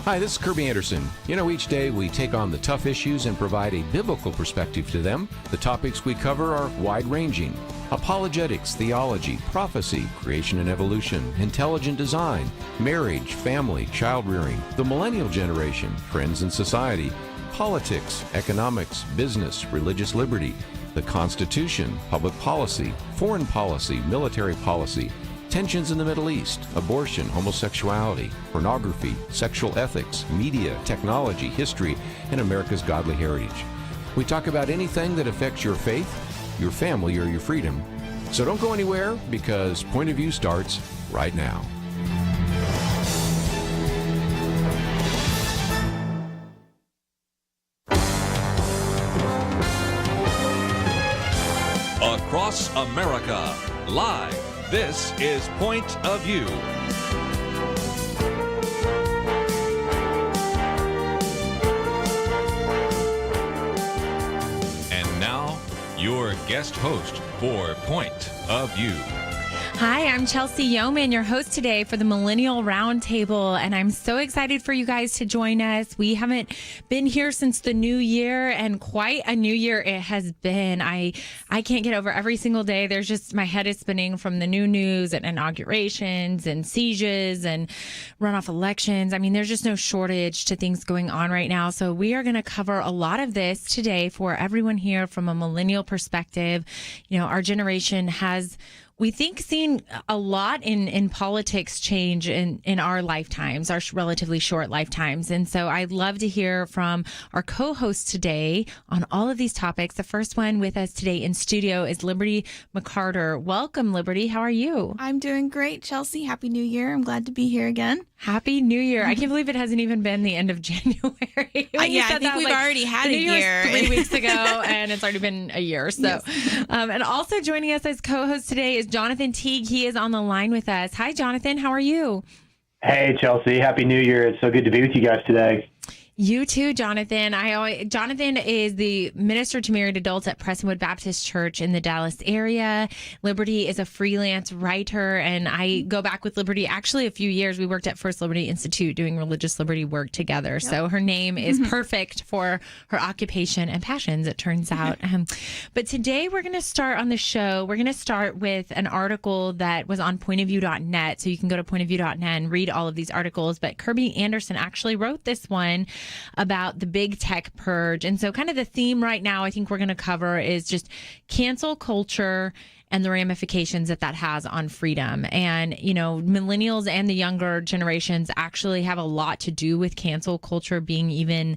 Hi, this is Kirby Anderson. Each day we take on the tough issues and provide a biblical perspective to them. The topics we cover are wide-ranging. Apologetics, theology, prophecy, creation and evolution, intelligent design, marriage, family, child-rearing, the millennial generation, trends in society, politics, economics, business, religious liberty, the Constitution, public policy, foreign policy, military policy, tensions in the Middle East, abortion, homosexuality, pornography, sexual ethics, media, technology, history, and America's godly heritage. We talk about anything that affects your faith, your family, or your freedom. So don't go anywhere, because Point of View starts right now. Across America, live. This is Point of View. And now, your guest host for Point of View. Hi, I'm Chelsey Youman, your host today for the Millennial Roundtable, and I'm so excited for you guys to join us. We haven't been here since the new year, and quite a new year it has been. I can't get over every single day. There's just, my head is spinning from the new news and inaugurations and sieges and runoff elections. I mean, there's just no shortage to things going on right now. So we are going to cover a lot of this today for everyone here from a millennial perspective. Our generation has, we think, seen a lot in politics change in our lifetimes, our relatively short lifetimes. And so I'd love to hear from our co-hosts today on all of these topics. The first one with us today in studio is Liberty McArtor. Welcome, Liberty. How are you? I'm doing great, Chelsey. Happy New Year. I'm glad to be here again. Happy New Year. I can't believe it hasn't even been the end of January. I think we've already had a year. 3 weeks ago, and it's already been a year. So, yes. And also joining us as co-host today is Jonathan Teague. He is on the line with us. Hi, Jonathan. How are you? Hey, Chelsey. Happy New Year. It's so good to be with you guys today. You too, Jonathan. Jonathan is the minister to married adults at Prestonwood Baptist Church in the Dallas area. Liberty is a freelance writer, and I go back with Liberty actually a few years. We worked at First Liberty Institute doing religious liberty work together. Yep. So her name is perfect for her occupation and passions, it turns out. But today we're going to start on the show. We're going to start with an article that was on pointofview.net. So you can go to pointofview.net and read all of these articles. But Kirby Anderson actually wrote this one about the big tech purge. And so kind of the theme right now I think we're going to cover is just cancel culture and the ramifications that has on freedom. And, millennials and the younger generations actually have a lot to do with cancel culture being even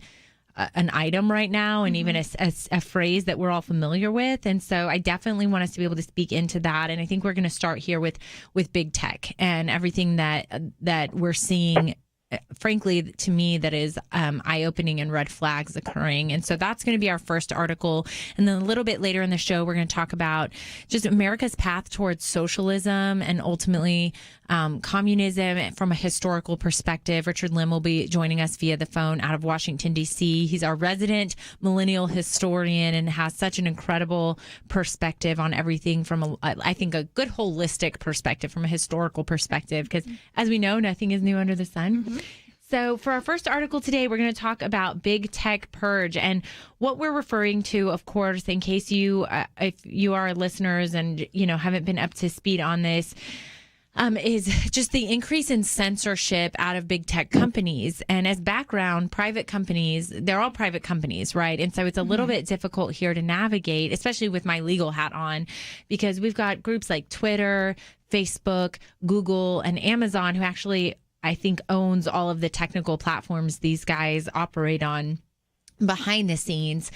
an item right now, and even a phrase that we're all familiar with. And so I definitely want us to be able to speak into that. And I think we're going to start here with big tech and everything that we're seeing, frankly, to me, that is eye-opening and red flags occurring. And so that's going to be our first article. And then a little bit later in the show, we're going to talk about just America's path towards socialism and ultimately communism from a historical perspective. Richad Lim will be joining us via the phone out of Washington, D.C. He's our resident millennial historian and has such an incredible perspective on everything from, I think, a good holistic perspective from a historical perspective, because as we know, nothing is new under the sun. Mm-hmm. So for our first article today, we're going to talk about big tech purge. And what we're referring to, of course, in case if you are listeners and, haven't been up to speed on this, is just the increase in censorship out of big tech companies. And as background, private companies, they're all private companies, right? And so it's a little bit difficult here to navigate, especially with my legal hat on, because we've got groups like Twitter, Facebook, Google, and Amazon who actually, I think, owns all of the technical platforms these guys operate on behind the scenes.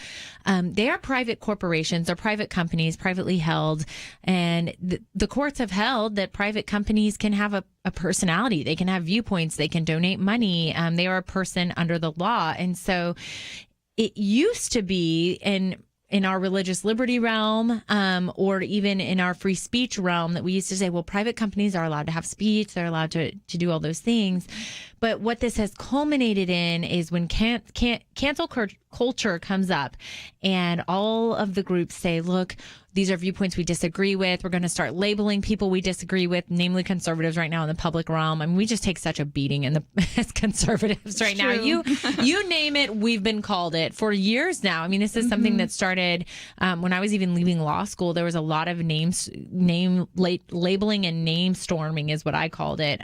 They are private corporations, they're private companies, privately held. And the courts have held that private companies can have a personality. They can have viewpoints. They can donate money. They are a person under the law. And so it used to be in our religious liberty realm, or even in our free speech realm, that we used to say, well, private companies are allowed to have speech. They're allowed to do all those things. But what this has culminated in is when cancel culture comes up and all of the groups say, look, these are viewpoints we disagree with. We're going to start labeling people we disagree with, namely conservatives right now in the public realm. I mean, we just take such a beating as conservatives right now. You name it, we've been called it for years now. I mean, this is something that started when I was even leaving law school. There was a lot of labeling and name storming is what I called it,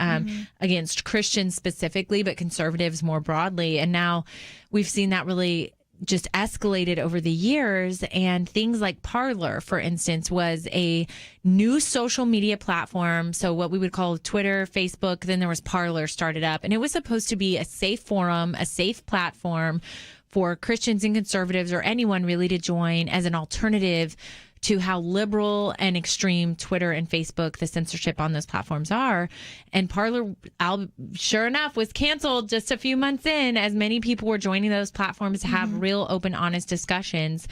against Christians specifically, but conservatives more broadly. And now we've seen that really just escalated over the years. And things like Parler, for instance, was a new social media platform. So what we would call Twitter, Facebook, then there was Parler started up. And it was supposed to be a safe forum, a safe platform for Christians and conservatives or anyone really to join as an alternative to how liberal and extreme Twitter and Facebook, the censorship on those platforms are. And Parler, sure enough, was canceled just a few months in as many people were joining those platforms to have real, open, honest discussions.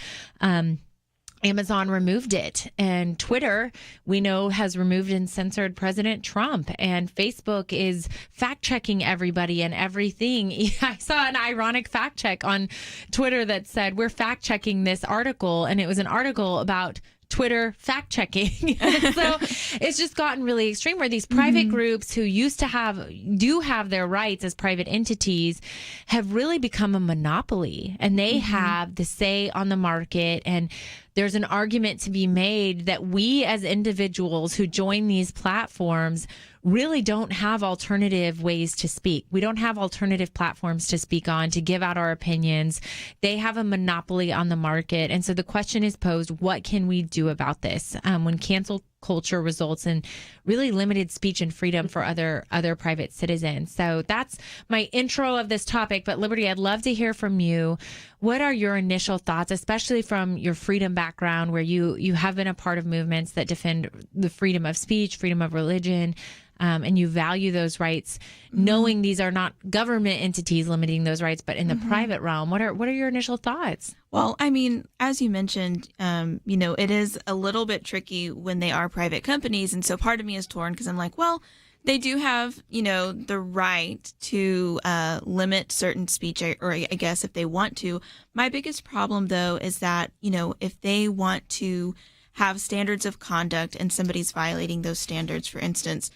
Amazon removed it, and Twitter, we know, has removed and censored President Trump, and Facebook is fact-checking everybody and everything. I saw an ironic fact check on Twitter that said, we're fact-checking this article, and it was an article about Twitter fact checking. So it's just gotten really extreme where these private groups who used to do have their rights as private entities have really become a monopoly, and they have the say on the market. And there's an argument to be made that we as individuals who join these platforms really don't have alternative ways to speak. We don't have alternative platforms to speak on, to give out our opinions. They have a monopoly on the market. And so the question is posed, what can we do about this when cancel culture results in really limited speech and freedom for other private citizens? So that's my intro of this topic. But Liberty, I'd love to hear from you. What are your initial thoughts, especially from your freedom background, where you have been a part of movements that defend the freedom of speech, freedom of religion, and you value those rights, knowing these are not government entities limiting those rights, but in the private realm. What are your initial thoughts? Well, I mean, as you mentioned, it is a little bit tricky when they are private companies. And so part of me is torn because I'm like, well, they do have, the right to limit certain speech, or I guess if they want to. My biggest problem, though, is that, if they want to have standards of conduct and somebody's violating those standards, for instance,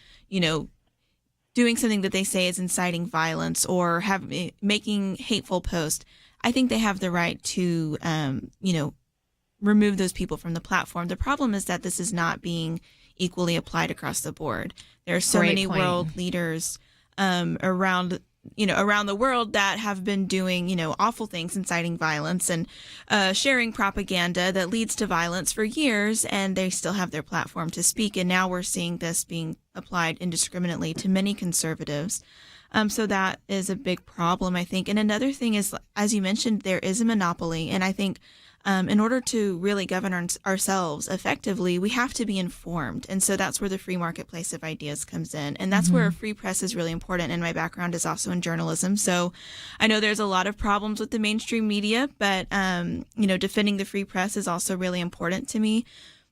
doing something that they say is inciting violence or making hateful posts, I think they have the right to, remove those people from the platform. The problem is that this is not being equally applied across the board. There are so many world leaders around the world that have been doing, awful things, inciting violence and sharing propaganda that leads to violence for years, and they still have their platform to speak. And now we're seeing this being applied indiscriminately to many conservatives. So that is a big problem, I think. And another thing is, as you mentioned, there is a monopoly. And I think in order to really govern ourselves effectively, we have to be informed. And so that's where the free marketplace of ideas comes in. And that's where a free press is really important. And my background is also in journalism. So I know there's a lot of problems with the mainstream media, but, defending the free press is also really important to me.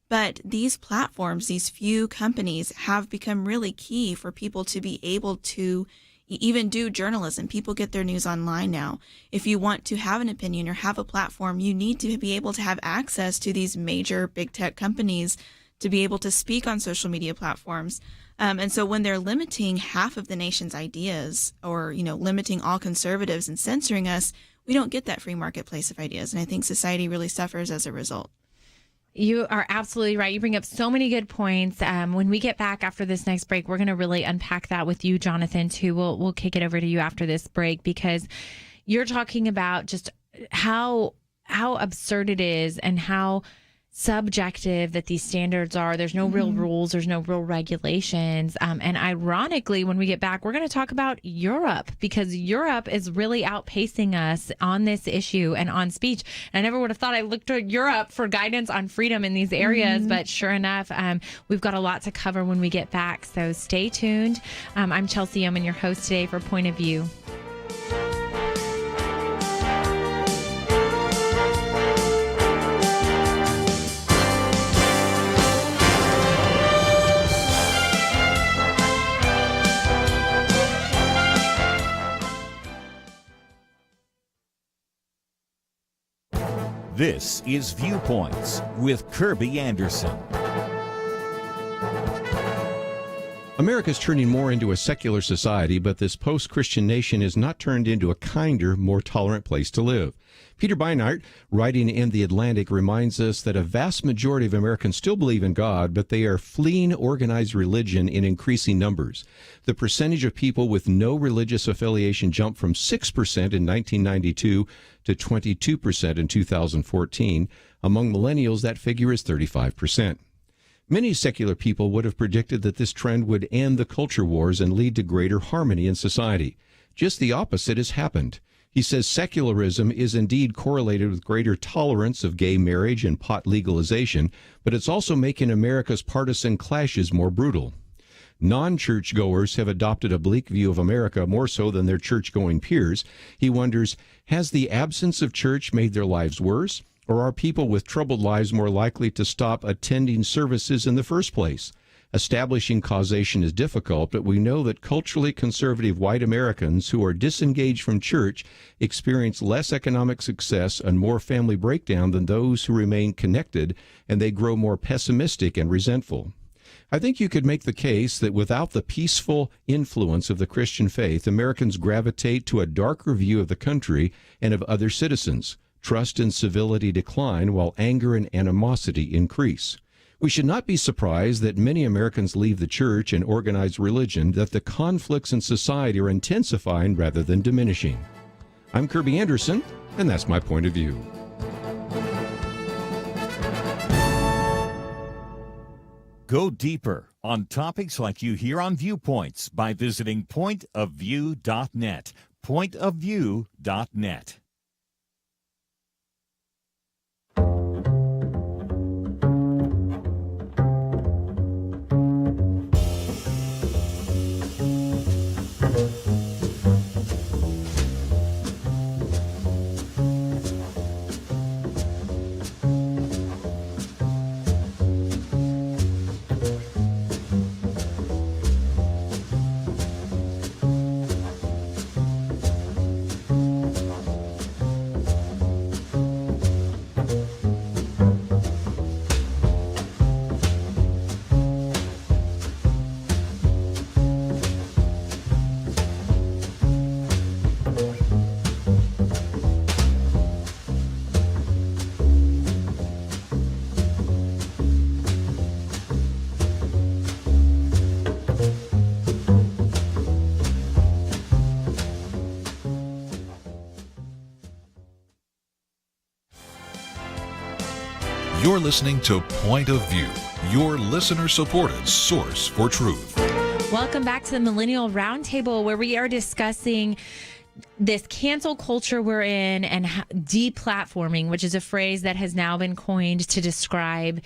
But these platforms, these few companies, have become really key for people to be able to even do journalism. People get their news online now. If you want to have an opinion or have a platform, you need to be able to have access to these major big tech companies to be able to speak on social media platforms. And so when they're limiting half of the nation's ideas, or, limiting all conservatives and censoring us, we don't get that free marketplace of ideas. And I think society really suffers as a result. You are absolutely right. You bring up so many good points. When we get back after this next break, we're going to really unpack that with you, Jonathan, too. We'll kick it over to you after this break, because you're talking about just how absurd it is and how subjective that these standards are. There's no real rules. There's no real regulations. And ironically, when we get back, we're going to talk about Europe, because Europe is really outpacing us on this issue and on speech. And I never would have thought I looked to Europe for guidance on freedom in these areas. But sure enough, we've got a lot to cover when we get back. So stay tuned. I'm Chelsey Youman, your host today for Point of View. This is Viewpoints with Kirby Anderson. America's turning more into a secular society, but this post-Christian nation is not turned into a kinder, more tolerant place to live. Peter Beinart, writing in The Atlantic, reminds us that a vast majority of Americans still believe in God, but they are fleeing organized religion in increasing numbers. The percentage of people with no religious affiliation jumped from 6% in 1992 to 22% in 2014. Among millennials, that figure is 35%. Many secular people would have predicted that this trend would end the culture wars and lead to greater harmony in society. Just the opposite has happened. He says secularism is indeed correlated with greater tolerance of gay marriage and pot legalization, but it's also making America's partisan clashes more brutal. Non-churchgoers have adopted a bleak view of America more so than their church-going peers. He wonders, has the absence of church made their lives worse? Or are people with troubled lives more likely to stop attending services in the first place? Establishing causation is difficult, but we know that culturally conservative white Americans who are disengaged from church experience less economic success and more family breakdown than those who remain connected, and they grow more pessimistic and resentful. I think you could make the case that without the peaceful influence of the Christian faith, Americans gravitate to a darker view of the country and of other citizens. Trust and civility decline while anger and animosity increase. We should not be surprised that many Americans leave the church and organized religion, that the conflicts in society are intensifying rather than diminishing. I'm Kirby Anderson, and that's my point of view. Go deeper on topics like you hear on Viewpoints by visiting pointofview.net. Pointofview.net. You're listening to Point of View, your listener-supported source for truth. Welcome back to the Millennial Roundtable, where we are discussing this cancel culture we're in and deplatforming, which is a phrase that has now been coined to describe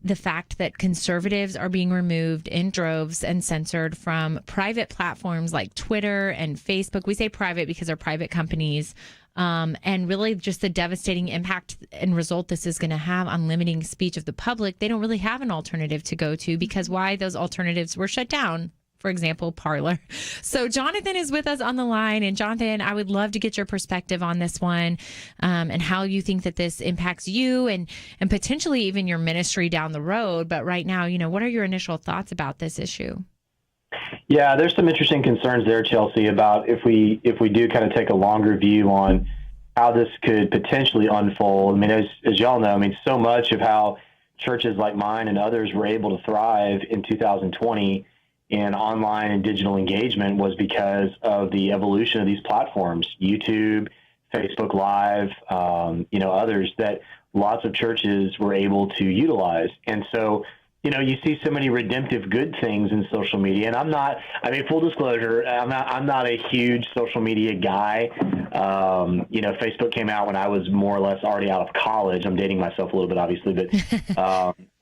the fact that conservatives are being removed in droves and censored from private platforms like Twitter and Facebook. We say private because they're private companies. And really just the devastating impact and result this is going to have on limiting speech of the public. They don't really have an alternative to go to because why those alternatives were shut down. For example, Parler. So Jonathan is with us on the line. And Jonathan, I would love to get your perspective on this one and how you think that this impacts you and potentially even your ministry down the road. But right now, what are your initial thoughts about this issue? Yeah, there's some interesting concerns there, Chelsey, about if we do kind of take a longer view on how this could potentially unfold. I mean, as y'all know, so much of how churches like mine and others were able to thrive in 2020 in online and digital engagement was because of the evolution of these platforms, YouTube, Facebook Live, others that lots of churches were able to utilize. And so, you see so many redemptive good things in social media, and full disclosure, I'm not a huge social media guy. Facebook came out when I was more or less already out of college. I'm dating myself a little bit, obviously, but,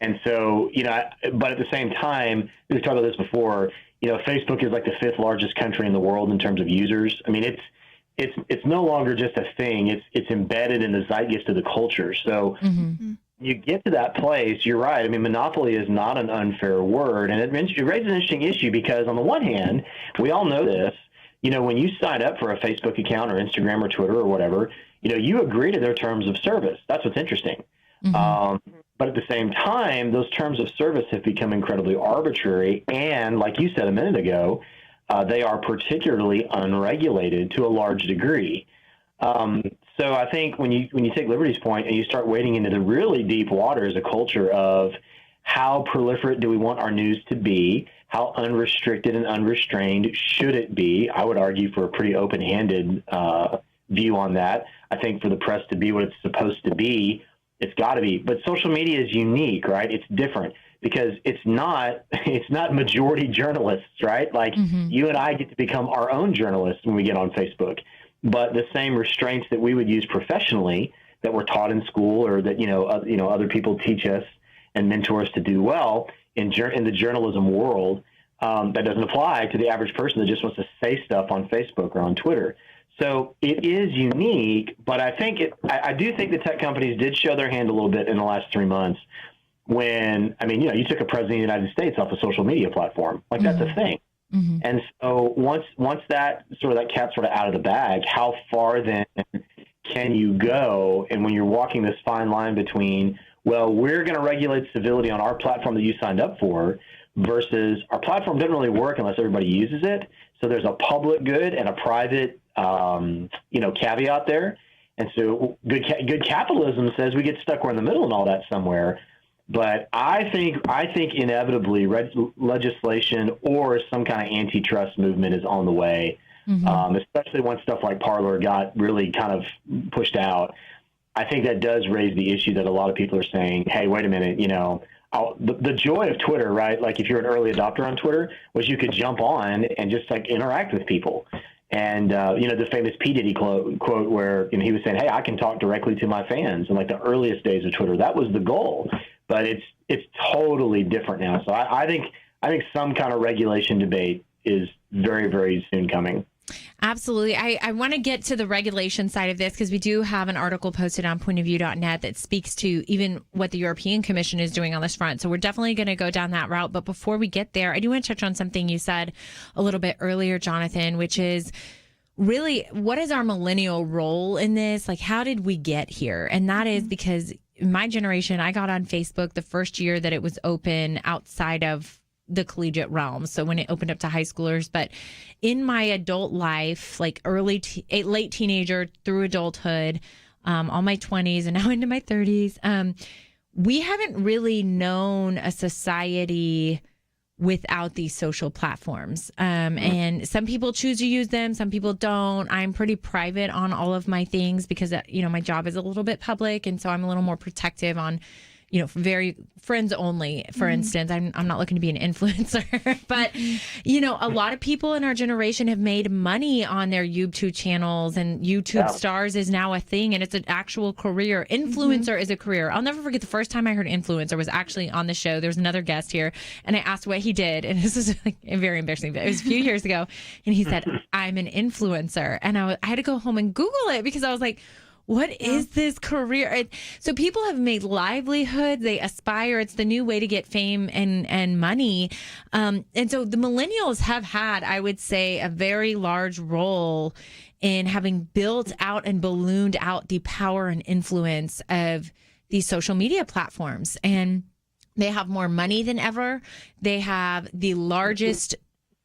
and so, but at the same time, we've talked about this before, Facebook is like the 5th largest country in the world in terms of users. I mean, it's no longer just a thing. It's embedded in the zeitgeist of the culture. So, you get to that place, you're right. I mean, monopoly is not an unfair word. And it raises an interesting issue because on the one hand, we all know this, when you sign up for a Facebook account or Instagram or Twitter or whatever, you agree to their terms of service. That's what's interesting. But at the same time, those terms of service have become incredibly arbitrary. And like you said a minute ago, they are particularly unregulated to a large degree. So I think when you take Liberty's point and you start wading into the really deep waters, a culture of how proliferate do we want our news to be, how unrestricted and unrestrained should it be, I would argue for a pretty open-handed view on that. I think for the press to be what it's supposed to be, it's got to be. But social media is unique, right? It's different because it's not majority journalists, right? Like you and I get to become our own journalists when we get on Facebook. But the same restraints that we would use professionally that we're taught in school or that, other people teach us and mentor us to do well in the journalism world, that doesn't apply to the average person that just wants to say stuff on Facebook or on Twitter. So it is unique, but I do think the tech companies did show their hand a little bit in the last 3 months when, you took a president of the United States off a social media platform. Like that's a thing. And so once that cat's sort of out of the bag, how far then can you go? And when you're walking this fine line between, well, we're going to regulate civility on our platform that you signed up for versus our platform doesn't really work unless everybody uses it. So there's a public good and a private, caveat there. And so good capitalism says we get stuck, we're in the middle and all that somewhere. But I think inevitably legislation or some kind of antitrust movement is on the way, especially once stuff like Parler got really kind of pushed out. I think that does raise the issue that a lot of people are saying, hey, wait a minute, the joy of Twitter, right? Like if you're an early adopter on Twitter, was you could jump on and just like interact with people. And, the famous P. Diddy quote where he was saying, hey, I can talk directly to my fans in like the earliest days of Twitter. That was the goal. But it's totally different now. So I think some kind of regulation debate is very, very soon coming. Absolutely. I want to get to the regulation side of this because we do have an article posted on pointofview.net that speaks to even what the European Commission is doing on this front. So we're definitely going to go down that route. But before we get there, I do want to touch on something you said a little bit earlier, Jonathan, which is really what is our millennial role in this? Like, how did we get here? And that is because my generation, I got on Facebook the first year that it was open outside of the collegiate realm. So when it opened up to high schoolers, but in my adult life, like late teenager through adulthood, all my 20s and now into my 30s, we haven't really known a society without these social platforms. And some people choose to use them. Some people don't. I'm pretty private on all of my things because, my job is a little bit public. And so I'm a little more protective on, very friends only, for instance. I'm not looking to be an influencer, but, a lot of people in our generation have made money on their YouTube channels, and YouTube stars is now a thing, and it's an actual career. Influencer is a career. I'll never forget the first time I heard influencer was actually on the show. There was another guest here, and I asked what he did, and this is like very embarrassing, but it was a few years ago, and he said, I'm an influencer. And I had to go home and Google it because I was like, what is this career? So people have made livelihoods. They aspire. It's the new way to get fame and money. And so the millennials have had, I would say, a very large role in having built out and ballooned out the power and influence of these social media platforms. And they have more money than ever. They have the largest,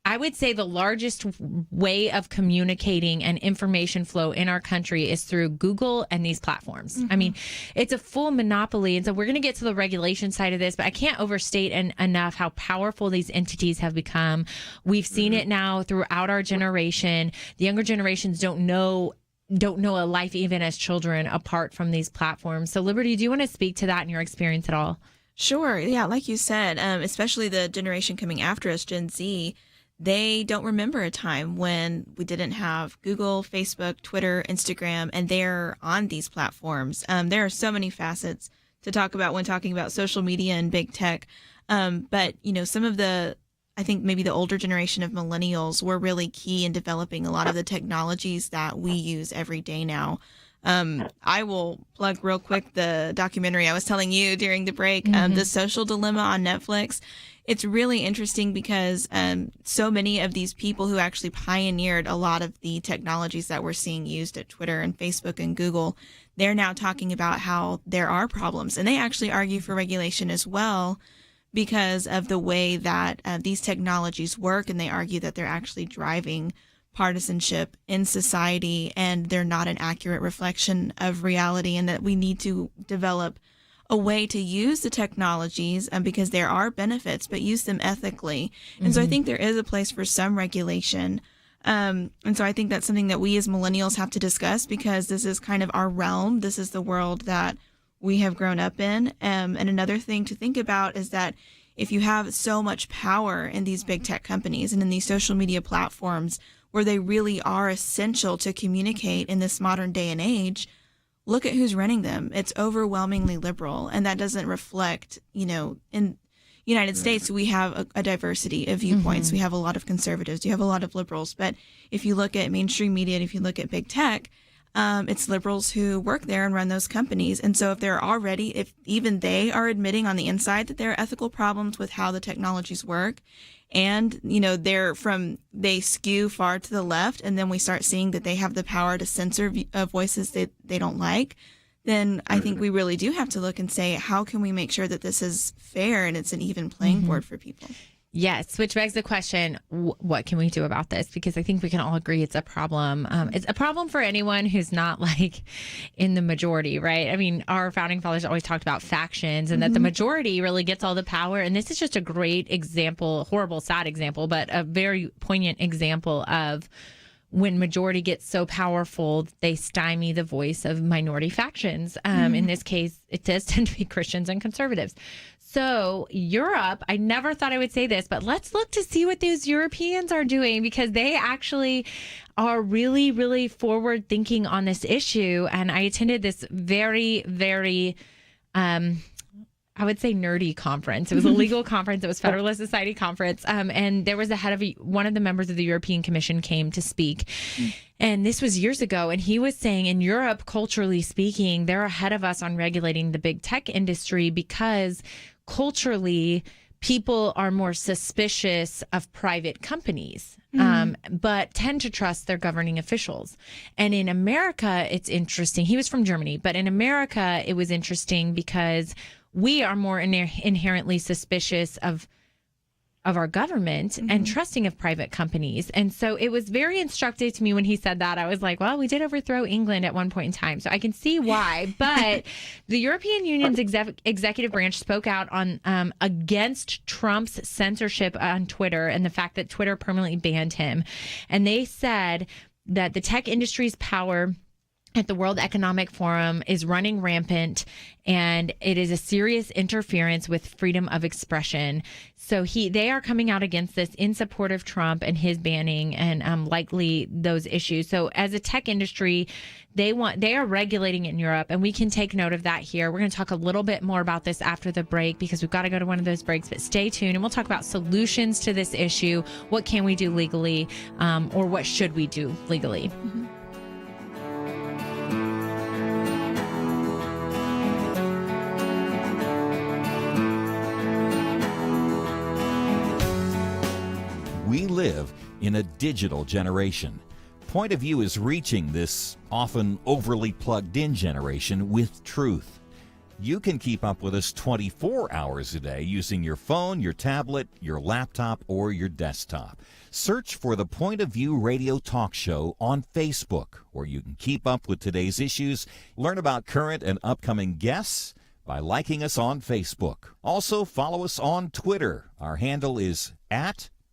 I would say the largest way of communicating and information flow in our country is through Google and these platforms. I mean, it's a full monopoly. And so we're going to get to the regulation side of this, but I can't overstate enough how powerful these entities have become. We've seen it now throughout our generation. The younger generations don't know a life even as children apart from these platforms. So Liberty, do you want to speak to that in your experience at all? Sure. Yeah, like you said, especially the generation coming after us, Gen Z, they don't remember a time when we didn't have Google, Facebook, Twitter, Instagram, and they're on these platforms. There are so many facets to talk about when talking about social media and big tech. But, some of I think maybe the older generation of millennials were really key in developing a lot of the technologies that we use every day now. I will plug real quick the documentary I was telling you during the break, The Social Dilemma on Netflix. it's really interesting because so many of these people who actually pioneered a lot of the technologies that we're seeing used at Twitter and Facebook and Google, they're now talking about how there are problems. And they actually argue for regulation as well because of the way that these technologies work. And they argue that they're actually driving partisanship in society and they're not an accurate reflection of reality, and that we need to develop a way to use the technologies because there are benefits, but use them ethically. And so I think there is a place for some regulation. And so I think that's something that we as millennials have to discuss because this is kind of our realm. This is the world that we have grown up in. And another thing to think about is that if you have so much power in these big tech companies and in these social media platforms where they really are essential to communicate in this modern day and age, look at who's running them. It's overwhelmingly liberal, and that doesn't reflect, in the United States, we have a diversity of viewpoints. We have a lot of conservatives. You have a lot of liberals. But if you look at mainstream media, and if you look at big tech, it's liberals who work there and run those companies. And so if even they are admitting on the inside that there are ethical problems with how the technologies work, and, they skew far to the left, and then we start seeing that they have the power to censor voices that they don't like, then I think we really do have to look and say, how can we make sure that this is fair and it's an even playing board for people? Yes, which begs the question, what can we do about this? Because I think we can all agree it's a problem. It's a problem for anyone who's not in the majority, right? I mean, our founding fathers always talked about factions and that the majority really gets all the power. And this is just a great example, horrible, sad example, but a very poignant example of when majority gets so powerful, they stymie the voice of minority factions. In this case, it does tend to be Christians and conservatives. So Europe, I never thought I would say this, but let's look to see what those Europeans are doing because they actually are really, really forward thinking on this issue. And I attended this very, very, I would say nerdy conference. It was a legal conference. It was Federalist Society conference. And there was the head of one of the members of the European Commission came to speak. And this was years ago. And he was saying in Europe, culturally speaking, they're ahead of us on regulating the big tech industry because culturally, people are more suspicious of private companies, but tend to trust their governing officials. And in America, it's interesting. He was from Germany, but in America, it was interesting because we are more inherently suspicious of our government and trusting of private companies. And so it was very instructive to me when he said that. I was like, well, we did overthrow England at one point in time, so I can see why. But the European Union's executive branch spoke out on against Trump's censorship on Twitter and the fact that Twitter permanently banned him. And they said that the tech industry's power at the World Economic Forum is running rampant, and it is a serious interference with freedom of expression. So they are coming out against this in support of Trump and his banning and likely those issues. So as a tech industry, they are regulating it in Europe, and we can take note of that here. We're going to talk a little bit more about this after the break because we've got to go to one of those breaks, but stay tuned and we'll talk about solutions to this issue. What can we do legally, or what should we do legally? We live in a digital generation. Point of View is reaching this often overly plugged-in generation with truth. You can keep up with us 24 hours a day using your phone, your tablet, your laptop, or your desktop. Search for the Point of View radio talk show on Facebook, where you can keep up with today's issues, learn about current and upcoming guests by liking us on Facebook. Also, follow us on Twitter. Our handle is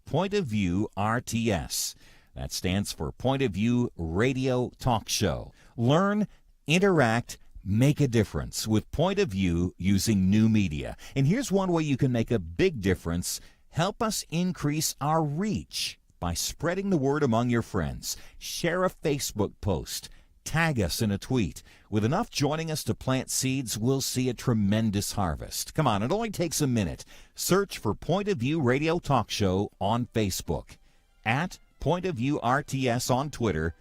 @Point of View RTS. That stands for Point of View Radio Talk Show. Learn, interact, make a difference with Point of View using new media. And here's one way you can make a big difference. Help us increase our reach by spreading the word among your friends. Share a Facebook post. Tag us in a tweet. With enough joining us to plant seeds, we'll see a tremendous harvest. Come on, it only takes a minute. Search for Point of View Radio Talk Show on Facebook, @Point of View RTS on Twitter,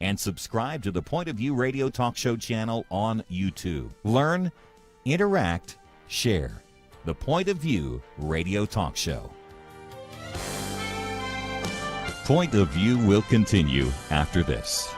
and subscribe to the Point of View Radio Talk Show channel on YouTube. Learn, interact, share. the Point of View radio talk show. Point of View will continue after this.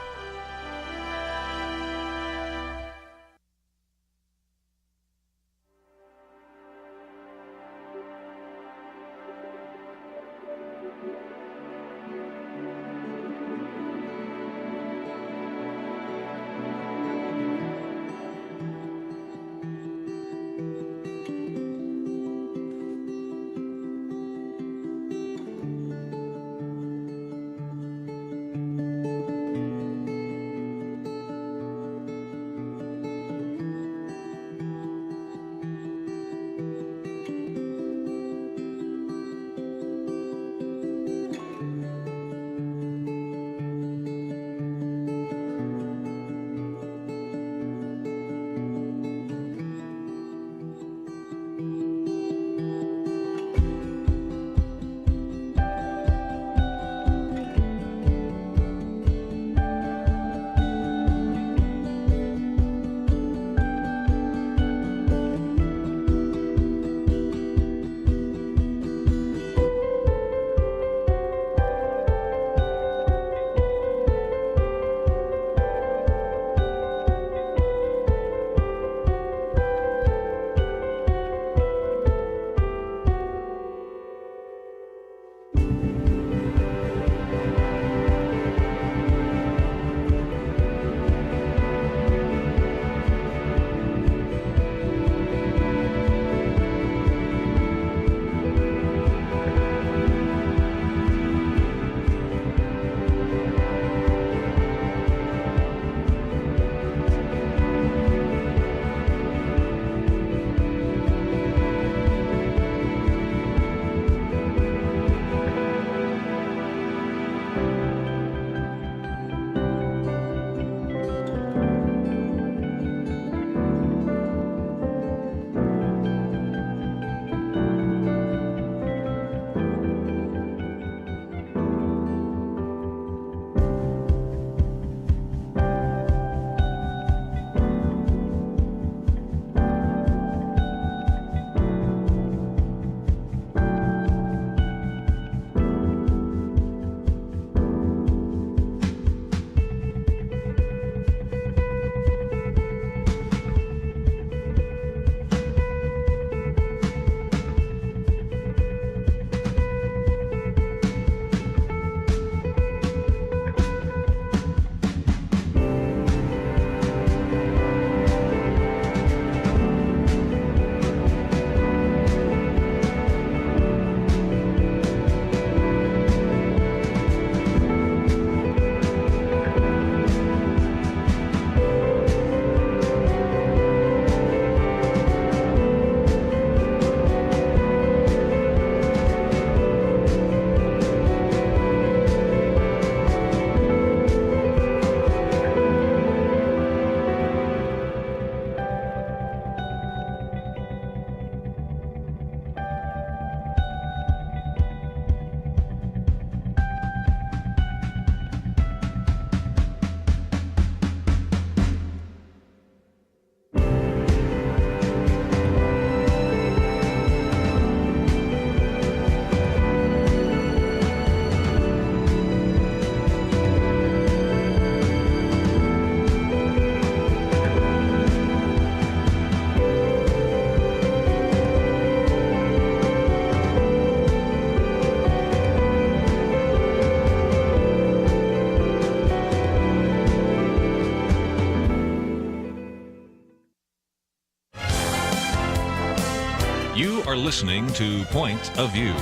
You are listening to Point of View.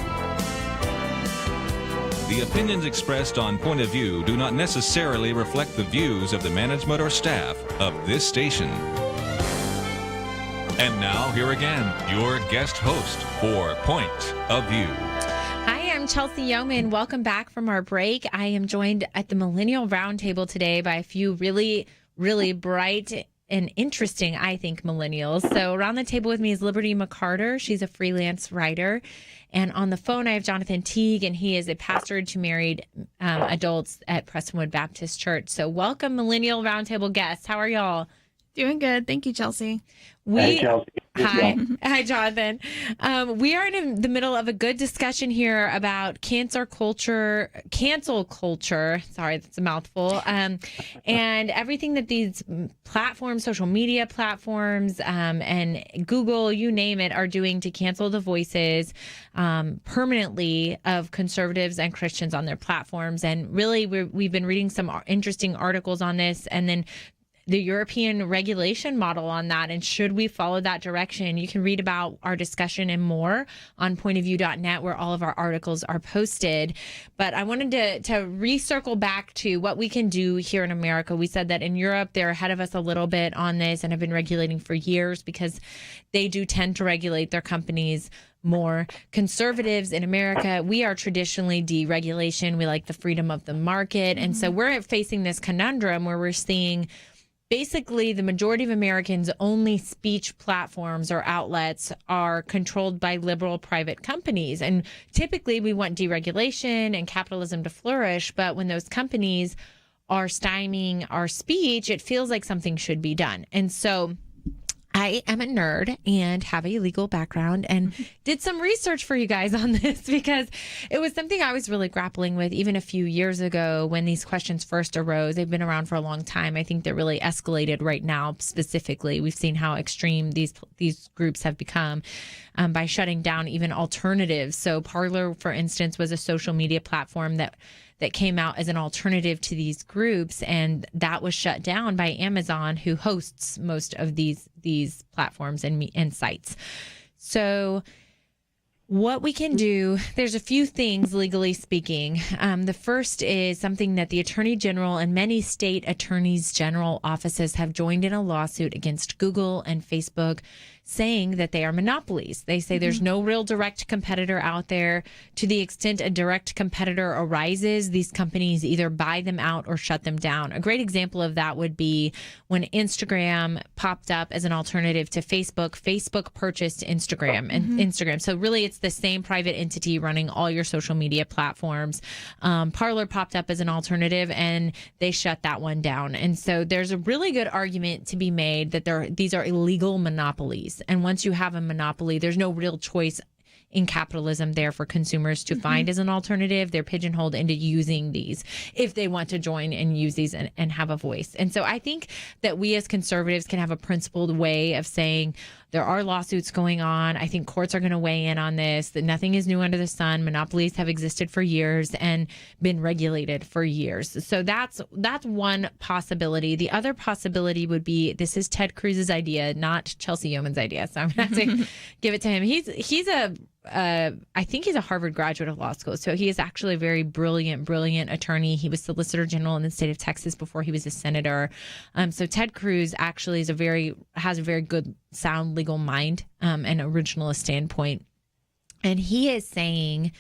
The opinions expressed on Point of View do not necessarily reflect the views of the management or staff of this station. And now, here again, your guest host for Point of View. Hi, I'm Chelsey Youman. Welcome back from our break. I am joined at the Millennial Roundtable today by a few really bright and interesting, I think, millennials. So around the table with me is McArtor. She's a freelance writer. And on the phone, I have Jonathan Teague, and he is a pastor to married adults at Prestonwood Baptist Church. So welcome, Millennial Roundtable guests. How are y'all? Doing good. Thank you, Chelsey. Hey, Chelsey. Hi, Jonathan. We are in the middle of a good discussion here about cancel culture. Sorry, that's a mouthful. And everything that these platforms, social media platforms, and Google, you name it, are doing to cancel the voices permanently of conservatives and Christians on their platforms. And really, we've been reading some interesting articles on this, and then the European regulation model on that, and should we follow that direction? You can read about our discussion and more on pointofview.net, where all of our articles are posted. But I wanted to recircle back to what we can do here in America. We said that in Europe, they're ahead of us a little bit on this and have been regulating for years because they do tend to regulate their companies more. Conservatives in America, we are traditionally deregulation. We like the freedom of the market. And so we're facing this conundrum where we're seeing basically the majority of Americans' only speech platforms or outlets are controlled by liberal private companies. And typically we want deregulation and capitalism to flourish. But when those companies are stymieing our speech, it feels like something should be done. And so I am a nerd and have a legal background and did some research for you guys on this because it was something I was really grappling with even a few years ago when these questions first arose. They've been around for a long time. I think they're really escalated right now. Specifically, we've seen how extreme these groups have become by shutting down even alternatives. So Parler, for instance, was a social media platform that came out as an alternative to these groups, and that was shut down by Amazon, who hosts most of these platforms and sites. So what we can do, there's a few things legally speaking. The first is something that the Attorney General and many state attorneys general offices have joined in a lawsuit against Google and Facebook, saying that they are monopolies. They say there's no real direct competitor out there. To the extent a direct competitor arises, these companies either buy them out or shut them down. A great example of that would be when Instagram popped up as an alternative to Facebook. Facebook purchased Instagram and Instagram. So really it's the same private entity running all your social media platforms. Parler popped up as an alternative and they shut that one down. And so there's a really good argument to be made that these are illegal monopolies. And once you have a monopoly, there's no real choice in capitalism there for consumers to find as an alternative. They're pigeonholed into using these if they want to join and use these and have a voice. And so I think that we as conservatives can have a principled way of saying there are lawsuits going on. I think courts are going to weigh in on this, that nothing is new under the sun. Monopolies have existed for years and been regulated for years. So that's one possibility. The other possibility would be, this is Ted Cruz's idea, not Chelsey Youman's idea. So I'm going to have to give it to him. I think he's a Harvard graduate of law school. So he is actually a very brilliant attorney. He was Solicitor General in the state of Texas before he was a senator. So Ted Cruz actually has a very good, sound legal mind and originalist standpoint. And he is saying,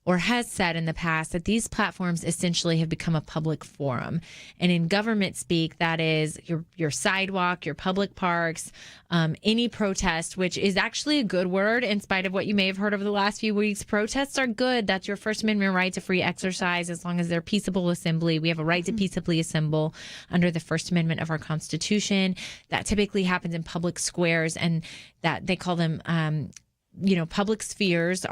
or has said in the past, that these platforms essentially have become a public forum. And in government speak, that is your sidewalk, your public parks, any protest, which is actually a good word in spite of what you may have heard over the last few weeks. Protests are good. That's your First Amendment right to free exercise as long as they're peaceable assembly. We have a right to peaceably assemble under the First Amendment of our Constitution. That typically happens in public squares, and that they call them public spheres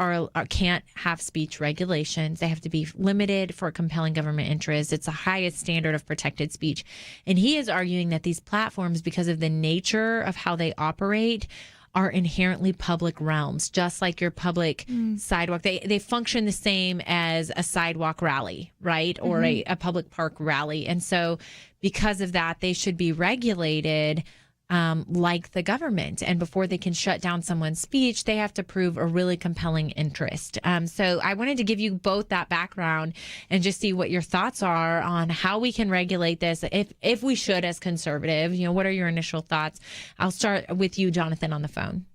can't have speech regulations. They have to be limited for a compelling government interest. It's the highest standard of protected speech. And he is arguing that these platforms, because of the nature of how they operate, are inherently public realms, just like your public sidewalk. They function the same as a sidewalk rally, right? Or a public park rally. And so because of that, they should be regulated like the government. And before they can shut down someone's speech, they have to prove a really compelling interest. So I wanted to give you both that background and just see what your thoughts are on how we can regulate this, if we should as conservative. What are your initial thoughts? I'll start with you, Jonathan, on the phone.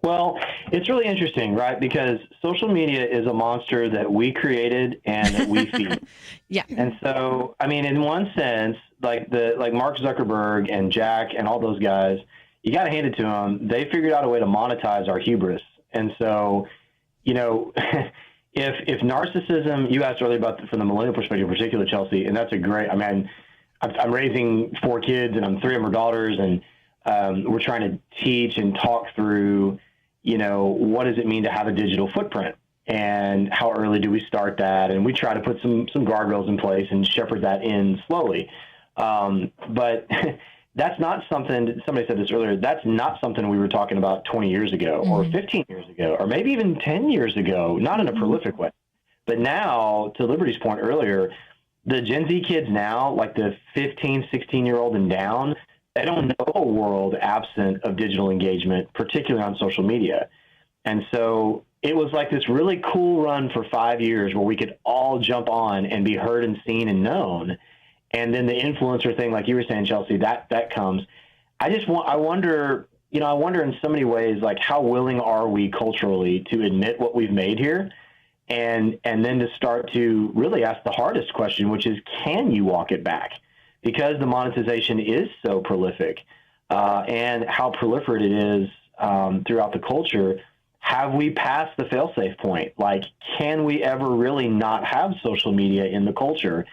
Well, it's really interesting, right? Because social media is a monster that we created and that we feed. Yeah. And so, I mean, in one sense, like Mark Zuckerberg and Jack and all those guys, you got to hand it to them. They figured out a way to monetize our hubris. And so, if narcissism, you asked earlier about from the millennial perspective in particular, Chelsey, and that's a great, I'm raising 4 kids, and 3 of them are daughters, and we're trying to teach and talk through, what does it mean to have a digital footprint, and how early do we start that? And we try to put some guardrails in place and shepherd that in slowly. But that's not something, somebody said this earlier, that's not something we were talking about 20 years ago or 15 years ago, or maybe even 10 years ago, not in a prolific way. But now, to Liberty's point earlier, the Gen Z kids now, like the 15, 16-year-old and down, they don't know a world absent of digital engagement, particularly on social media. And so it was like this really cool run for 5 years where we could all jump on and be heard and seen and known. And then the influencer thing, like you were saying, Chelsey, that comes. I wonder in so many ways, like, how willing are we culturally to admit what we've made here? And then to start to really ask the hardest question, which is, can you walk it back? Because the monetization is so prolific, and how proliferate it is throughout the culture, have we passed the fail-safe point? Like, can we ever really not have social media in the culture?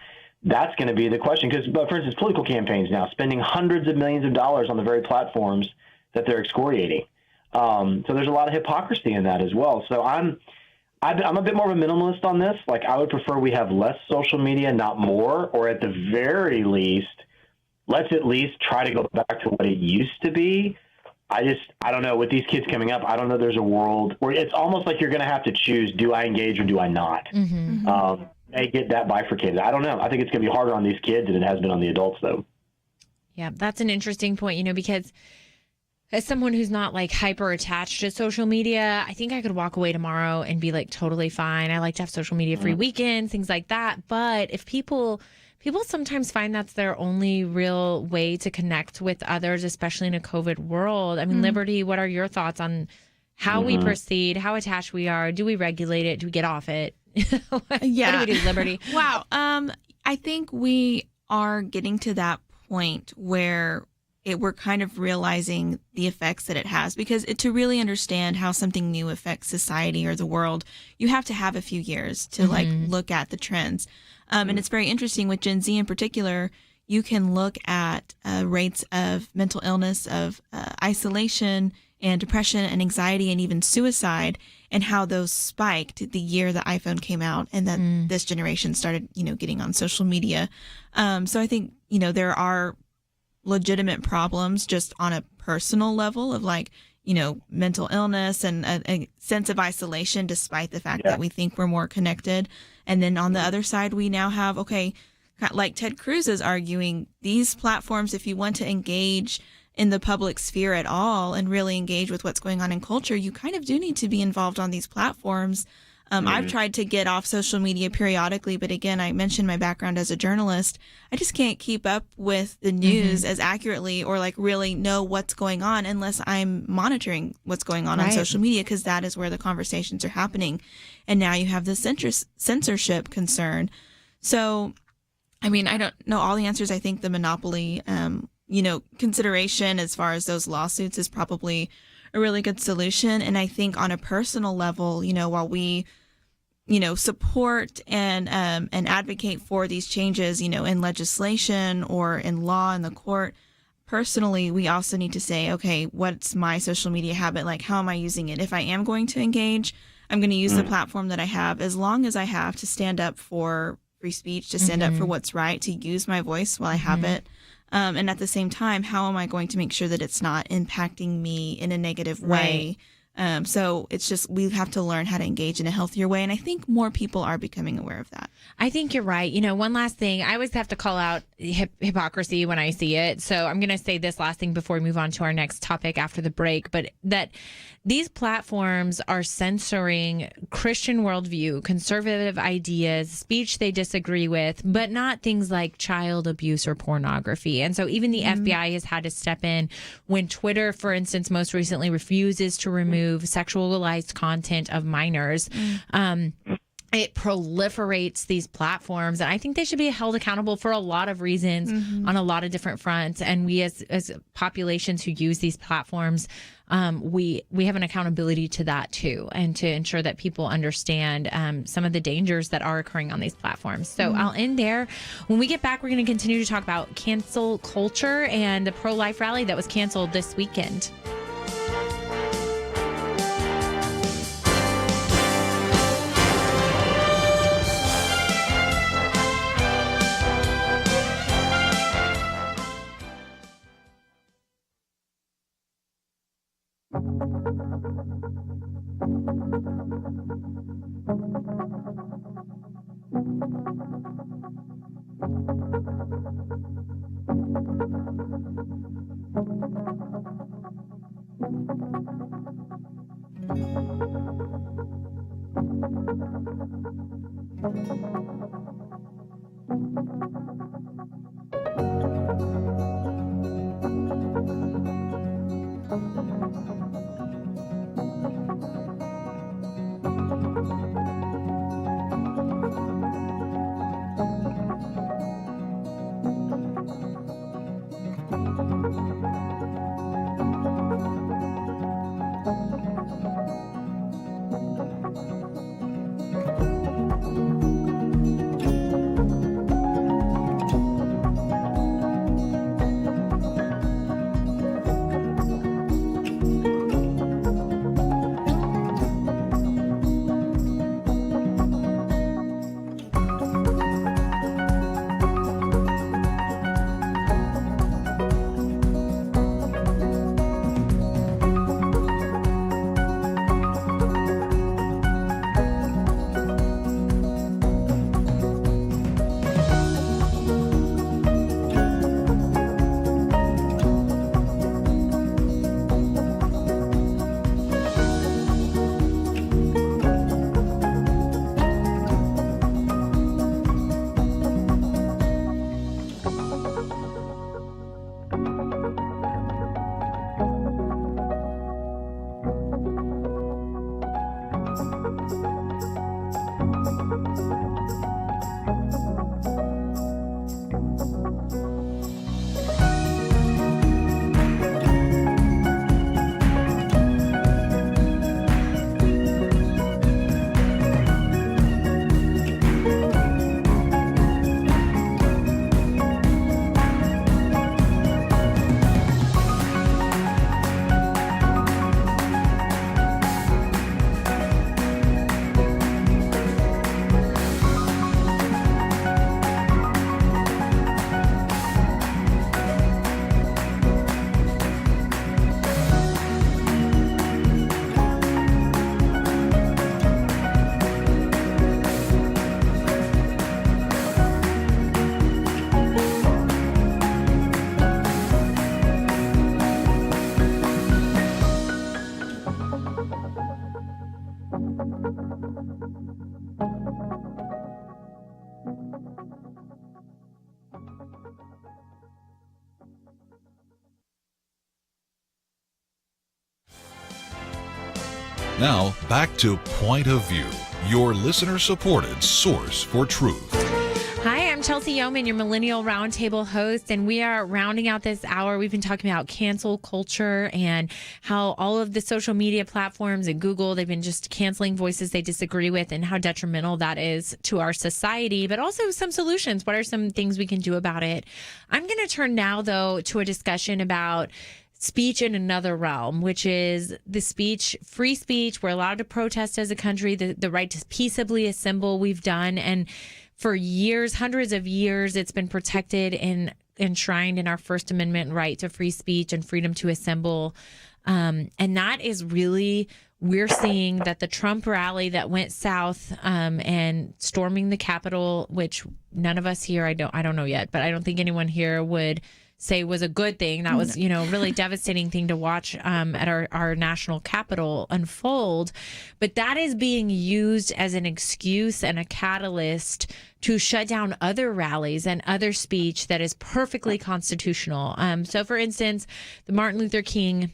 That's going to be the question. Because, for instance, political campaigns now spending hundreds of millions of dollars on the very platforms that they're excoriating. So there's a lot of hypocrisy in that as well. So I'm a bit more of a minimalist on this. Like, I would prefer we have less social media, not more, or at the very least, let's at least try to go back to what it used to be. I don't know. With these kids coming up, I don't know there's a world where it's almost like you're going to have to choose, do I engage or do I not? They get that bifurcated. I don't know. I think it's going to be harder on these kids than it has been on the adults, though. Yeah, that's an interesting point, because as someone who's not like hyper attached to social media, I think I could walk away tomorrow and be like totally fine. I like to have social media free weekends, things like that. But if people sometimes find that's their only real way to connect with others, especially in a COVID world. I mean, Liberty, what are your thoughts on how we proceed, how attached we are? Do we regulate it? Do we get off it? What do we do, Liberty? Wow. I think we are getting to that point where we're kind of realizing the effects that it has, because to really understand how something new affects society or the world, you have to have a few years to like look at the trends. And it's very interesting with Gen Z in particular. You can look at rates of mental illness, of isolation and depression and anxiety and even suicide, and how those spiked the year the iPhone came out and that this generation started, getting on social media. So I think, there are legitimate problems just on a personal level of like, mental illness and a sense of isolation, despite the fact that we think we're more connected. And then on the other side, we now have, like Ted Cruz is arguing, these platforms, if you want to engage in the public sphere at all and really engage with what's going on in culture, you kind of do need to be involved on these platforms. I've tried to get off social media periodically, but again, I mentioned my background as a journalist. I just can't keep up with the news as accurately or like really know what's going on unless I'm monitoring what's going on social media, because that is where the conversations are happening. And now you have the censorship concern. So, I mean, I don't know all the answers. I think the monopoly, consideration as far as those lawsuits is probably a really good solution. And I think on a personal level, while we, support and advocate for these changes, in legislation or in law in the court, personally, we also need to say, okay, what's my social media habit? Like, how am I using it? If I am going to engage, I'm going to use the platform that I have, as long as I have to stand up for free speech, to stand up for what's right, to use my voice while I have it. And at the same time, how am I going to make sure that it's not impacting me in a negative way? So it's just, we have to learn how to engage in a healthier way. And I think more people are becoming aware of that. I think you're right. One last thing, I always have to call out hypocrisy when I see it. So I'm going to say this last thing before we move on to our next topic after the break, but that these platforms are censoring Christian worldview, conservative ideas, speech they disagree with, but not things like child abuse or pornography. And so even the FBI has had to step in when Twitter, for instance, most recently refuses to remove sexualized content of minors. it proliferates these platforms, and I think they should be held accountable for a lot of reasons on a lot of different fronts. And we as populations who use these platforms, we have an accountability to that too, and to ensure that people understand some of the dangers that are occurring on these platforms. So I'll end there. When we get back, we're going to continue to talk about cancel culture and the pro-life rally that was canceled this weekend. Now, back to Point of View, your listener-supported source for truth. Hi, I'm Chelsey Youman, your Millennial Roundtable host, and we are rounding out this hour. We've been talking about cancel culture and how all of the social media platforms and Google, they've been just canceling voices they disagree with and how detrimental that is to our society, but also some solutions. What are some things we can do about it? I'm going to turn now, though, to a discussion about speech in another realm, which is the speech, free speech. We're allowed to protest as a country, the right to peaceably assemble we've done. And for years, hundreds of years, it's been protected and enshrined in our First Amendment right to free speech and freedom to assemble. And that is really, we're seeing that the Trump rally that went south and storming the Capitol, which none of us here, I don't know yet, but I don't think anyone here would say was a good thing. That was, really devastating thing to watch at our national capital unfold. But that is being used as an excuse and a catalyst to shut down other rallies and other speech that is perfectly constitutional. So, for instance, the Martin Luther King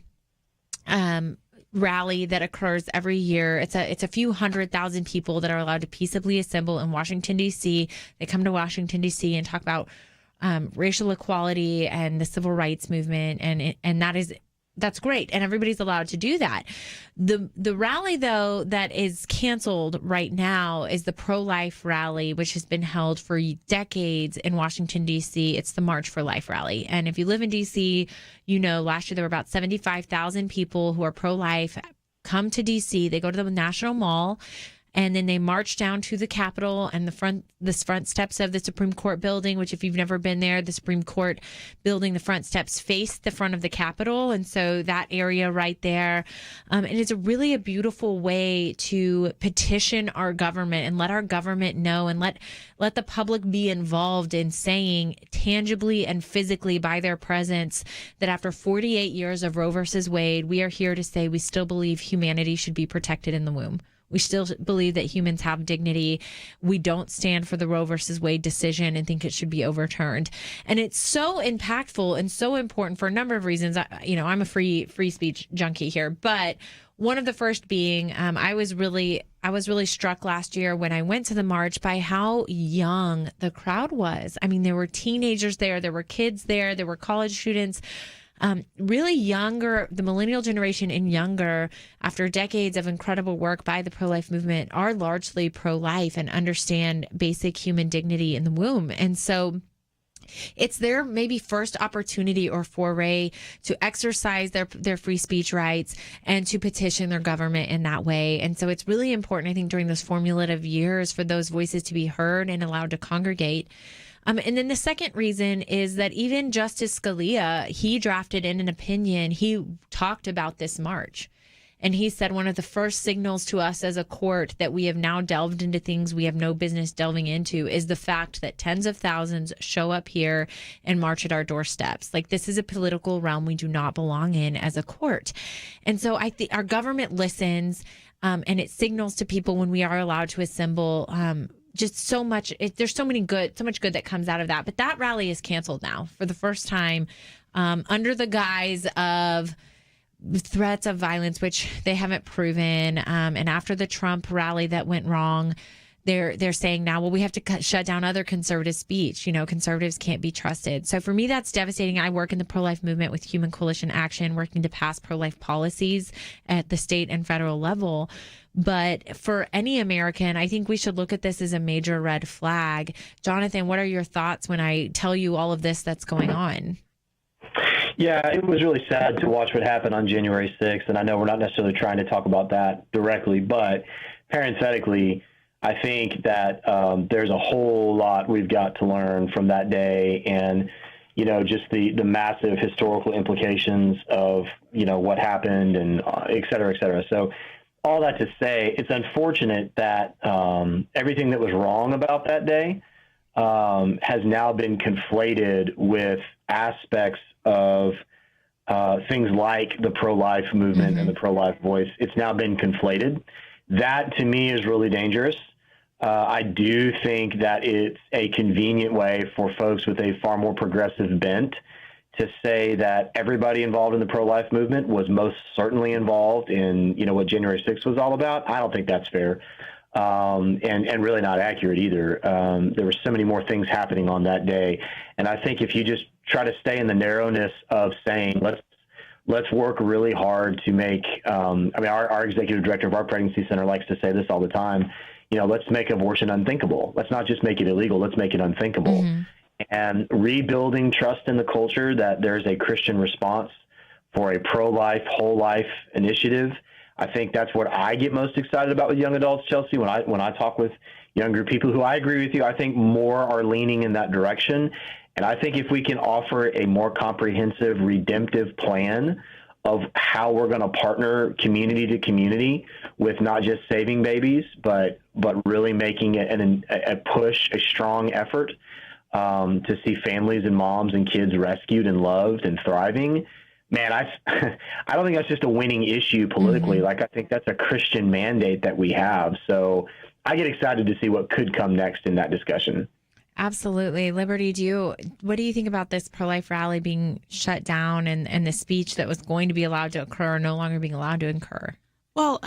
rally that occurs every year. It's a few 100,000 people that are allowed to peaceably assemble in Washington, D.C. They come to Washington, D.C. and talk about racial equality and the civil rights movement, and that's great, and everybody's allowed to do that. The rally, though, that is canceled right now is the pro-life rally, which has been held for decades in Washington, D.C. It's the March for Life rally. And if you live in D.C., you know last year there were about 75,000 people who are pro-life come to D.C. They go to the National Mall, and then they march down to the Capitol and the front steps of the Supreme Court building, which if you've never been there, the Supreme Court building, the front steps face the front of the Capitol. And so that area right there, and it's really a beautiful way to petition our government and let our government know and let the public be involved in saying tangibly and physically by their presence that after 48 years of Roe versus Wade, we are here to say we still believe humanity should be protected in the womb. We still believe that humans have dignity. We don't stand for the Roe versus Wade decision and think it should be overturned. And it's so impactful and so important for a number of reasons. I'm a free speech junkie here, but one of the first being, I was really struck last year when I went to the march by how young the crowd was. I mean, there were teenagers there were kids there were college students. Really younger, the millennial generation and younger, after decades of incredible work by the pro-life movement, are largely pro-life and understand basic human dignity in the womb. And so it's their maybe first opportunity or foray to exercise their free speech rights and to petition their government in that way. And so it's really important, I think, during those formative years for those voices to be heard and allowed to congregate. And then the second reason is that even Justice Scalia, he drafted in an opinion, he talked about this march. And he said one of the first signals to us as a court that we have now delved into things we have no business delving into is the fact that tens of thousands show up here and march at our doorsteps. Like, this is a political realm we do not belong in as a court. And so I think our government listens, and it signals to people when we are allowed to assemble. Just so much. There's so much good that comes out of that. But that rally is canceled now for the first time, under the guise of threats of violence, which they haven't proven. And after the Trump rally that went wrong, they're saying now, well, we have to shut down other conservative speech. Conservatives can't be trusted. So for me, that's devastating. I work in the pro-life movement with Human Coalition Action, working to pass pro-life policies at the state and federal level. But for any American, I think we should look at this as a major red flag. Jonathan, what are your thoughts when I tell you all of this that's going on? Yeah, it was really sad to watch what happened on January 6th. And I know we're not necessarily trying to talk about that directly, but parenthetically, I think that there's a whole lot we've got to learn from that day, and just the massive historical implications of what happened, and et cetera, et cetera. So all that to say, it's unfortunate that everything that was wrong about that day has now been conflated with aspects of things like the pro-life movement and the pro-life voice. It's now been conflated. That, to me, is really dangerous. I do think that it's a convenient way for folks with a far more progressive bent to say that everybody involved in the pro-life movement was most certainly involved in, what January 6th was all about. I don't think that's fair, and really not accurate either. There were so many more things happening on that day. And I think if you just try to stay in the narrowness of saying, let's work really hard to make, our executive director of our pregnancy center likes to say this all the time, let's make abortion unthinkable. Let's not just make it illegal. Let's make it unthinkable. And rebuilding trust in the culture that there's a Christian response for a pro-life, whole life initiative. I think that's what I get most excited about with young adults, Chelsey, when I talk with younger people who, I agree with you, I think more are leaning in that direction. And I think if we can offer a more comprehensive, redemptive plan of how we're going to partner community to community with not just saving babies, but really making it a push, a strong effort to see families and moms and kids rescued and loved and thriving. Man, I don't think that's just a winning issue politically. Like, I think that's a Christian mandate that we have. So I get excited to see what could come next in that discussion. Absolutely. Liberty, what do you think about this pro-life rally being shut down and the speech that was going to be allowed to occur no longer being allowed to occur? Well,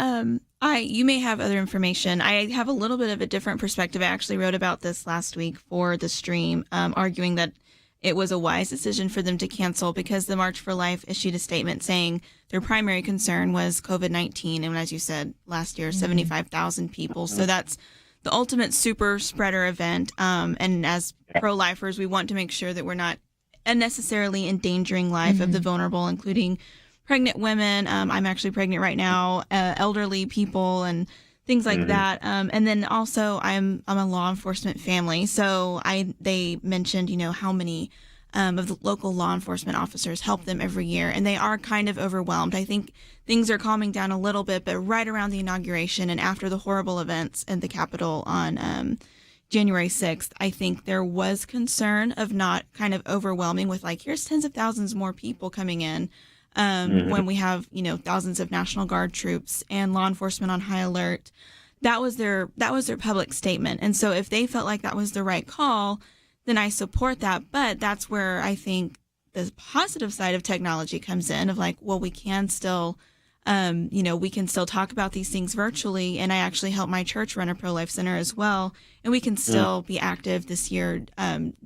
you may have other information. I have a little bit of a different perspective. I actually wrote about this last week for the stream, arguing that it was a wise decision for them to cancel because the March for Life issued a statement saying their primary concern was COVID-19. And as you said, last year, 75,000 people. So that's the ultimate super spreader event. And as pro-lifers, we want to make sure that we're not unnecessarily endangering life of the vulnerable, including pregnant women. I'm actually pregnant right now, elderly people and things like that. And then also I'm a law enforcement family. So they mentioned, how many of the local law enforcement officers help them every year. And they are kind of overwhelmed. I think things are calming down a little bit, but right around the inauguration and after the horrible events in the Capitol on January 6th, I think there was concern of not kind of overwhelming with here's tens of thousands more people coming in. When we have, thousands of National Guard troops and law enforcement on high alert. That was their public statement. And so if they felt like that was the right call, then I support that. But that's where I think the positive side of technology comes in of we can still, we can still talk about these things virtually. And I actually help my church run a pro-life center as well. And we can still be active this year,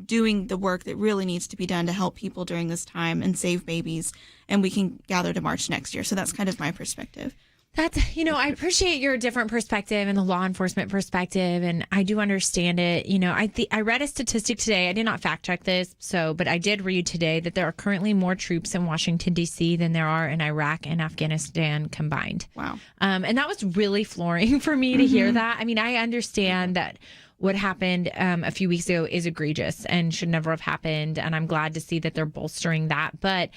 doing the work that really needs to be done to help people during this time and save babies. And we can gather to march next year. So that's kind of my perspective. That's, I appreciate your different perspective and the law enforcement perspective. And I do understand it. I read a statistic today. I did not fact check this. But I did read today that there are currently more troops in Washington, D.C. than there are in Iraq and Afghanistan combined. Wow. And that was really flooring for me to hear that. I mean, I understand that what happened a few weeks ago is egregious and should never have happened. And I'm glad to see that they're bolstering that. But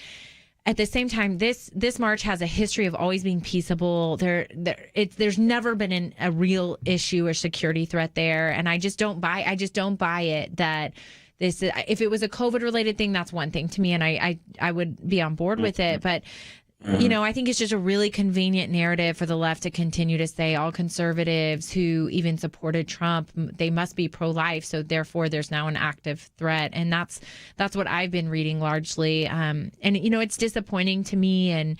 at the same time, this march has a history of always being peaceable. There's never been a real issue or security threat there, and I just don't buy it that this. If it was a COVID related thing, that's one thing to me, and I would be on board with it. But I think it's just a really convenient narrative for the left to continue to say all conservatives who even supported Trump, they must be pro-life. So therefore, there's now an active threat. And that's what I've been reading largely. And, it's disappointing to me. And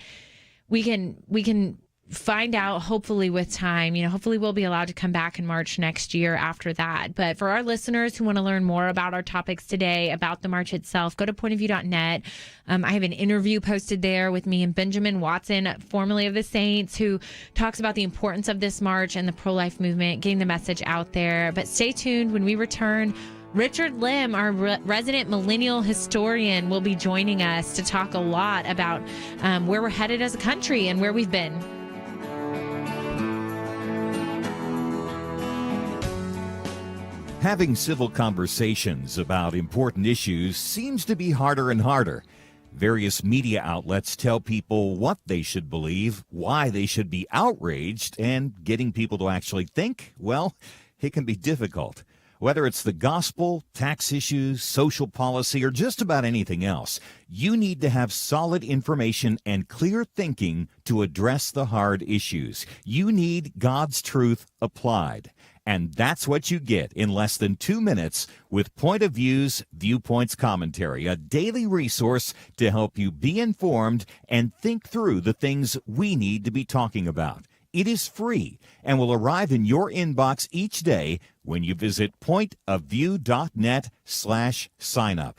we can find out, hopefully with time, hopefully we'll be allowed to come back in March next year after that. But for our listeners who want to learn more about our topics today, about the march itself, go to pointofview.net. I have an interview posted there with me and Benjamin Watson, formerly of the Saints, who talks about the importance of this march and the pro-life movement, getting the message out there. But stay tuned. When we return, Richad Lim, our resident millennial historian, will be joining us to talk a lot about where we're headed as a country and where we've been. Having civil conversations about important issues seems to be harder and harder. Various media outlets tell people what they should believe, why they should be outraged, and getting people to actually think, well, it can be difficult. Whether it's the gospel, tax issues, social policy, or just about anything else, you need to have solid information and clear thinking to address the hard issues. You need God's truth applied. And that's what you get in less than 2 minutes with Point of View's Viewpoints Commentary, a daily resource to help you be informed and think through the things we need to be talking about. It is free and will arrive in your inbox each day when you visit pointofview.net/signup.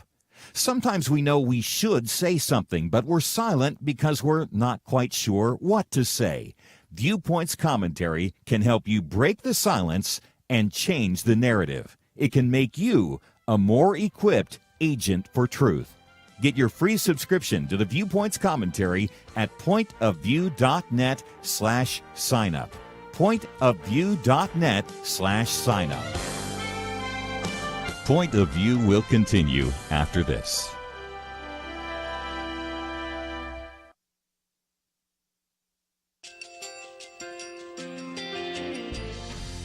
Sometimes we know we should say something, but we're silent because we're not quite sure what to say. Viewpoints Commentary can help you break the silence and change the narrative. It can make you a more equipped agent for truth. Get your free subscription to the Viewpoints Commentary at pointofview.net/signup. Pointofview.net/signup. Point of View will continue after this.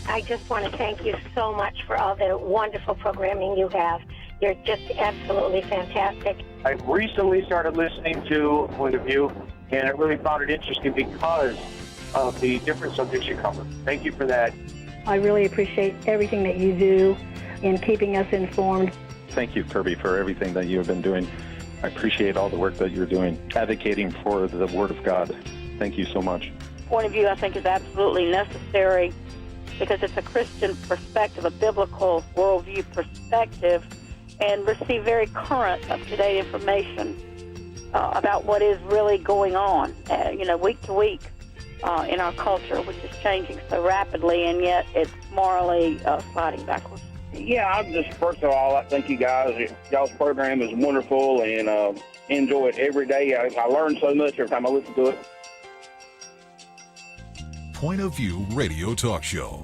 I just want to thank you so much for all the wonderful programming you have. You're just absolutely fantastic. I recently started listening to Point of View, and I really found it interesting because of the different subjects you cover. Thank you for that. I really appreciate everything that you do. in keeping us informed. Thank you, Kirby, for everything that you have been doing. I appreciate all the work that you're doing, advocating for the Word of God. Thank you so much. Point of view, I think, is absolutely necessary because it's a Christian perspective, a biblical worldview perspective, and receive very current, up-to-date information about what is really going on, week to week in our culture, which is changing so rapidly, and yet it's morally sliding backwards. Yeah, I just, first of all, I think y'all's program is wonderful, and enjoy it every day. I learn so much every time I listen to it. Point of View Radio Talk Show.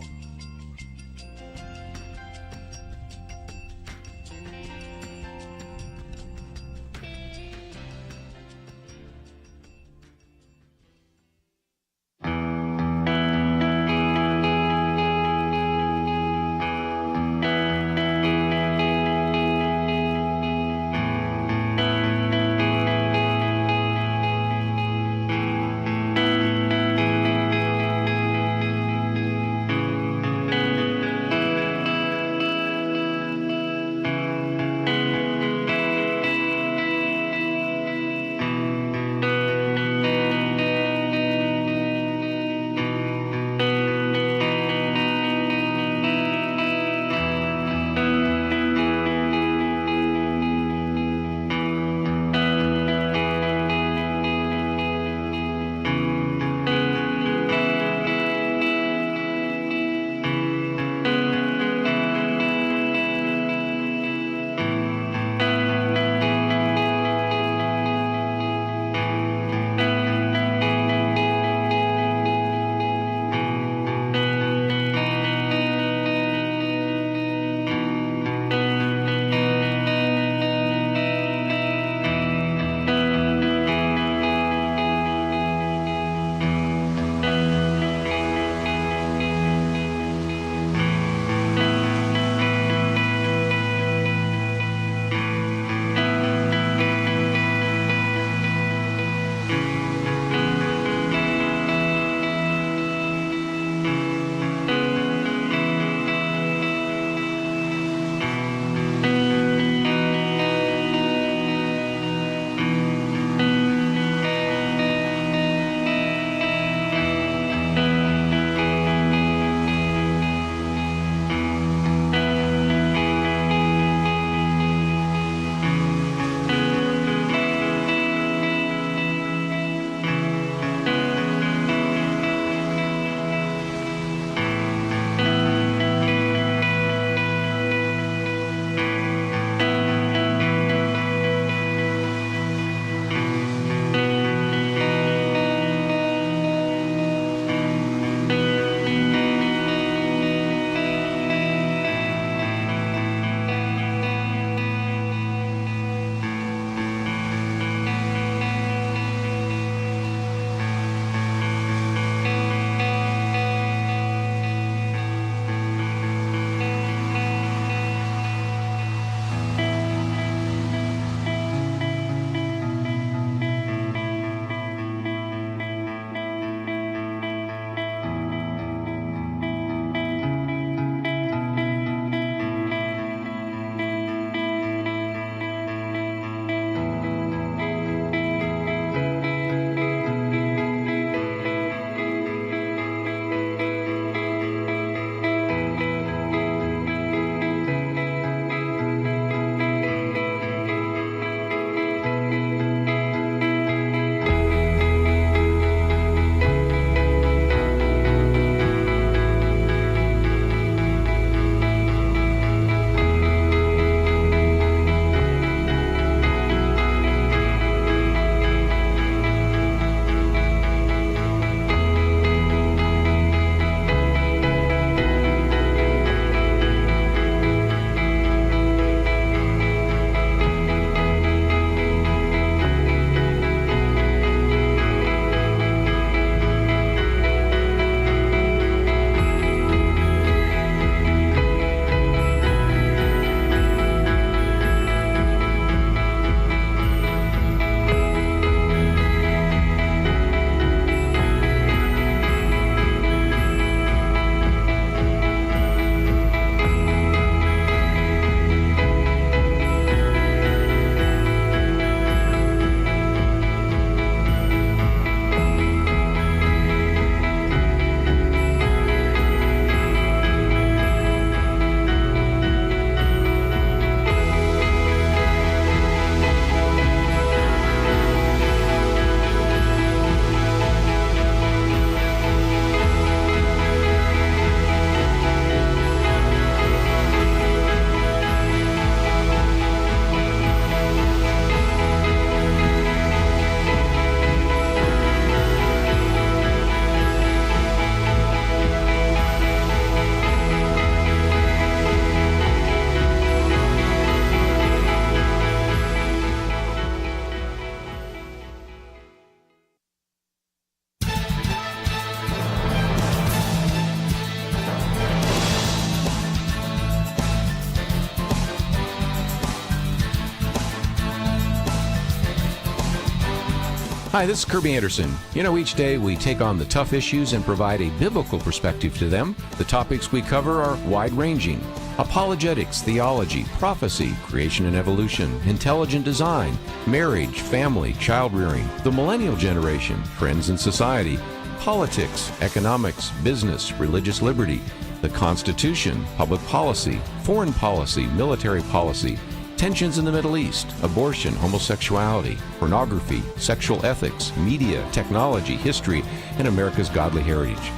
Hi, this is Kirby Anderson. Each day we take on the tough issues and provide a biblical perspective to them. The topics we cover are wide-ranging. Apologetics, theology, prophecy, creation and evolution, intelligent design, marriage, family, child-rearing, the millennial generation, trends in society, politics, economics, business, religious liberty, the Constitution, public policy, foreign policy, military policy, tensions in the Middle East, abortion, homosexuality, pornography, sexual ethics, media, technology, history, and America's godly heritage.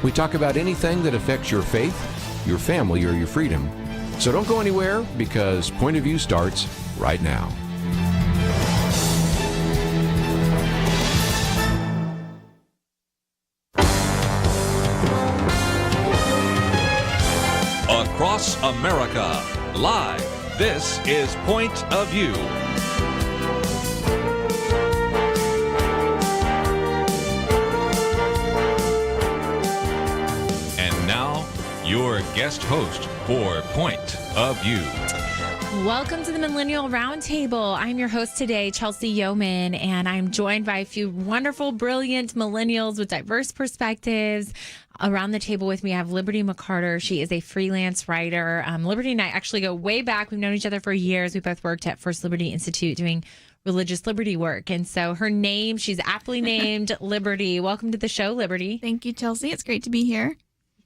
We talk about anything that affects your faith, your family, or your freedom. So don't go anywhere, because Point of View starts right now. Across America, live, this is Point of View. And now, your guest host for Point of View. Welcome to the Millennial Roundtable. I'm your host today, Chelsey Youman, and I'm joined by a few wonderful, brilliant millennials with diverse perspectives. Around the table with me, I have Liberty McArtor. She is a freelance writer. Liberty and I actually go way back. We've known each other for years. We both worked at First Liberty Institute doing religious liberty work. And so her name, she's aptly named Liberty. Welcome to the show, Liberty. Thank you, Chelsey. It's great to be here.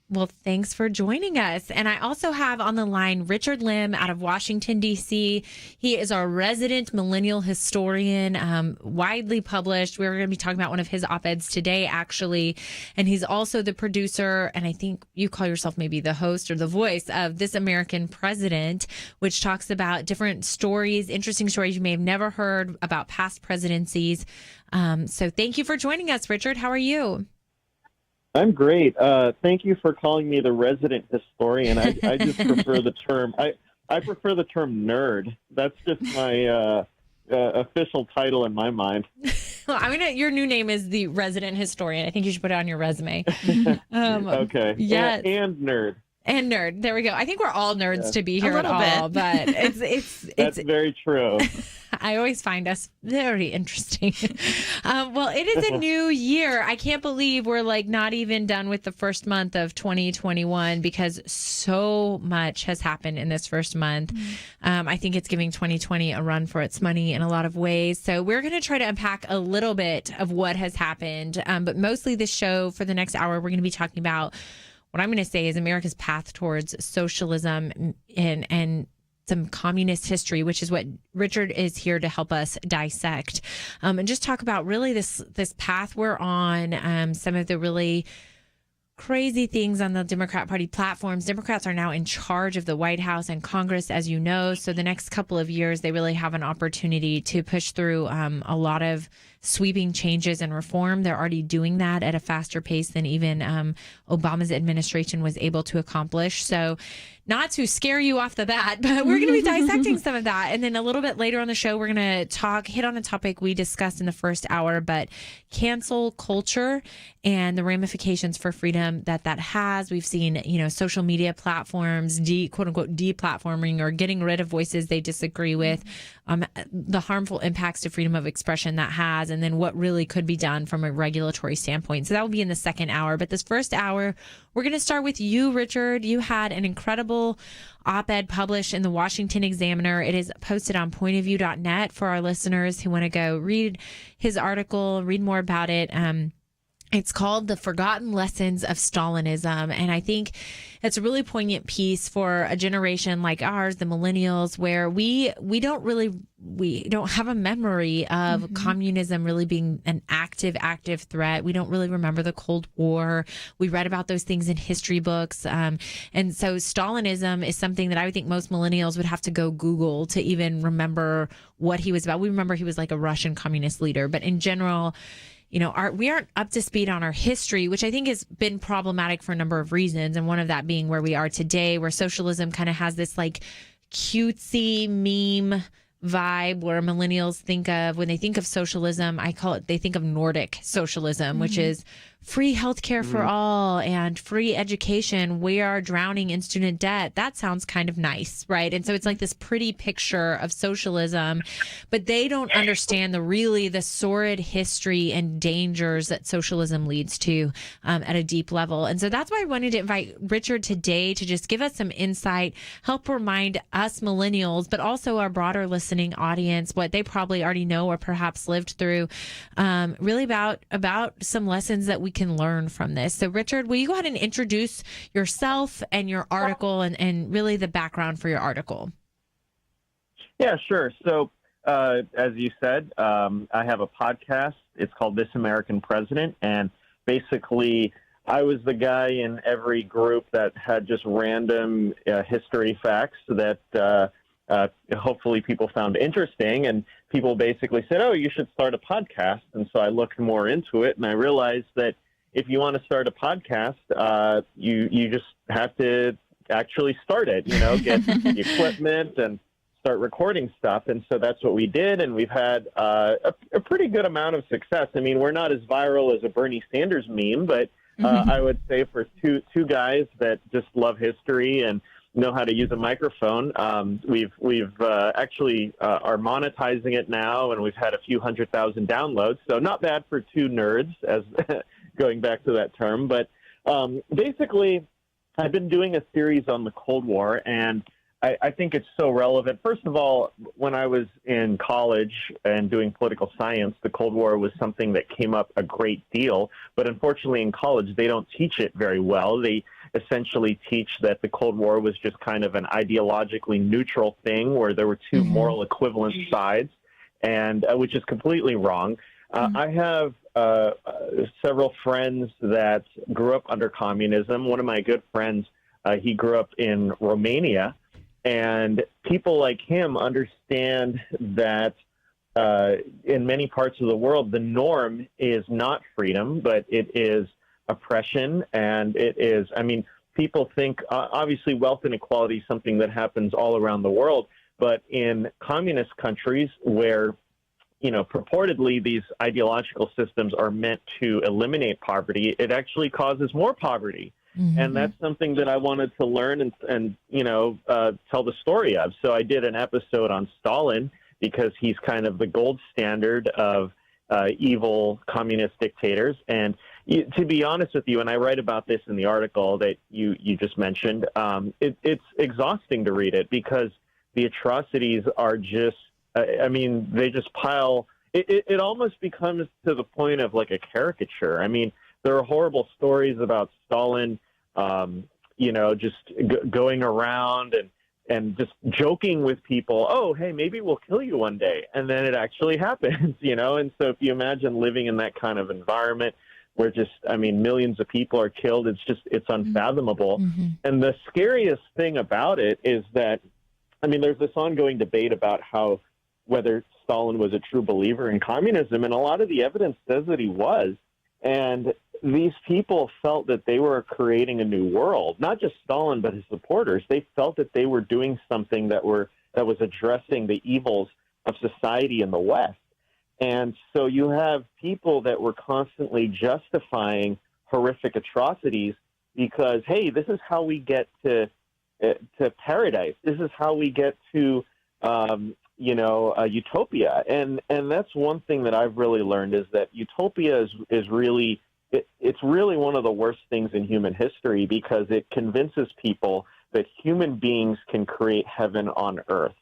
Well, thanks for joining us. And I also have on the line Richad Lim out of Washington, D.C. He is our resident millennial historian, widely published. We're going to be talking about one of his op-eds today, actually. And he's also the producer, and I think you call yourself maybe the host or the voice of This American President, which talks about different stories, interesting stories you may have never heard about past presidencies. So thank you for joining us, Richard. How are you? I'm great. Thank you for calling me the resident historian. I just prefer the term. I prefer the term nerd. That's just my official title in my mind. Well, your new name is the resident historian. I think you should put it on your resume. Okay. Yeah. And nerd. And nerd. There we go. I think we're all nerds to be here at all, but it's That's very true. I always find us very interesting. Well, it is a new year. I can't believe we're not even done with the first month of 2021 because so much has happened in this first month. I think it's giving 2020 a run for its money in a lot of ways. So we're going to try to unpack a little bit of what has happened. But mostly this show for the next hour, we're going to be talking about what I'm going to say is America's path towards socialism and some communist history, which is what Richard is here to help us dissect, and just talk about really this path we're on, some of the really crazy things on the Democrat Party platforms. Democrats are now in charge of the White House and Congress, as you know. So the next couple of years, they really have an opportunity to push through a lot of sweeping changes and reform. They're already doing that at a faster pace than even Obama's administration was able to accomplish. So not to scare you off the bat, but we're going to be dissecting some of that. And then a little bit later on the show, we're going to hit on a topic we discussed in the first hour, but cancel culture and the ramifications for freedom that has. We've seen, social media platforms, quote unquote, deplatforming or getting rid of voices they disagree with, the harmful impacts to freedom of expression that has, and then what really could be done from a regulatory standpoint. So that will be in the second hour. But this first hour, we're going to start with you, Richard. You had an incredible op-ed published in the Washington Examiner. It is posted on pointofview.net for our listeners who want to go read his article, read more about it. It's called The Forgotten Lessons of Stalinism. And I think it's a really poignant piece for a generation like ours, the millennials, where we don't have a memory of communism really being an active threat. We don't really remember the Cold War. We read about those things in history books. And so Stalinism is something that I would think most millennials would have to go Google to even remember what he was about. We remember he was like a Russian communist leader, but in general, we aren't up to speed on our history, which I think has been problematic for a number of reasons. And one of that being where we are today, where socialism kind of has this cutesy meme vibe where millennials think of, when they think of socialism, they think of Nordic socialism, which is free healthcare for all and free education, we are drowning in student debt. That sounds kind of nice, right? And so it's like this pretty picture of socialism, but they don't understand the sordid history and dangers that socialism leads to at a deep level. And so that's why I wanted to invite Richard today to just give us some insight, help remind us millennials, but also our broader listening audience, what they probably already know or perhaps lived through, really about some lessons that we can learn from this. So Richard, will you go ahead and introduce yourself and your article and really the background for your article? Yeah, sure. So as you said, I have a podcast. It's called This American President. And basically, I was the guy in every group that had just random history facts that hopefully people found interesting. And people basically said, oh, you should start a podcast. And so I looked more into it, and I realized that if you want to start a podcast, you just have to actually start it, get the equipment and start recording stuff. And so that's what we did. And we've had a pretty good amount of success. I mean, we're not as viral as a Bernie Sanders meme, but I would say for two guys that just love history and know how to use a microphone, we've actually are monetizing it now, and we've had a few 100,000 downloads. So not bad for two nerds, as going back to that term. But basically, I've been doing a series on the Cold War, and I think it's so relevant. First of all, when I was in college and doing political science, the Cold War was something that came up a great deal. But unfortunately, in college, they don't teach it very well. They essentially teach that the Cold War was just kind of an ideologically neutral thing where there were two moral equivalent sides, and which is completely wrong. I have several friends that grew up under communism. One of my good friends, he grew up in Romania. And people like him understand that in many parts of the world, the norm is not freedom, but it is oppression. And it is, I mean, people think, obviously, wealth inequality is something that happens all around the world. But in communist countries where, purportedly these ideological systems are meant to eliminate poverty, it actually causes more poverty. And that's something that I wanted to learn and tell the story of. So I did an episode on Stalin because he's kind of the gold standard of evil communist dictators. And to be honest with you, and I write about this in the article that you just mentioned, it's exhausting to read it because the atrocities are just, they just pile. It almost becomes to the point of like a caricature. I mean, there are horrible stories about Stalin, just going around and just joking with people. Oh, hey, maybe we'll kill you one day. And then it actually happens, And so if you imagine living in that kind of environment where millions of people are killed, it's unfathomable. And the scariest thing about it is that, there's this ongoing debate about whether Stalin was a true believer in communism. And a lot of the evidence says that he was. And these people felt that they were creating a new world, not just Stalin, but his supporters. They felt that they were doing something that was addressing the evils of society in the West. And so you have people that were constantly justifying horrific atrocities because, hey, this is how we get to paradise. This is how we get to utopia. And that's one thing that I've really learned is that utopia is really, it's really one of the worst things in human history because it convinces people that human beings can create heaven on earth.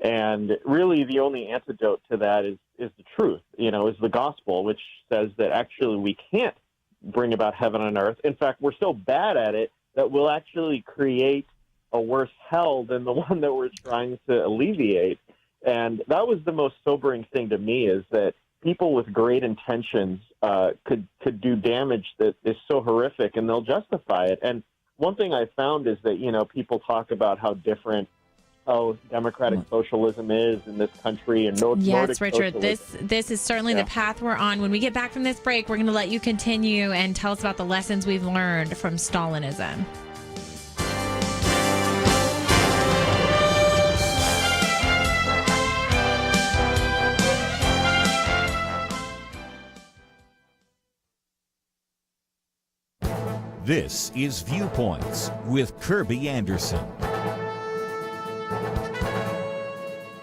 And really the only antidote to that is the truth, is the gospel, which says that actually we can't bring about heaven on earth. In fact, we're so bad at it that we'll actually create a worse hell than the one that we're trying to alleviate. And that was the most sobering thing to me is that people with great intentions could do damage that is so horrific, and they'll justify it. And one thing I found is that, people talk about how different democratic socialism is in this country and Nordic Richard, socialism. this is certainly the path we're on. When we get back from this break, we're going to let you continue and tell us about the lessons we've learned from Stalinism. This is Viewpoints with Kirby Anderson.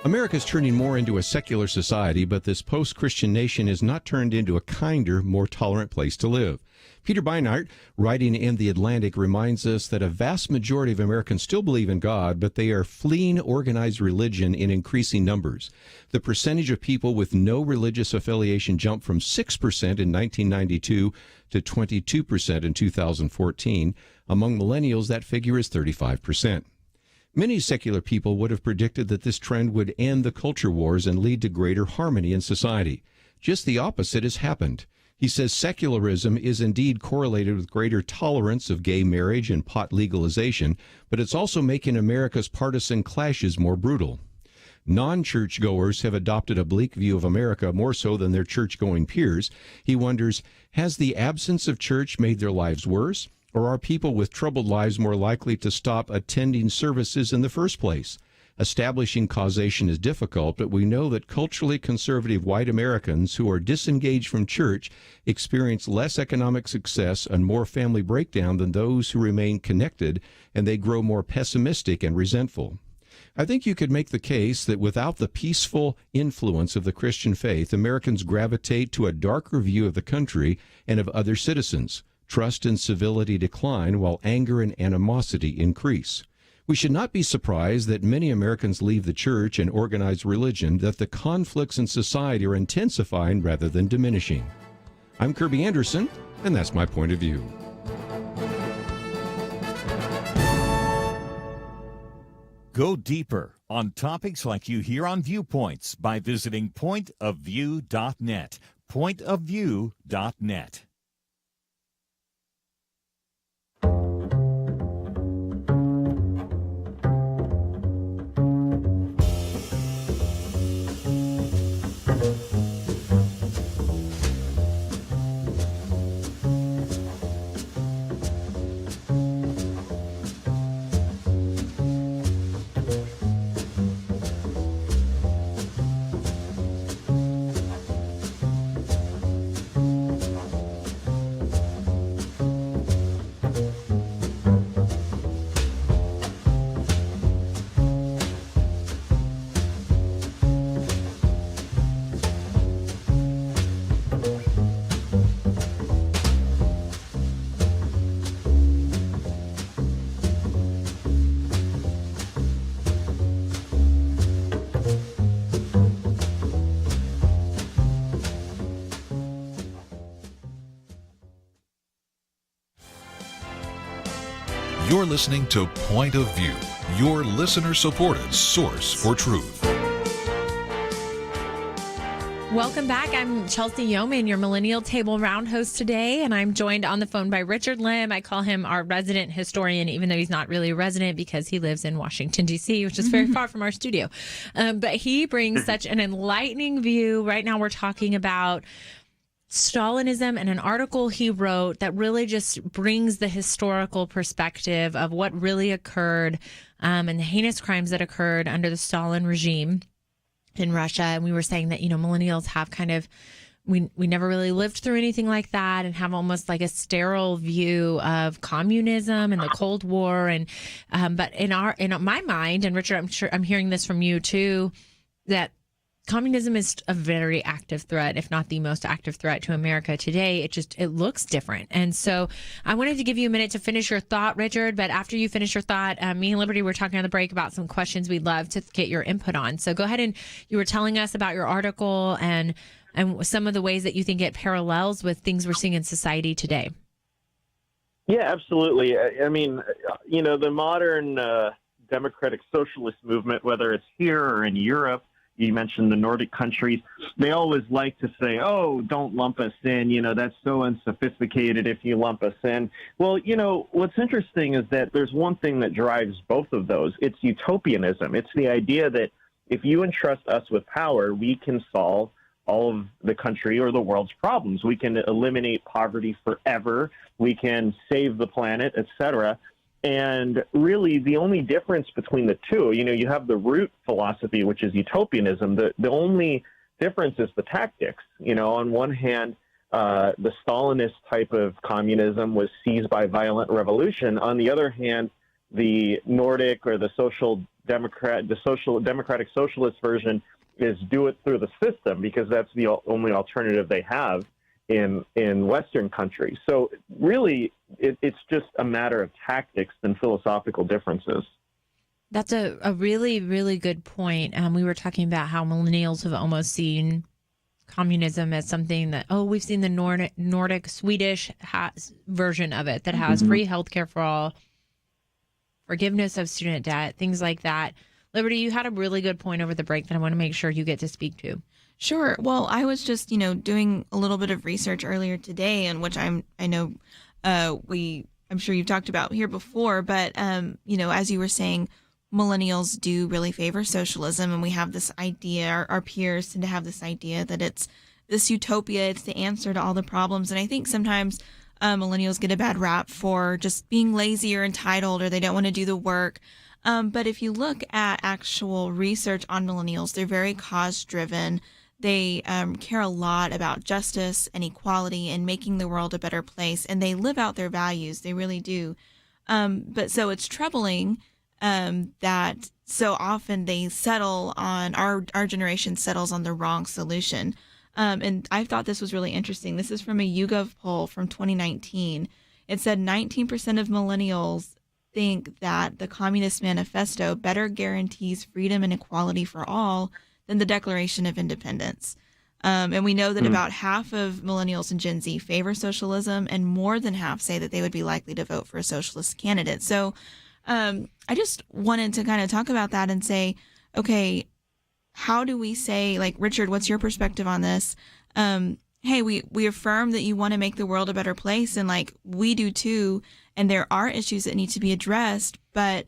America's turning more into a secular society, but this post-Christian nation is not turned into a kinder, more tolerant place to live. Peter Beinart, writing in The Atlantic, reminds us that a vast majority of Americans still believe in God, but they are fleeing organized religion in increasing numbers. The percentage of people with no religious affiliation jumped from 6% in 1992 to 22% in 2014. Among millennials, that figure is 35%. Many secular people would have predicted that this trend would end the culture wars and lead to greater harmony in society. Just the opposite has happened. He says secularism is indeed correlated with greater tolerance of gay marriage and pot legalization, but it's also making America's partisan clashes more brutal. Non-churchgoers have adopted a bleak view of America more so than their church-going peers. He wonders, has the absence of church made their lives worse? Or are people with troubled lives more likely to stop attending services in the first place? Establishing causation is difficult, but we know that culturally conservative white Americans who are disengaged from church experience less economic success and more family breakdown than those who remain connected, and they grow more pessimistic and resentful. I think you could make the case that without the peaceful influence of the Christian faith, Americans gravitate to a darker view of the country and of other citizens. Trust and civility decline while anger and animosity increase. We should not be surprised that many Americans leave the church and organized religion, that the conflicts in society are intensifying rather than diminishing. I'm Kirby Anderson, and that's my point of view. Go deeper on topics like you hear on Viewpoints by visiting pointofview.net. Pointofview.net. You're listening to Point of View, your listener-supported source for truth. Welcome back. I'm Chelsey Youman, your Millennial Table Round host today, and I'm joined on the phone by Richad Lim. I call him our resident historian, even though he's not really a resident because he lives in Washington, D.C., which is very far from our studio. But he brings such an enlightening view. Right now we're talking about Stalinism and an article he wrote that really just brings the historical perspective of what really occurred and the heinous crimes that occurred under the Stalin regime in Russia. And we were saying that, millennials have kind of, we never really lived through anything like that and have almost like a sterile view of communism and the Cold War. And but in my mind, and Richard, I'm sure I'm hearing this from you too, that communism is a very active threat, if not the most active threat to America today. It looks different. And so I wanted to give you a minute to finish your thought, Richard. But after you finish your thought, me and Liberty were talking on the break about some questions we'd love to get your input on. So go ahead, and you were telling us about your article and some of the ways that you think it parallels with things we're seeing in society today. Yeah, absolutely. I mean, the modern democratic socialist movement, whether it's here or in Europe, you mentioned the Nordic countries, they always like to say, oh, don't lump us in, that's so unsophisticated if you lump us in. Well, what's interesting is that there's one thing that drives both of those. It's utopianism. It's the idea that if you entrust us with power, we can solve all of the country or the world's problems. We can eliminate poverty forever. We can save the planet, etc. And really, the only difference between the two, you have the root philosophy, which is utopianism. The only difference is the tactics. On one hand, the Stalinist type of communism was seized by violent revolution. On the other hand, the Nordic or the democratic socialist version is do it through the system, because that's the only alternative they have in Western countries. So really, it's just a matter of tactics than philosophical differences. That's a really, really good point. We were talking about how millennials have almost seen communism as something that, we've seen the Nordic Swedish version of it that has free healthcare for all, forgiveness of student debt, things like that. Liberty, you had a really good point over the break that I want to make sure you get to speak to. Sure. Well, I was just, doing a little bit of research earlier today, and which I'm sure you've talked about here before, but as you were saying, millennials do really favor socialism, and we have this idea, our peers tend to have this idea that it's this utopia, it's the answer to all the problems. And I think sometimes millennials get a bad rap for just being lazy or entitled, or they don't want to do the work. But if you look at actual research on millennials, they're very cause-driven. They care a lot about justice and equality and making the world a better place, and they live out their values. They really do. But so it's troubling that so often they settle on, our generation settles on the wrong solution. And I thought this was really interesting. This is from a YouGov poll from 2019. It said 19% of millennials think that the Communist Manifesto better guarantees freedom and equality for all than the Declaration of Independence. And we know that about half of millennials and Gen Z favor socialism, and more than half say that they would be likely to vote for a socialist candidate. So I just wanted to kind of talk about that and say, okay, how do we say, like, Richard, what's your perspective on this? Hey, we affirm that you want to make the world a better place, and like we do too, and there are issues that need to be addressed, but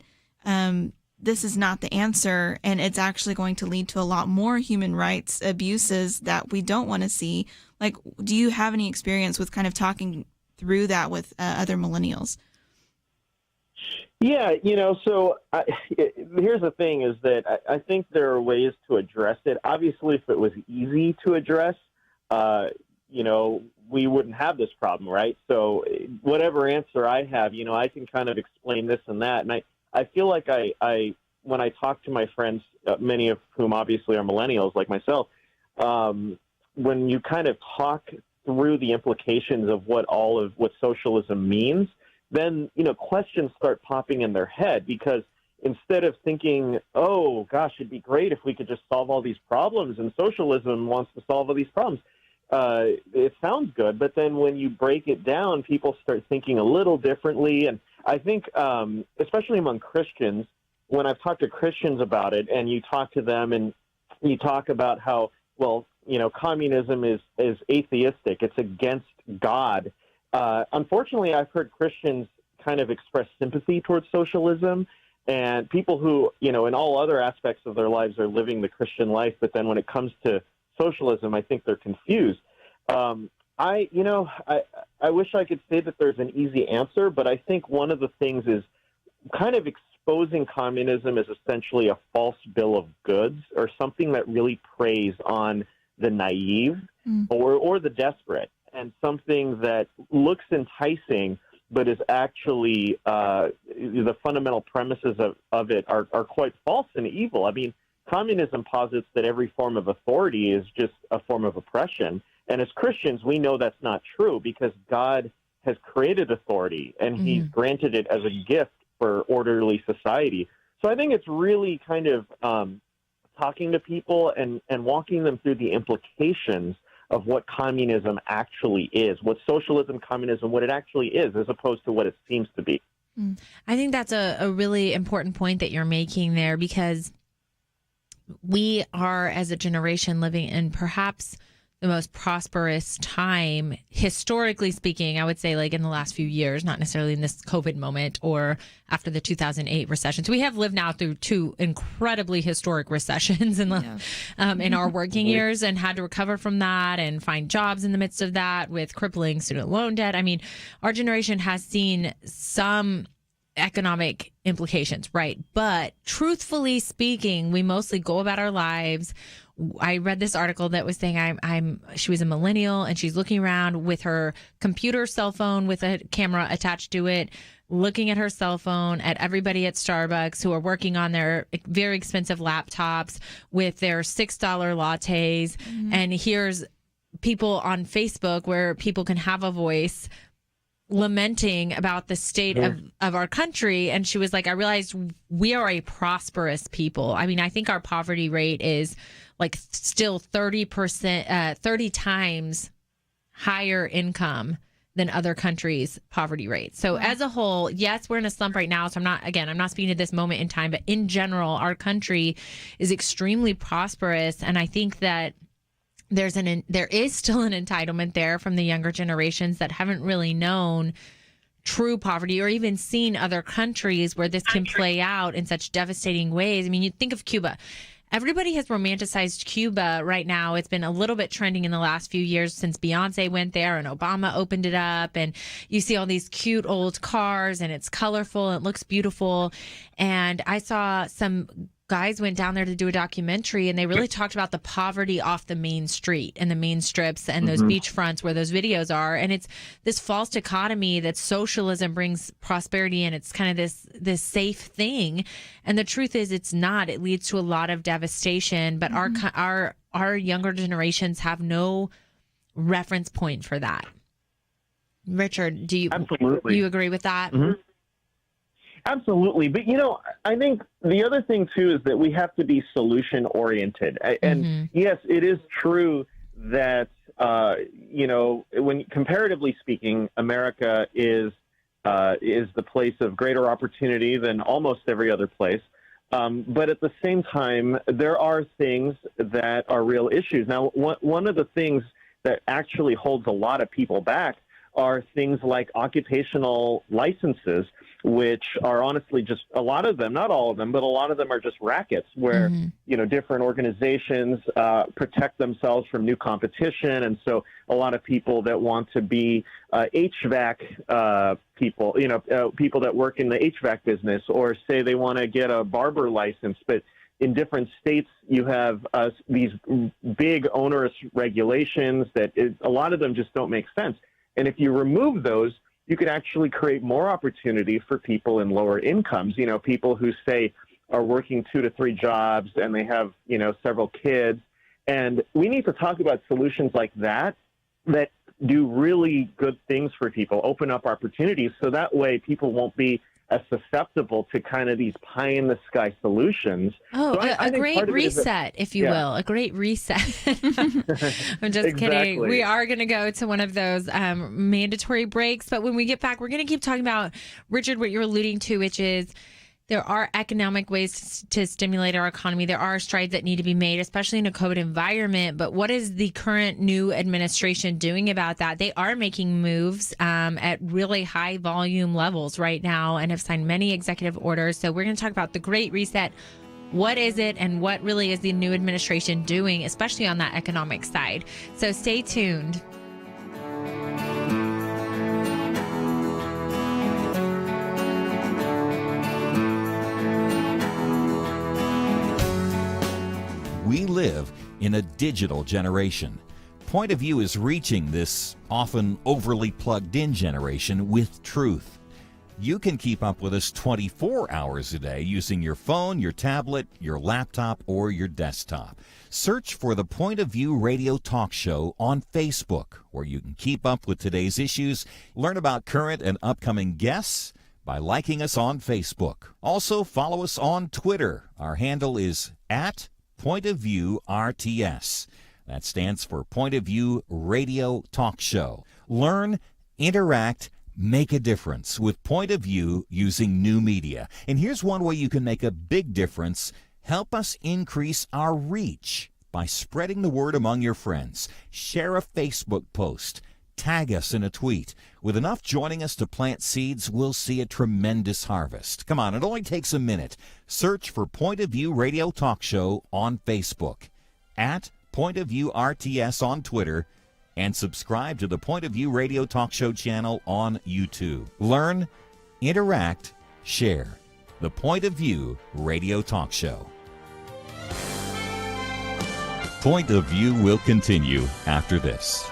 this is not the answer, and it's actually going to lead to a lot more human rights abuses that we don't want to see. Like, do you have any experience with kind of talking through that with other millennials? Yeah, so here's the thing is that I think there are ways to address it. Obviously, if it was easy to address, we wouldn't have this problem, right? So whatever answer I have, I can kind of explain this and that. And I feel like I when I talk to my friends, many of whom obviously are millennials like myself, when you kind of talk through the implications of what socialism means, then, questions start popping in their head, because instead of thinking, oh, gosh, it'd be great if we could just solve all these problems, and socialism wants to solve all these problems, it sounds good. But then when you break it down, people start thinking a little differently. And I think, especially among Christians, when I've talked to Christians about it, and you talk to them and you talk about how, communism is atheistic, it's against God. Unfortunately, I've heard Christians kind of express sympathy towards socialism, and people who, in all other aspects of their lives are living the Christian life. But then when it comes to socialism, I think they're confused. I wish I could say that there's an easy answer, but I think one of the things is kind of exposing communism as essentially a false bill of goods, or something that really preys on the naive or the desperate, and something that looks enticing but is actually the fundamental premises of it are quite false and evil. I mean, communism posits that every form of authority is just a form of oppression. And as Christians, we know that's not true, because God has created authority, and he's granted it as a gift for orderly society. So I think it's really kind of talking to people and walking them through the implications of what communism actually is, what socialism, communism, what it actually is, as opposed to what it seems to be. I think that's a really important point that you're making there, because we are, as a generation, living in perhaps the most prosperous time, historically speaking, I would say, like in the last few years, not necessarily in this COVID moment or after the 2008 recession. So we have lived now through two incredibly historic recessions in our working years, and had to recover from that and find jobs in the midst of that with crippling student loan debt. I mean, our generation has seen some economic implications, right? But truthfully speaking, we mostly go about our lives I read this article that was saying she was a millennial and she's looking around with her computer cell phone with a camera attached to it, looking at her cell phone at everybody at Starbucks who are working on their very expensive laptops with their $6 lattes. And here's people on Facebook where people can have a voice lamenting about the state of our country. And she was like, I realized we are a prosperous people. I mean, I think our poverty rate is like still 30%, 30 times higher income than other countries' poverty rates. So as a whole, yes, we're in a slump right now. So I'm not speaking to this moment in time, but in general, our country is extremely prosperous. And I think that there is still an entitlement there from the younger generations that haven't really known true poverty or even seen other countries where this can play out in such devastating ways. I mean, you think of Cuba. Everybody has romanticized Cuba right now. It's been a little bit trending in the last few years since Beyonce went there and Obama opened it up. And you see all these cute old cars and it's colorful and it looks beautiful. And I saw some guys went down there to do a documentary and they really talked about the poverty off the main street and the main strips and those beach fronts where those videos are. And it's this false dichotomy that socialism brings prosperity and it's kind of this safe thing. And the truth is it's not. It leads to a lot of devastation, but our younger generations have no reference point for that. Richard, do you agree with that? Absolutely. But, I think the other thing, too, is that we have to be solution-oriented. And, yes, it is true that, when comparatively speaking, America is the place of greater opportunity than almost every other place. But at the same time, there are things that are real issues. Now, one of the things that actually holds a lot of people back are things like occupational licenses, which are honestly just a lot of them, not all of them, but a lot of them are just rackets where, different organizations protect themselves from new competition. And so a lot of people that want to be HVAC people, people that work in the HVAC business, or say they want to get a barber license, but in different states, you have these big onerous regulations that a lot of them just don't make sense. And if you remove those, you could actually create more opportunity for people in lower incomes, people who say are working 2 to 3 jobs and they have, several kids. And we need to talk about solutions like that do really good things for people, open up opportunities. So that way people won't be as susceptible to kind of these pie-in-the-sky solutions. Oh, so a great reset, if you will. A great reset. I'm just kidding. We are going to go to one of those mandatory breaks. But when we get back, we're going to keep talking about, Richard, what you're alluding to, which is there are economic ways to stimulate our economy. There are strides that need to be made, especially in a COVID environment. But what is the current new administration doing about that? They are making moves at really high volume levels right now and have signed many executive orders. So we're going to talk about the Great Reset. What is it and what really is the new administration doing, especially on that economic side? So stay tuned. We live in a digital generation. Point of View is reaching this often overly plugged-in generation with truth. You can keep up with us 24 hours a day using your phone, your tablet, your laptop, or your desktop. Search for the Point of View radio talk show on Facebook, where you can keep up with today's issues, learn about current and upcoming guests by liking us on Facebook. Also, follow us on Twitter. Our handle is @Point of View RTS. That stands for Point of View Radio Talk Show. Learn, interact, make a difference with Point of View using new media. And here's one way you can make a big difference. Help us increase our reach by spreading the word among your friends. Share a Facebook post. Tag us in a tweet. With enough joining us to plant seeds, we'll see a tremendous harvest. Come on, it only takes a minute. Search for Point of View Radio Talk Show on Facebook, @Point of View RTS on Twitter, and subscribe to the Point of View Radio Talk Show channel on YouTube. Learn, interact, share. The Point of View Radio Talk Show. Point of View will continue after this.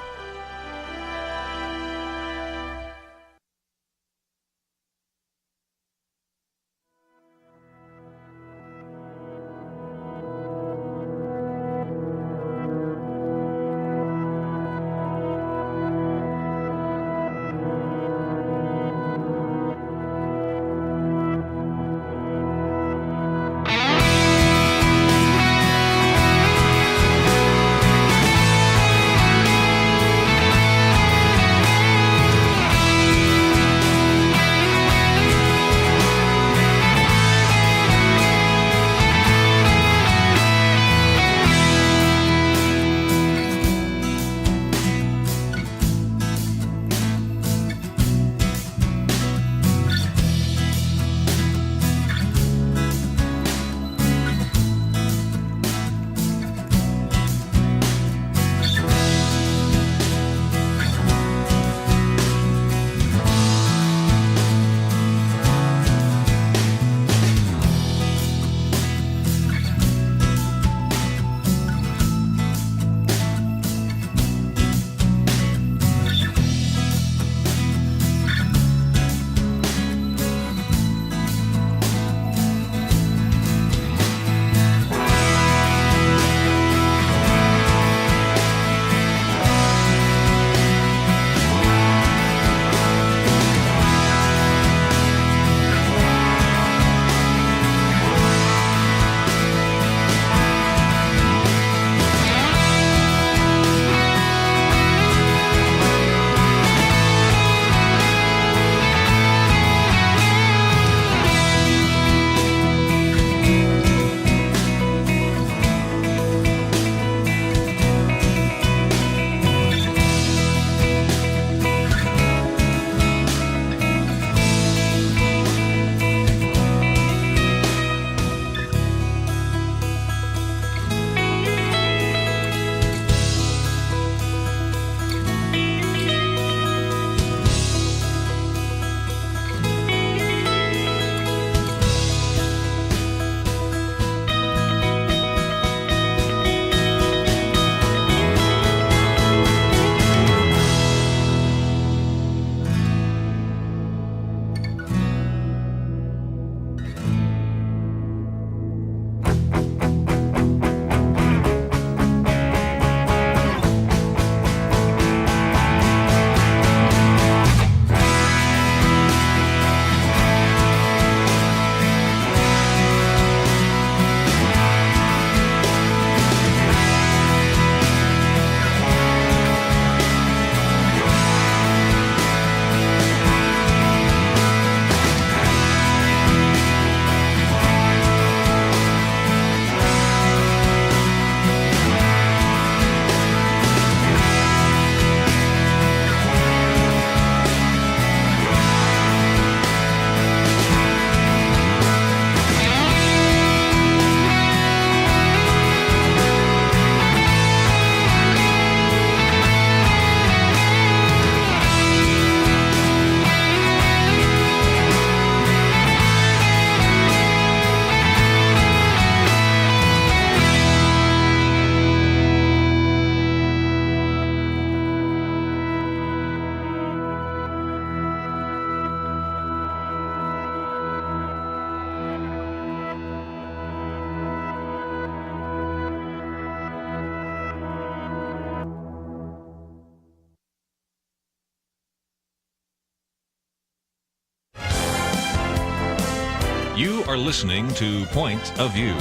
You are listening to Point of View.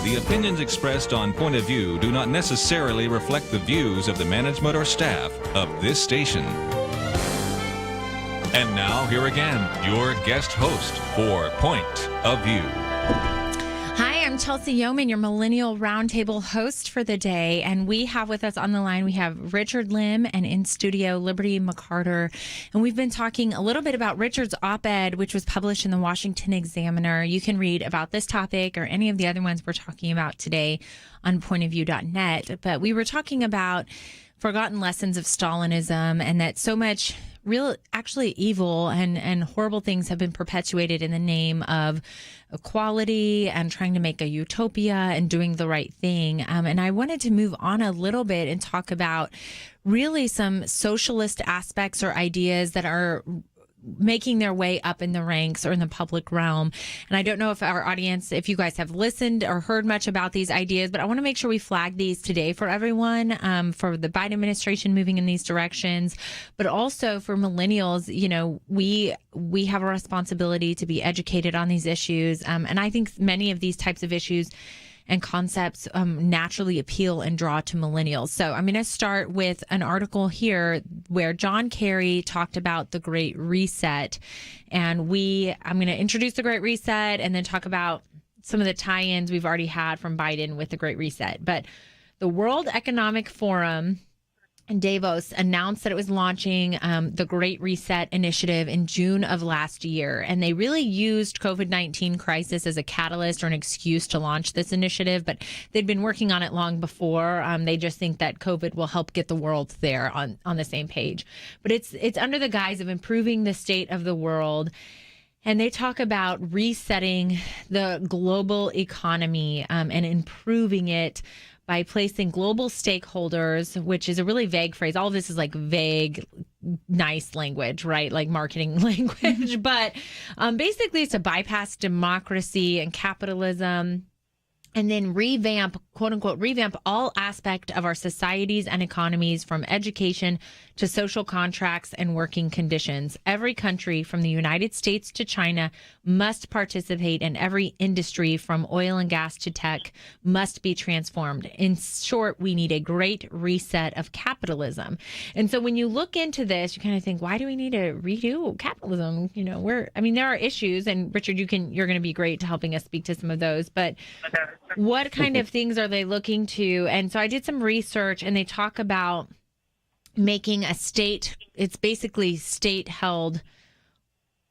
The opinions expressed on Point of View do not necessarily reflect the views of the management or staff of this station. And now, here again, your guest host for Point of View. Hi, I'm Chelsey Youman, your Millennial Roundtable host for the day. And we have with us on the line, we have Richad Lim and in studio, Liberty McArtor. And we've been talking a little bit about Richard's op-ed, which was published in the Washington Examiner. You can read about this topic or any of the other ones we're talking about today on pointofview.net. But we were talking about forgotten lessons of Stalinism, and that so much actually evil and horrible things have been perpetuated in the name of equality and trying to make a utopia and doing the right thing. And I wanted to move on a little bit and talk about really some socialist aspects or ideas that are making their way up in the ranks or in the public realm. And I don't know if our audience, if you guys have listened or heard much about these ideas, but I want to make sure we flag these today for everyone, for the Biden administration moving in these directions, but also for millennials. You know, we have a responsibility to be educated on these issues. And I think many of these types of issues and concepts naturally appeal and draw to millennials. So I'm going to start with an article here where John Kerry talked about the Great Reset. And I'm going to introduce the Great Reset and then talk about some of the tie-ins we've already had from Biden with the Great Reset. But the World Economic Forum in Davos announced that it was launching the Great Reset initiative in June of last year. And they really used COVID-19 crisis as a catalyst or an excuse to launch this initiative, but they'd been working on it long before. They just think that COVID will help get the world there on the same page. But it's under the guise of improving the state of the world. And they talk about resetting the global economy and improving it by placing global stakeholders, which is a really vague phrase. All of this is like vague, nice language, right? Like marketing language. But basically, it's to bypass democracy and capitalism and then revamp, quote unquote, revamp all aspect of our societies and economies, from education to social contracts and working conditions. Every country from the United States to China must participate, in every industry from oil and gas to tech must be transformed. In short, we need a great reset of capitalism. And so when you look into this, you kind of think, why do we need to redo capitalism? You know, there are issues, and Richard, you're going to be great to helping us speak to some of those, but what kind of things are they looking to? And so I did some research, and they talk about making it's basically state-held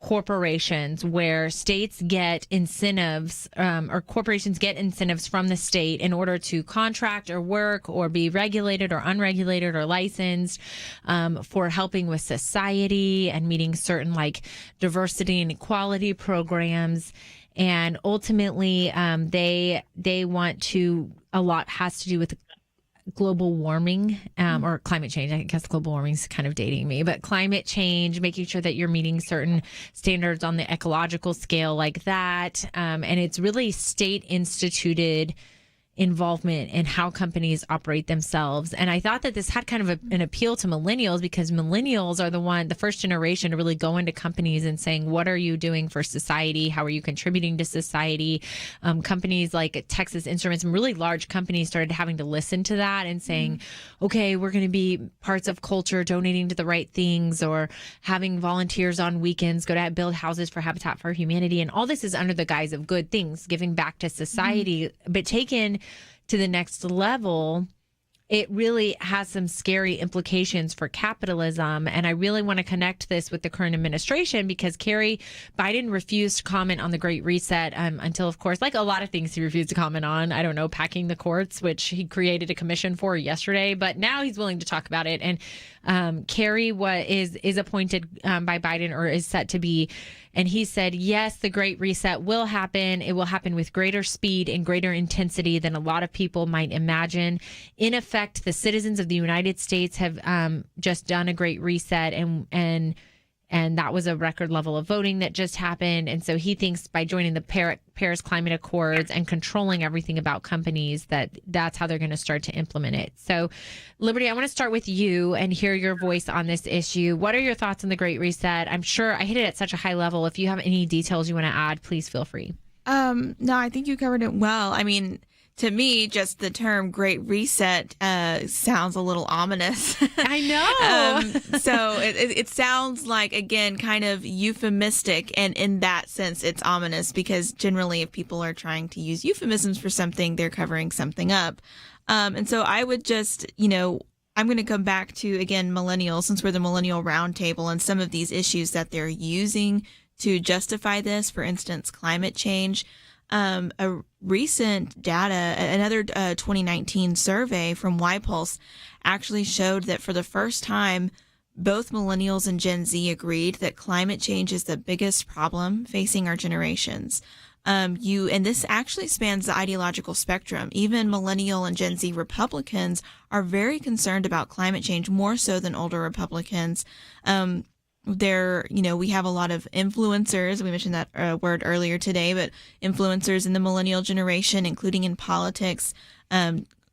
corporations where states get incentives or corporations get incentives from the state in order to contract or work or be regulated or unregulated or licensed for helping with society and meeting certain like diversity and equality programs. And ultimately, they want to, a lot has to do with global warming or climate change. I guess global warming is kind of dating me, but climate change, making sure that you're meeting certain standards on the ecological scale like that. And it's really state instituted involvement in how companies operate themselves. And I thought that this had kind of an appeal to millennials, because millennials are the first generation to really go into companies and saying, what are you doing for society? How are you contributing to society? Companies like Texas Instruments, and really large companies, started having to listen to that and saying, okay, we're going to be parts of culture, donating to the right things, or having volunteers on weekends go to build houses for Habitat for Humanity. And all this is under the guise of good things, giving back to society, but taken to the next level, it really has some scary implications for capitalism. And I really want to connect this with the current administration, because Biden refused to comment on the Great Reset until, of course, like a lot of things he refused to comment on. I don't know, packing the courts, which he created a commission for yesterday, but now he's willing to talk about it. And Kerry is appointed by Biden, or is set to be. And he said, yes, the Great Reset will happen. It will happen with greater speed and greater intensity than a lot of people might imagine. In effect, the citizens of the United States have just done a Great Reset, and that was a record level of voting that just happened. And so he thinks by joining the Paris Climate Accords and controlling everything about companies, that's how they're going to start to implement it. So, Liberty, I want to start with you and hear your voice on this issue. What are your thoughts on the Great Reset? I'm sure I hit it at such a high level. If you have any details you want to add, please feel free. No, I think you covered it well. I mean, to me, just the term Great Reset sounds a little ominous. I know. So it sounds like, again, kind of euphemistic. And in that sense, it's ominous, because generally if people are trying to use euphemisms for something, they're covering something up. And so I would just, I'm going to come back to, again, millennials, since we're the Millennial Roundtable, and some of these issues that they're using to justify this, for instance, climate change. A recent data, another 2019 survey from YPulse actually showed that for the first time, both millennials and Gen Z agreed that climate change is the biggest problem facing our generations. And this actually spans the ideological spectrum. Even millennial and Gen Z Republicans are very concerned about climate change, more so than older Republicans. We have a lot of influencers. We mentioned that word earlier today, but influencers in the millennial generation, including in politics,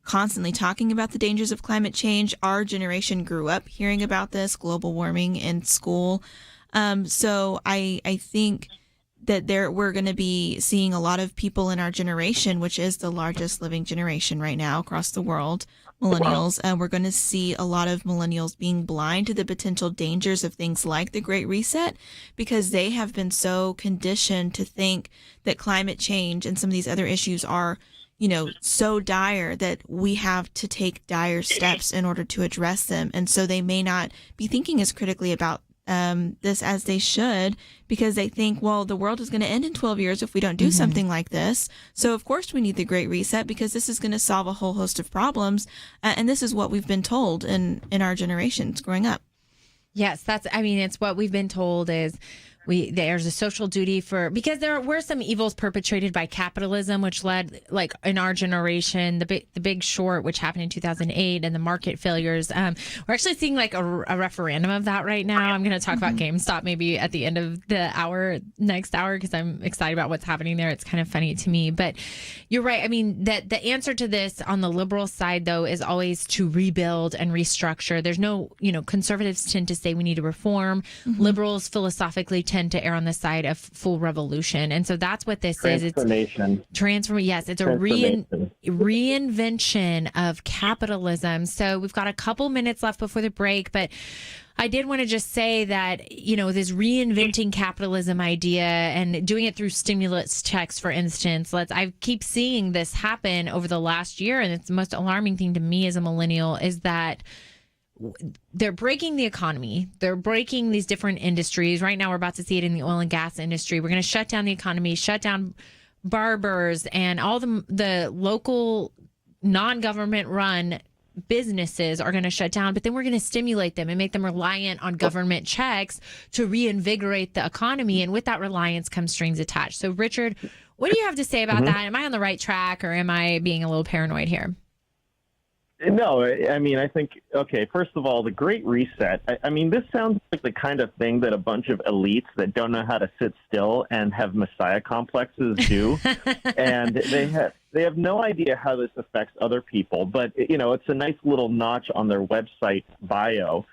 constantly talking about the dangers of climate change. Our generation grew up hearing about this, global warming, in school. So I think that we're going to be seeing a lot of people in our generation, which is the largest living generation right now across the world, millennials. We're going to see a lot of millennials being blind to the potential dangers of things like the Great Reset, because they have been so conditioned to think that climate change and some of these other issues are so dire that we have to take dire steps in order to address them. And so they may not be thinking as critically about this as they should, because they think, well, the world is going to end in 12 years if we don't do something like this. So of course we need the Great Reset, because this is going to solve a whole host of problems. And this is what we've been told in our generations growing up. Yes, it's what we've been told is there's a social duty because there were some evils perpetrated by capitalism, which led, like in our generation, the Big Short, which happened in 2008, and the market failures. We're actually seeing like a referendum of that right now. I'm going to talk about GameStop maybe at the end of the next hour, because I'm excited about what's happening there. It's kind of funny to me, but you're right. I mean, that the answer to this on the liberal side, though, is always to rebuild and restructure. There's no, conservatives tend to say we need to reform. Liberals philosophically tend to err on the side of full revolution. And so that's what this is. It's yes, it's a reinvention of capitalism. So we've got a couple minutes left before the break, but I did want to just say that, this reinventing capitalism idea and doing it through stimulus checks, for instance, I keep seeing this happen over the last year. And it's the most alarming thing to me as a millennial is that they're breaking the economy. They're breaking these different industries. Right now, we're about to see it in the oil and gas industry. We're going to shut down the economy, shut down barbers and all the local non-government run businesses are going to shut down, but then we're going to stimulate them and make them reliant on government checks to reinvigorate the economy. And with that reliance comes strings attached. So, Richard, what do you have to say about that? Am I on the right track, or am I being a little paranoid here? No, I think, okay, first of all, the Great Reset, this sounds like the kind of thing that a bunch of elites that don't know how to sit still and have messiah complexes do. And they have no idea how this affects other people. But, it's a nice little notch on their website bio.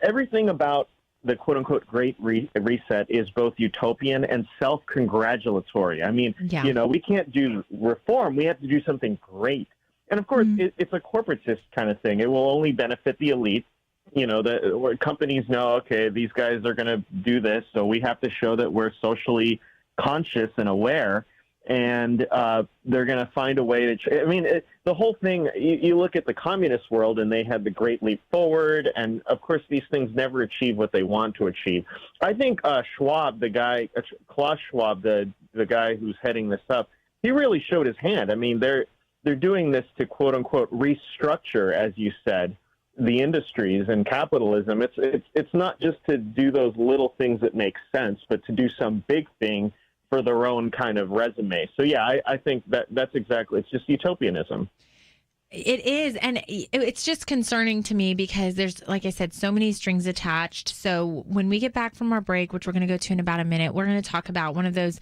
Everything about the quote-unquote Great Reset is both utopian and self-congratulatory. We can't do reform. We have to do something great. And of course, it's a corporatist kind of thing. It will only benefit the elite. Where companies know, okay, these guys are going to do this, so we have to show that we're socially conscious and aware. And they're going to find a way to. The whole thing. You look at the communist world, and they had the Great Leap Forward, and of course, these things never achieve what they want to achieve. I think Klaus Schwab, the guy who's heading this up, he really showed his hand. They're doing this to, quote unquote, restructure, as you said, the industries and capitalism. It's not just to do those little things that make sense, but to do some big thing for their own kind of resume. So, yeah, I think that's exactly, it's just utopianism. It is. And it's just concerning to me because there's, like I said, so many strings attached. So when we get back from our break, which we're going to go to in about a minute, we're going to talk about one of those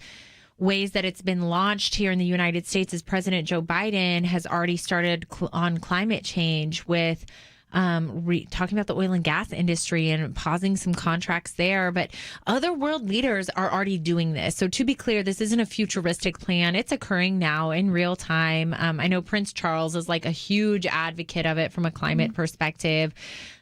ways that it's been launched here in the United States is President Joe Biden has already started on climate change with talking about the oil and gas industry and pausing some contracts there. But other world leaders are already doing this. So to be clear, this isn't a futuristic plan. It's occurring now in real time. I know Prince Charles is like a huge advocate of it from a climate perspective.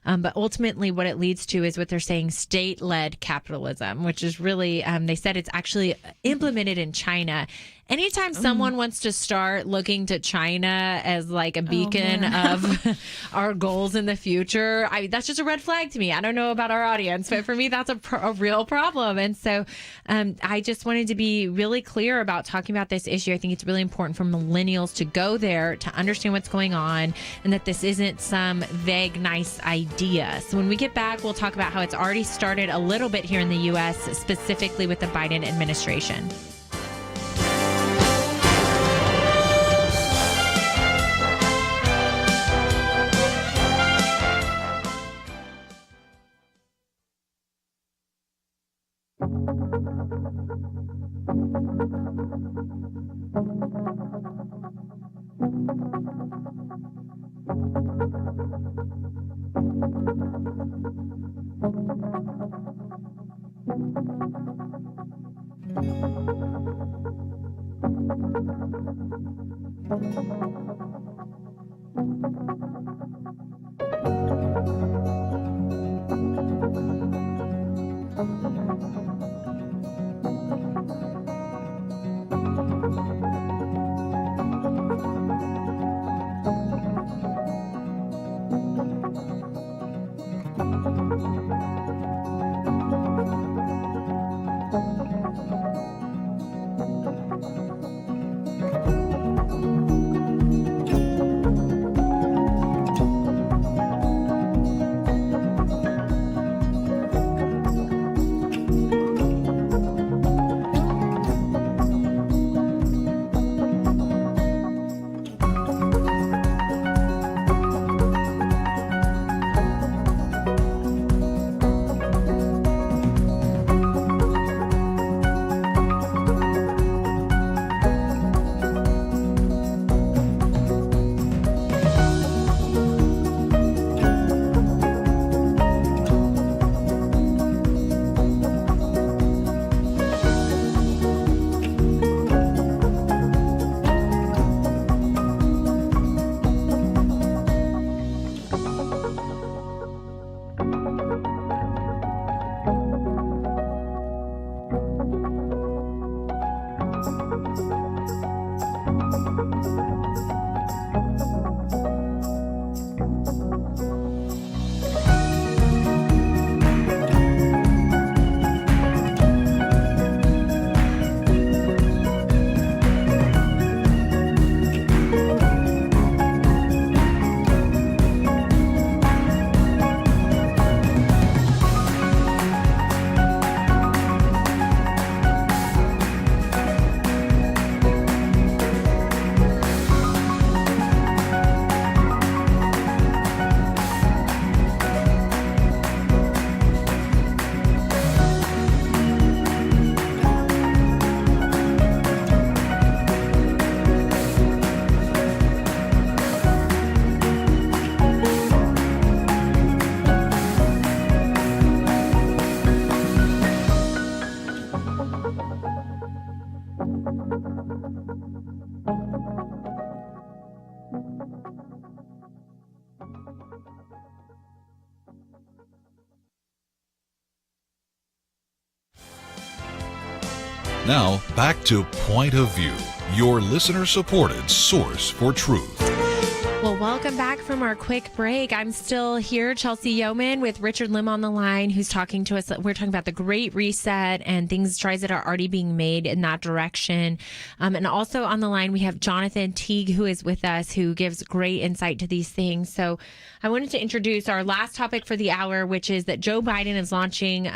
But ultimately what it leads to is what they're saying, state-led capitalism, which is really, they said it's actually implemented in China. Anytime someone wants to start looking to China as like a beacon of our goals in the future, that's just a red flag to me. I don't know about our audience, but for me, that's a real problem. And so I just wanted to be really clear about talking about this issue. I think it's really important for millennials to go there, to understand what's going on, and that this isn't some vague, nice idea. So when we get back, we'll talk about how it's already started a little bit here in the U.S., specifically with the Biden administration. Now, back to Point of View, your listener-supported source for truth. Well, welcome back from our quick break. I'm still here, Chelsey Youman, with Richad Lim on the line, who's talking to us. We're talking about the Great Reset and strides that are already being made in that direction. And also on the line, we have Jonathan Teague, who is with us, who gives great insight to these things. So I wanted to introduce our last topic for the hour, which is that Joe Biden is launching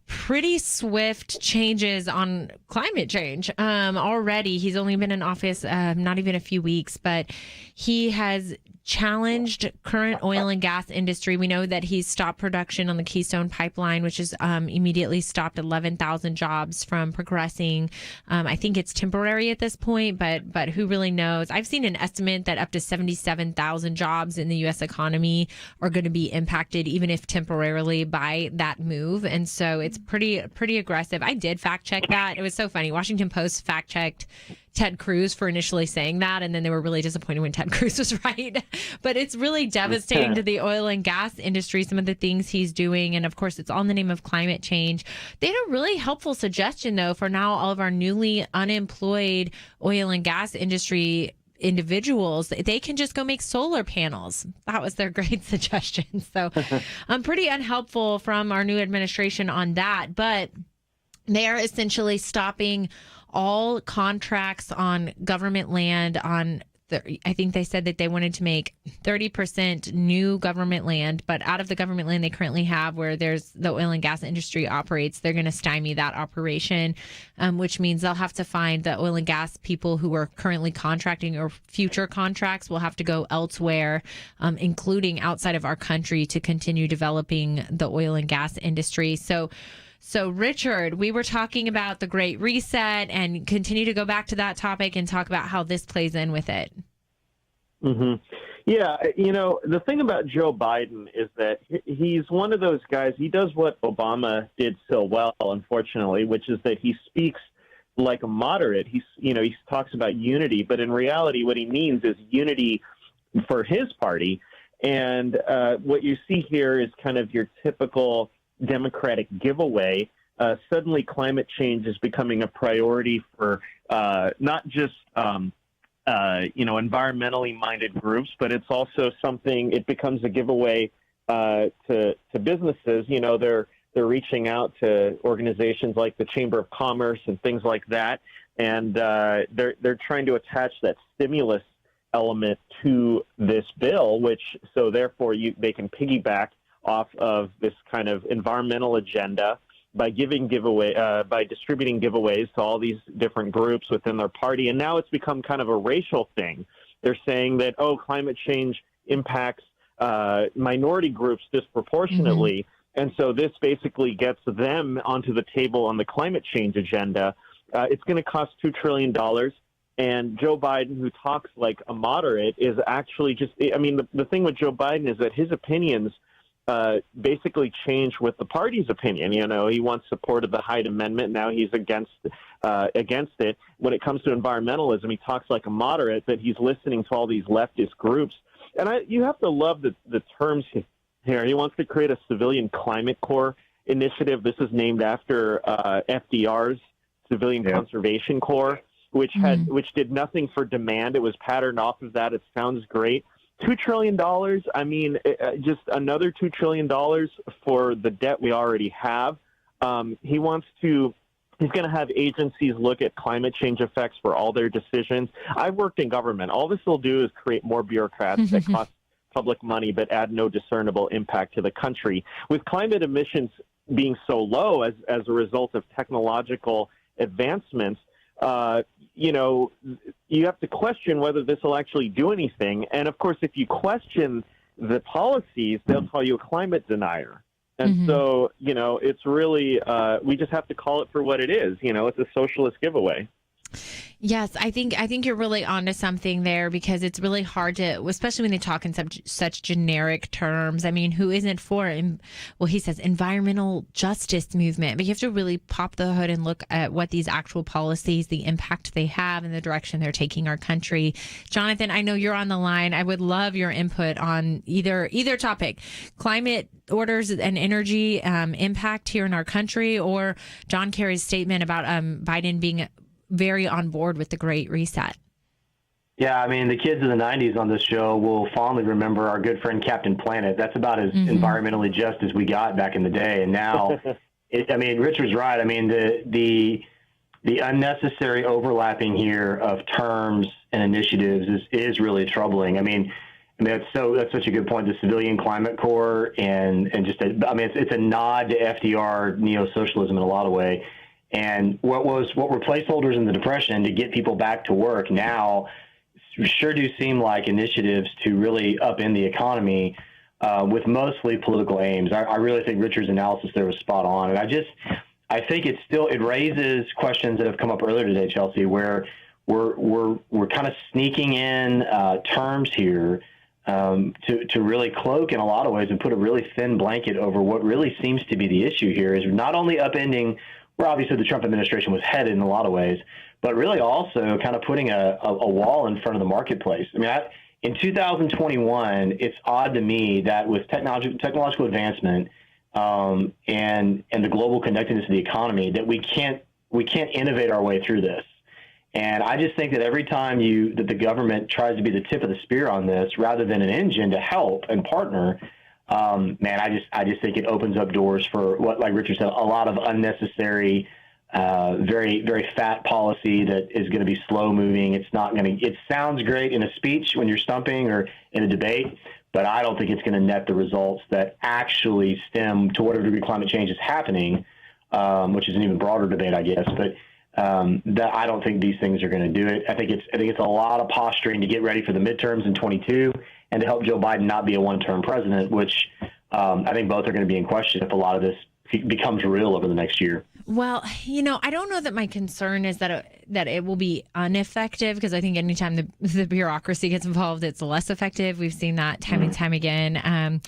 pretty swift changes on climate change already. He's only been in office not even a few weeks, but he has challenged current oil and gas industry. We know that he's stopped production on the Keystone Pipeline, which has immediately stopped 11,000 jobs from progressing. I think it's temporary at this point, but who really knows? I've seen an estimate that up to 77,000 jobs in the U.S. economy are going to be impacted, even if temporarily, by that move. And so it's pretty aggressive. I did fact check that. It was so funny. Washington Post fact checked Ted Cruz for initially saying that, and then they were really disappointed when Ted Cruz was right. But it's really devastating to the oil and gas industry, some of the things he's doing. And of course, it's all in the name of climate change. They had a really helpful suggestion, though, for now all of our newly unemployed oil and gas industry individuals. They can just go make solar panels. That was their great suggestion. So pretty unhelpful from our new administration on that. But they are essentially stopping all contracts on government land on I think they said that they wanted to make 30% new government land, but out of the government land they currently have where there's the oil and gas industry operates, they're going to stymie that operation, which means they'll have to find the oil and gas people who are currently contracting or future contracts will have to go elsewhere, including outside of our country, to continue developing the oil and gas industry. So, Richard, we were talking about the Great Reset and continue to go back to that topic and talk about how this plays in with it. Mm-hmm. Yeah, the thing about Joe Biden is that he's one of those guys, he does what Obama did so well, unfortunately, which is that he speaks like a moderate. He talks about unity, but in reality, what he means is unity for his party. And what you see here is kind of your typical Democratic giveaway. Suddenly climate change is becoming a priority for not just environmentally minded groups, but it's also it becomes a giveaway to businesses. They're reaching out to organizations like the Chamber of Commerce and things like that, and they're trying to attach that stimulus element to this bill, so therefore they can piggyback off of this kind of environmental agenda by by distributing giveaways to all these different groups within their party. And now it's become kind of a racial thing. They're saying that, climate change impacts minority groups disproportionately. Mm-hmm. And so this basically gets them onto the table on the climate change agenda. It's going to cost $2 trillion. And Joe Biden, who talks like a moderate, is actually the thing with Joe Biden is that his opinions basically change with the party's opinion. He once supported the Hyde Amendment. Now he's against it. When it comes to environmentalism, he talks like a moderate, that he's listening to all these leftist groups. And you have to love the terms here. He wants to create a civilian climate corps initiative. This is named after FDR's Civilian Conservation Corps, which did nothing for demand. It was patterned off of that. It sounds great. $2 trillion, just another $2 trillion for the debt we already have. He's going to have agencies look at climate change effects for all their decisions. I've worked in government. All this will do is create more bureaucrats that cost public money but add no discernible impact to the country. With climate emissions being so low as a result of technological advancements, you have to question whether this will actually do anything. And of course, if you question the policies, they'll call you a climate denier. And so, it's really, we just have to call it for what it is. It's a socialist giveaway. Yes, I think you're really onto something there, because it's really hard to, especially when they talk in such generic terms. I mean, who isn't for, he says environmental justice movement, but you have to really pop the hood and look at what these actual policies, the impact they have, and the direction they're taking our country. Jonathan, I know you're on the line. I would love your input on either topic, climate orders and energy impact here in our country, or John Kerry's statement about Biden being very on board with the Great Reset. Yeah, the kids of the 90s on this show will fondly remember our good friend Captain Planet. That's about as environmentally just as we got back in the day. And now, Richard's right. The unnecessary overlapping here of terms and initiatives is really troubling. That's such a good point. The Civilian Climate Corps it's a nod to FDR neo-socialism in a lot of ways. And what were placeholders in the Depression to get people back to work now sure do seem like initiatives to really upend the economy with mostly political aims. I really think Richard's analysis there was spot on. And I think it raises questions that have come up earlier today, Chelsey, where we're kind of sneaking in terms here to really cloak in a lot of ways and put a really thin blanket over what really seems to be the issue here is not only upending where obviously the Trump administration was headed in a lot of ways, but really also kind of putting a wall in front of the marketplace. in 2021, it's odd to me that with technological advancement and the global connectedness of the economy, that we can't innovate our way through this. And I just think that every time that the government tries to be the tip of the spear on this, rather than an engine to help and partner, I just think it opens up doors for what, like Richard said, a lot of unnecessary, very, very fat policy that is going to be slow moving. It sounds great in a speech when you're stumping or in a debate, but I don't think it's going to net the results that actually stem to whatever degree climate change is happening, which is an even broader debate, I guess. But that I don't think these things are going to do it. I think it's a lot of posturing to get ready for the midterms in 22 and to help Joe Biden not be a one-term president, which I think both are going to be in question if a lot of this becomes real over the next year. Well, I don't know that my concern is that it will be ineffective, because I think anytime the bureaucracy gets involved, it's less effective. We've seen that time and time again.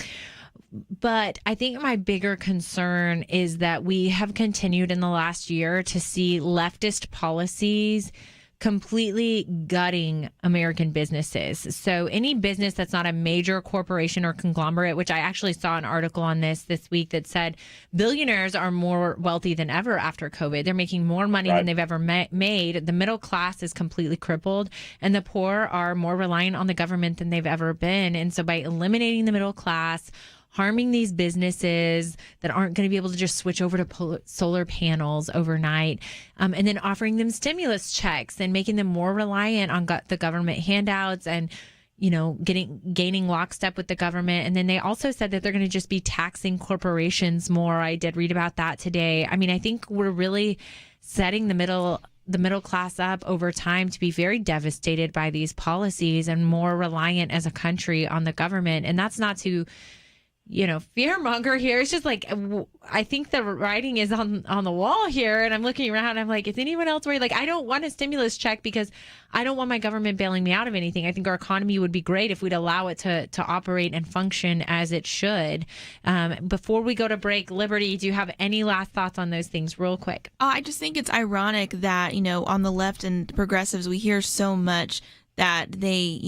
But I think my bigger concern is that we have continued in the last year to see leftist policies completely gutting American businesses. So any business that's not a major corporation or conglomerate, which I actually saw an article on this week that said billionaires are more wealthy than ever after COVID. They're making more money than they've ever made. The middle class is completely crippled, and the poor are more reliant on the government than they've ever been. And so by eliminating the middle class, harming these businesses that aren't going to be able to just switch over to solar panels overnight, and then offering them stimulus checks and making them more reliant on the government handouts and, gaining lockstep with the government. And then they also said that they're going to just be taxing corporations more. I did read about that today. I mean, I think we're really setting the middle class up over time to be very devastated by these policies and more reliant as a country on the government. And that's not to fearmonger here. It's just like, I think the writing is on the wall here, and I'm looking around and I'm like, is anyone else worried? Like, I don't want a stimulus check because I don't want my government bailing me out of anything. I think our economy would be great if we'd allow it to operate and function as it should. Before we go to break, Liberty, do you have any last thoughts on those things real quick? I just think it's ironic that, on the left and progressives, we hear so much that they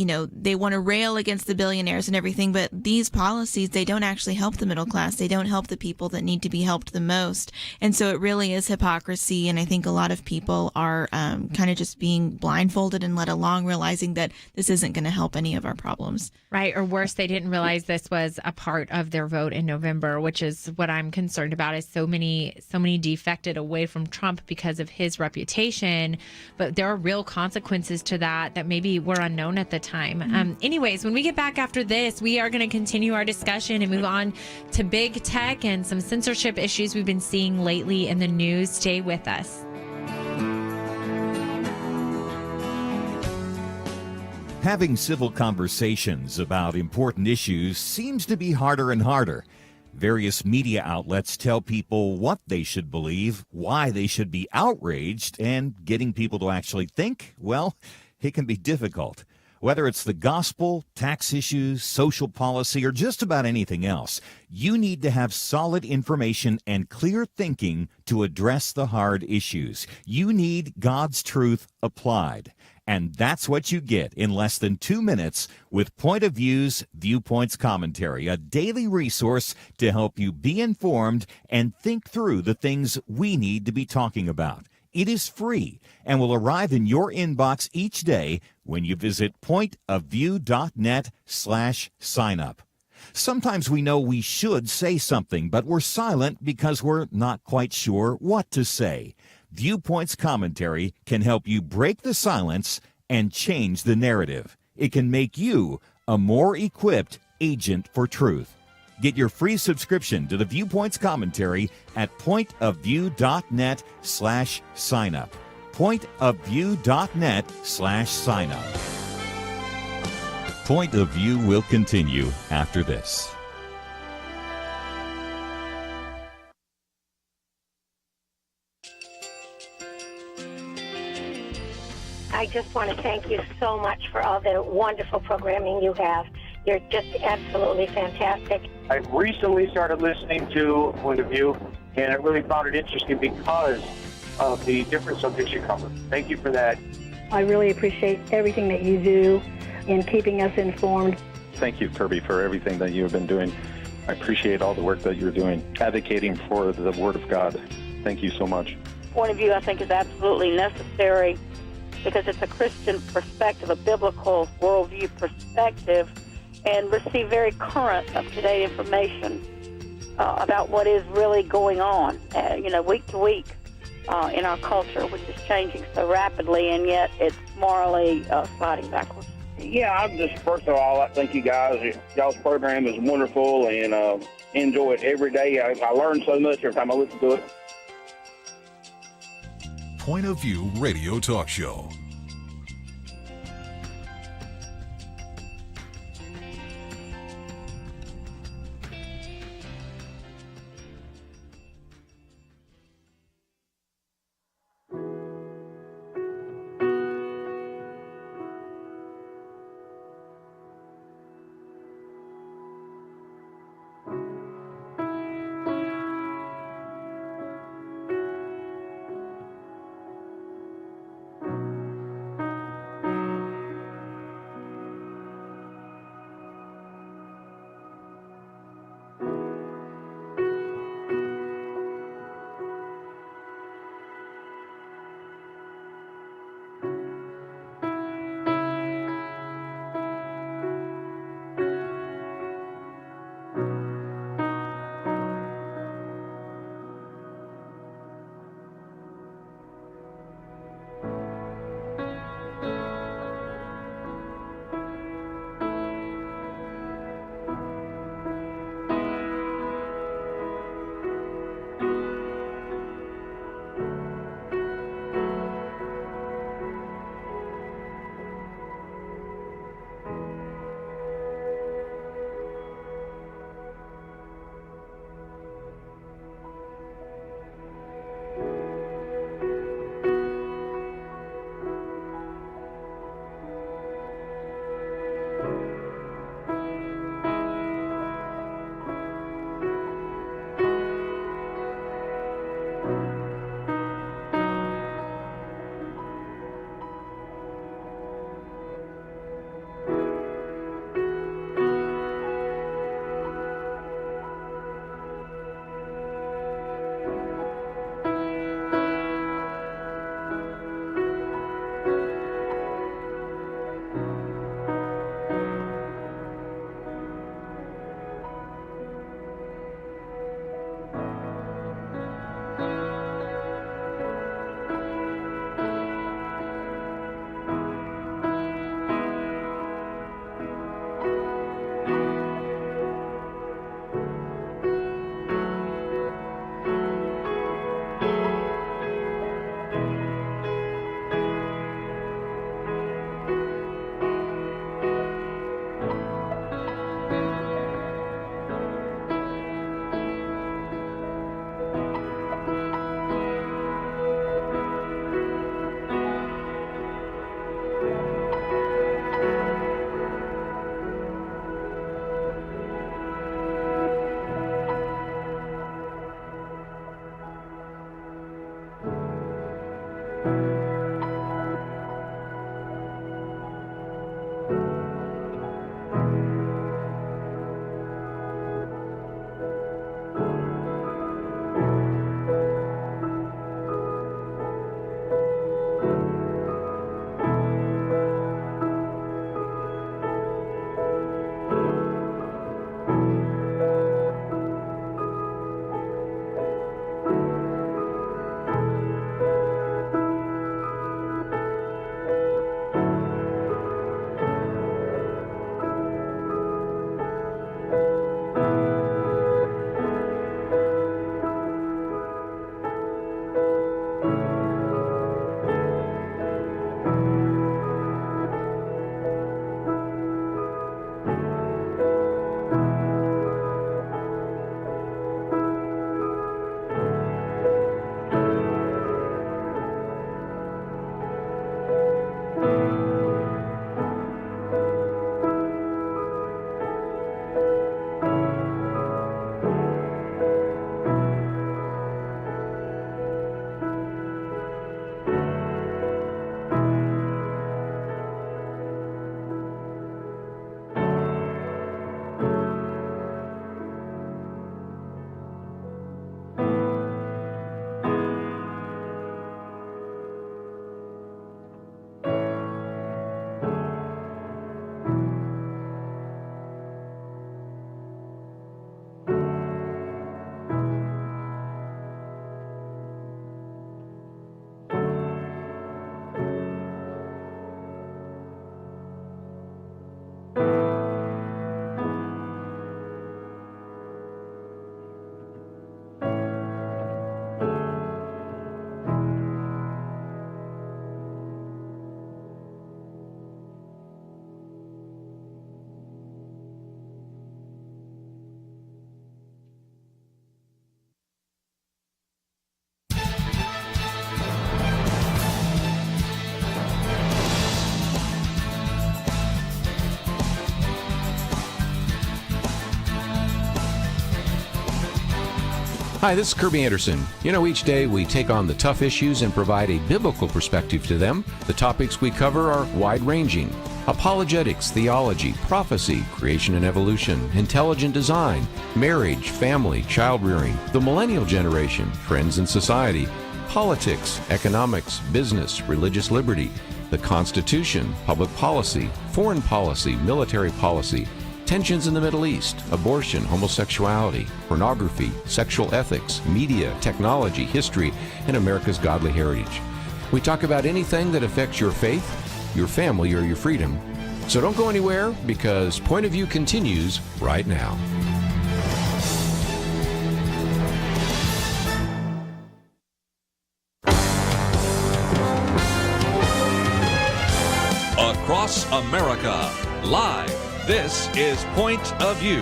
want to rail against the billionaires and everything, but these policies, they don't actually help the middle class. They don't help the people that need to be helped the most. And so it really is hypocrisy. And I think a lot of people are kind of just being blindfolded and led along, realizing that this isn't going to help any of our problems. Right. Or worse, they didn't realize this was a part of their vote in November, which is what I'm concerned about, is so many defected away from Trump because of his reputation. But there are real consequences to that maybe were unknown at the time. Anyways, when we get back after this, we are going to continue our discussion and move on to big tech and some censorship issues we've been seeing lately in the news. Stay with us. Having civil conversations about important issues seems to be harder and harder. Various media outlets tell people what they should believe, why they should be outraged, and getting people to actually think, well, it can be difficult. Whether it's the gospel, tax issues, social policy, or just about anything else, you need to have solid information and clear thinking to address the hard issues. You need God's truth applied. And that's what you get in less than 2 minutes with Point of View's Viewpoints Commentary, a daily resource to help you be informed and think through the things we need to be talking about. It is free and will arrive in your inbox each day when you visit pointofview.net/signup. Sometimes we know we should say something, but we're silent because we're not quite sure what to say. Viewpoints Commentary can help you break the silence and change the narrative. It can make you a more equipped agent for truth. Get your free subscription to the Viewpoints Commentary at pointofview.net/signup. Pointofview.net/signup. Point of View will continue after this. I just want to thank you so much for all the wonderful programming you have. You're just absolutely fantastic. I recently started listening to Point of View, and I really found it interesting because of the different subjects you cover. Thank you for that. I really appreciate everything that you do. in keeping us informed. Thank you, Kirby, for everything that you have been doing. I appreciate all the work that you're doing, advocating for the Word of God. Thank you so much. Point of view, I think, is absolutely necessary because it's a Christian perspective, a biblical worldview perspective, and receive very current, up-to-date information about what is really going on, week to week in our culture, which is changing so rapidly, and yet it's morally sliding backwards. Yeah, I'm just, first of all, I thank you guys. Y'all's program is wonderful, and enjoy it every day. I learn so much every time I listen to it. Point of View Radio Talk Show. Hi, this is Kirby Anderson. Each day we take on the tough issues and provide a biblical perspective to them. The topics we cover are wide-ranging. Apologetics, theology, prophecy, creation and evolution, intelligent design, marriage, family, child-rearing, the millennial generation, trends in society, politics, economics, business, religious liberty, the Constitution, public policy, foreign policy, military policy, tensions in the Middle East, abortion, homosexuality, pornography, sexual ethics, media, technology, history, and America's godly heritage. We talk about anything that affects your faith, your family, or your freedom. So don't go anywhere, because Point of View continues right now. Across America, live. This is Point of View.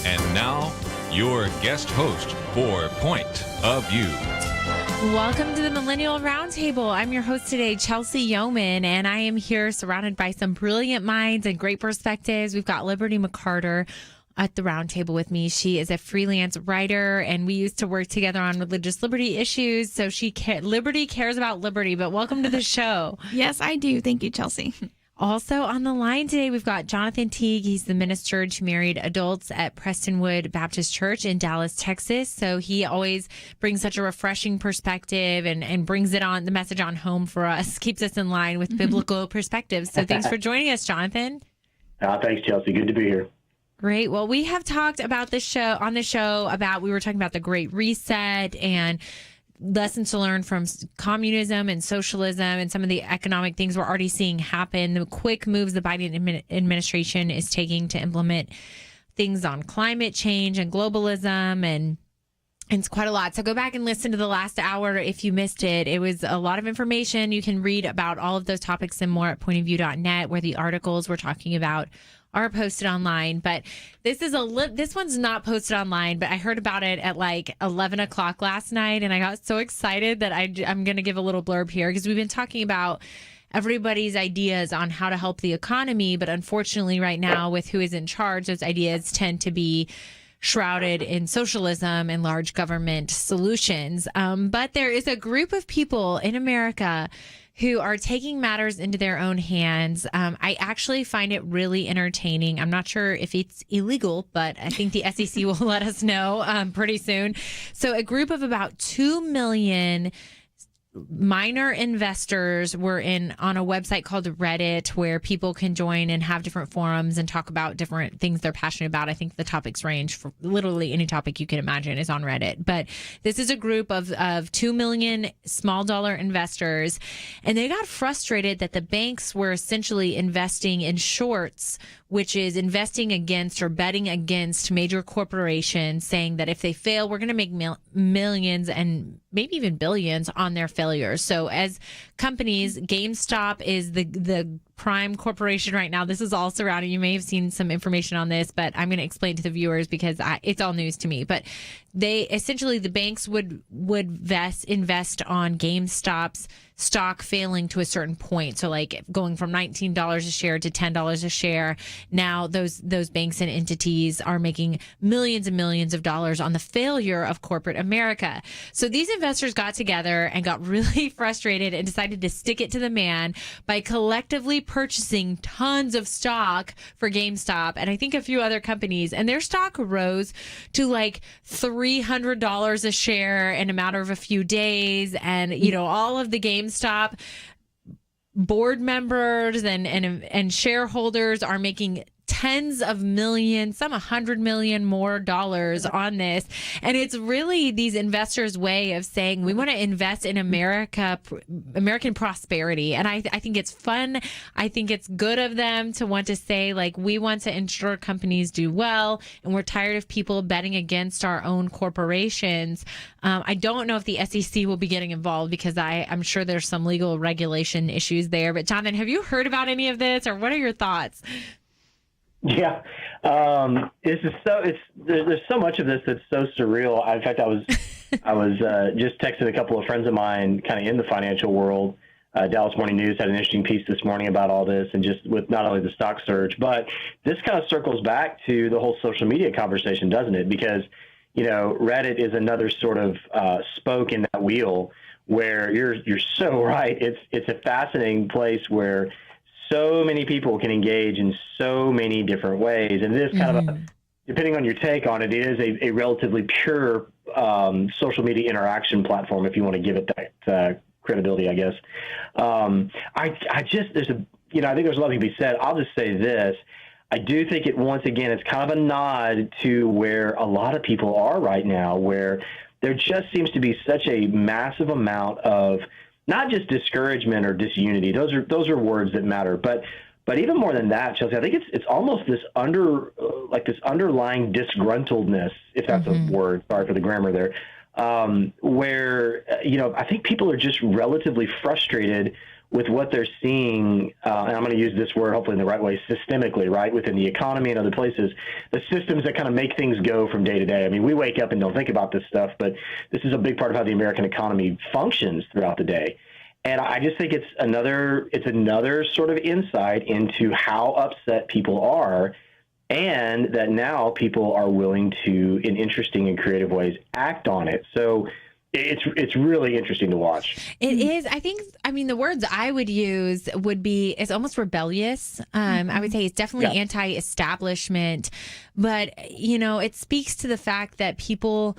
And now, your guest host for Point of View. Welcome to the Millennial Roundtable. I'm your host today, Chelsey Youman, and I am here surrounded by some brilliant minds and great perspectives. We've got Liberty McArtor at the round table with me. She is a freelance writer, and we used to work together on religious liberty issues. So Liberty cares about liberty. But welcome to the show. Yes, I do. Thank you, Chelsey. Also on the line today, we've got Jonathan Teague. He's the minister to married adults at Prestonwood Baptist Church in Dallas, Texas. So he always brings such a refreshing perspective and brings the message on home for us, keeps us in line with biblical perspectives. So thanks for joining us, Jonathan. Thanks, Chelsey. Good to be here. Great. Well, we have talked about we were talking about the Great Reset and lessons to learn from communism and socialism and some of the economic things we're already seeing happen, the quick moves the Biden administration is taking to implement things on climate change and globalism, and it's quite a lot. So go back and listen to the last hour if you missed it. It was a lot of information. You can read about all of those topics and more at pointofview.net, where the articles we're talking about are posted online. But this one's not posted online, but I heard about it at like 11 o'clock last night, and I got so excited that I'm going to give a little blurb here, because we've been talking about everybody's ideas on how to help the economy, but unfortunately right now with who is in charge, those ideas tend to be shrouded in socialism and large government solutions. But there is a group of people in America who are taking matters into their own hands. I actually find it really entertaining. I'm not sure if it's illegal, but I think the SEC will let us know pretty soon. So a group of about 2 million minor investors were on a website called Reddit, where people can join and have different forums and talk about different things they're passionate about. I think the topics range for literally any topic you can imagine is on Reddit. But this is a group of 2 million small dollar investors, and they got frustrated that the banks were essentially investing in shorts, which is investing against or betting against major corporations, saying that if they fail, we're going to make millions and maybe even billions on their failures. So as companies, GameStop is the prime corporation right now. This is all surrounding. You may have seen some information on this, but I'm going to explain to the viewers because it's all news to me. But they essentially, the banks would invest on GameStop's stock failing to a certain point. So like going from $19 a share to $10 a share. Now those banks and entities are making millions and millions of dollars on the failure of corporate America. So these investors got together and got really frustrated and decided to stick it to the man by collectively purchasing tons of stock for GameStop and I think a few other companies, and their stock rose to like $300 a share in a matter of a few days. And all of the GameStop board members and shareholders are making tens of millions, some 100 million more dollars on this. And it's really these investors' way of saying we want to invest in American prosperity. And I think it's fun. I think it's good of them to want to say, like, we want to ensure companies do well, and we're tired of people betting against our own corporations. I don't know if the SEC will be getting involved because I'm sure there's some legal regulation issues there. But Jonathan, have you heard about any of this, or what are your thoughts? Yeah, there's so much of this that's so surreal. In fact, I was just texting a couple of friends of mine, kind of in the financial world, Dallas Morning News had an interesting piece this morning about all this, and just with not only the stock surge, but this kind of circles back to the whole social media conversation, doesn't it? Because, Reddit is another sort of spoke in that wheel where you're so right. It's a fascinating place where so many people can engage in so many different ways. And it is kind of depending on your take on it, it is a relatively pure social media interaction platform, if you want to give it that credibility, I guess. I think there's a lot to be said. I'll just say this. I do think once again, it's kind of a nod to where a lot of people are right now, where there just seems to be such a massive amount of not just discouragement or disunity. Those are words that matter, but even more than that, Chelsey, I think it's almost this underlying disgruntledness, if that's a word. Sorry for the grammar there. Where I think people are just relatively frustrated with what they're seeing, and I'm going to use this word hopefully in the right way, systemically, right, within the economy and other places, the systems that kind of make things go from day to day. I mean, we wake up and don't think about this stuff, but this is a big part of how the American economy functions throughout the day. And I just think it's another sort of insight into how upset people are, and that now people are willing to, in interesting and creative ways, act on it. So it's really interesting to watch. It is. I mean, the words I would use would be, it's almost rebellious. I would say it's definitely anti-establishment, but it speaks to the fact that people,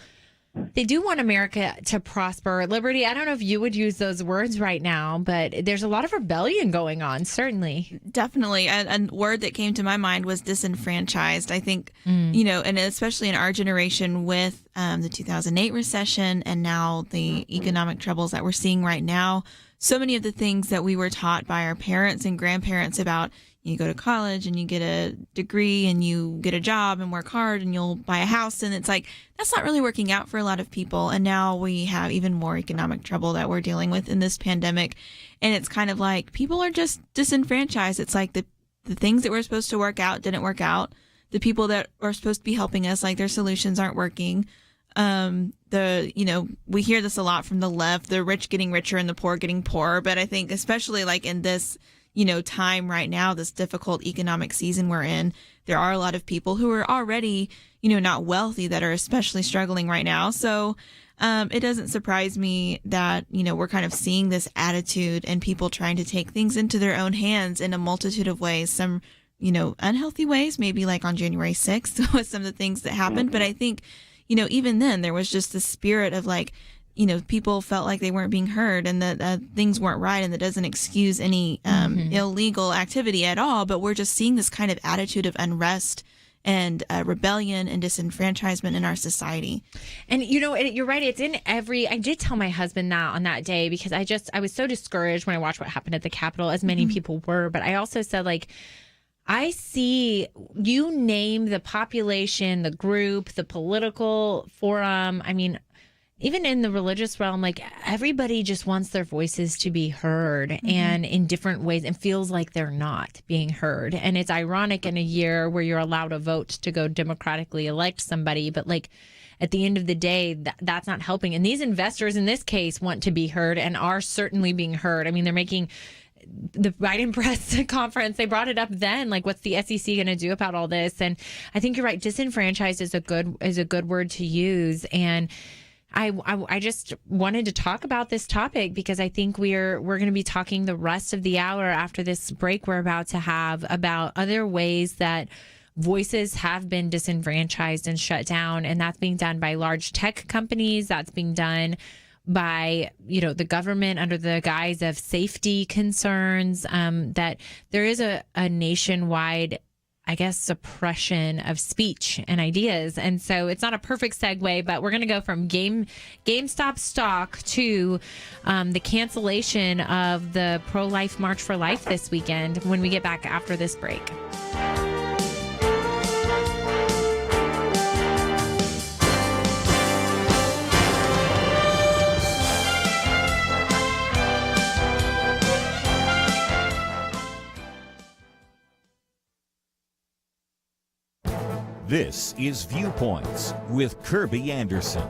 they do want America to prosper. Liberty, I don't know if you would use those words right now, but there's a lot of rebellion going on, certainly. Definitely. A word that came to my mind was disenfranchised. I think, and especially in our generation with the 2008 recession and now the economic troubles that we're seeing right now, so many of the things that we were taught by our parents and grandparents about, you go to college and you get a degree and you get a job and work hard and you'll buy a house. And it's like, that's not really working out for a lot of people. And now we have even more economic trouble that we're dealing with in this pandemic. And it's kind of like people are just disenfranchised. It's like the things that were supposed to work out didn't work out. The people that are supposed to be helping us, like their solutions aren't working. We hear this a lot from the left, the rich getting richer and the poor getting poorer. But I think especially like in this time right now, this difficult economic season we're in, there are a lot of people who are already, not wealthy that are especially struggling right now. So it doesn't surprise me that, we're kind of seeing this attitude and people trying to take things into their own hands in a multitude of ways. Some, unhealthy ways, maybe like on January 6th with some of the things that happened. But I think, even then there was just the spirit of like, people felt like they weren't being heard and that things weren't right, and that doesn't excuse any illegal activity at all. But we're just seeing this kind of attitude of unrest and rebellion and disenfranchisement in our society. And, you're right. It's in I did tell my husband that on that day, because I was so discouraged when I watched what happened at the Capitol, as many people were. But I also said, like, I see, you name the population, the group, the political forum. I mean, even in the religious realm, like everybody just wants their voices to be heard and in different ways, and feels like they're not being heard. And it's ironic in a year where you're allowed a vote to go democratically elect somebody, but like at the end of the day, that's not helping. And these investors in this case want to be heard and are certainly being heard. I mean, they're making the Biden press conference, they brought it up then, like, what's the SEC going to do about all this? And I think you're right. Disenfranchised is a good word to use. And I just wanted to talk about this topic because I think we're going to be talking the rest of the hour after this break we're about to have about other ways that voices have been disenfranchised and shut down. And that's being done by large tech companies. That's being done by, the government under the guise of safety concerns, that there is a nationwide, I guess, suppression of speech and ideas. And so it's not a perfect segue, but we're going to go from GameStop stock to the cancellation of the pro-life March for Life this weekend when we get back after this break. This is Viewpoints with Kirby Anderson.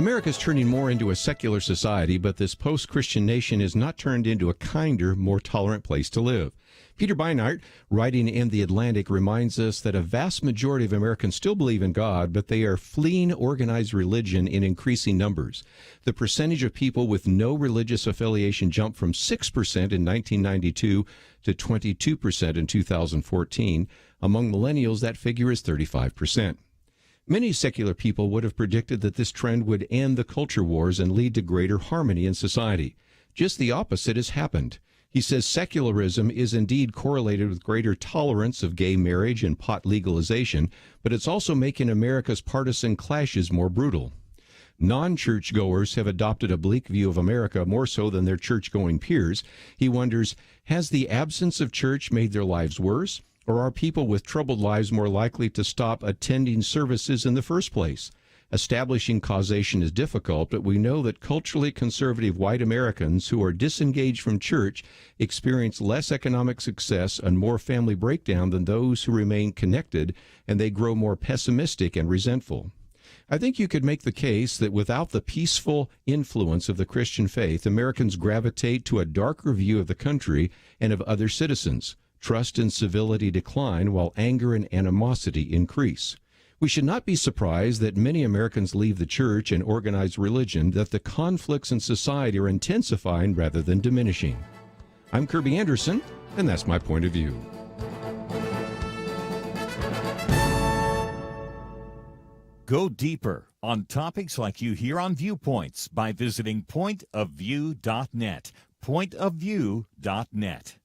America's turning more into a secular society, but this post-Christian nation is not turned into a kinder, more tolerant place to live. Peter Beinart, writing in The Atlantic, reminds us that a vast majority of Americans still believe in God, but they are fleeing organized religion in increasing numbers. The percentage of people with no religious affiliation jumped from 6% in 1992 to 22% in 2014. Among millennials, that figure is 35%. Many secular people would have predicted that this trend would end the culture wars and lead to greater harmony in society. Just the opposite has happened. He says secularism is indeed correlated with greater tolerance of gay marriage and pot legalization, but it's also making America's partisan clashes more brutal. Non-churchgoers have adopted a bleak view of America more so than their church-going peers. He wonders, has the absence of church made their lives worse, or are people with troubled lives more likely to stop attending services in the first place? Establishing causation is difficult, but we know that culturally conservative white Americans who are disengaged from church experience less economic success and more family breakdown than those who remain connected, and they grow more pessimistic and resentful. I think you could make the case that without the peaceful influence of the Christian faith, Americans gravitate to a darker view of the country and of other citizens. Trust and civility decline while anger and animosity increase. We should not be surprised that many Americans leave the church and organized religion, that the conflicts in society are intensifying rather than diminishing. I'm Kirby Anderson, and that's my point of view. Go deeper on topics like you hear on Viewpoints by visiting pointofview.net. Pointofview.net.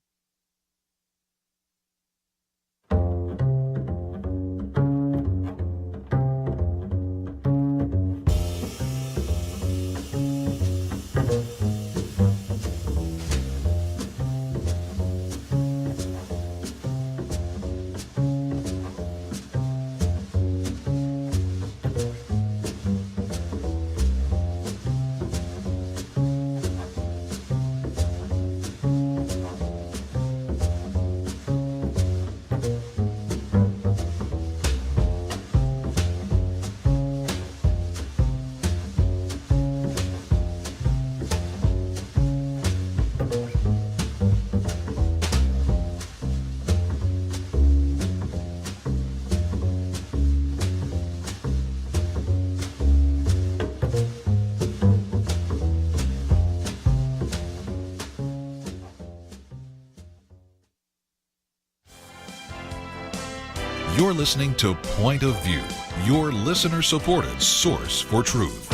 You're listening to Point of View, your listener-supported source for truth.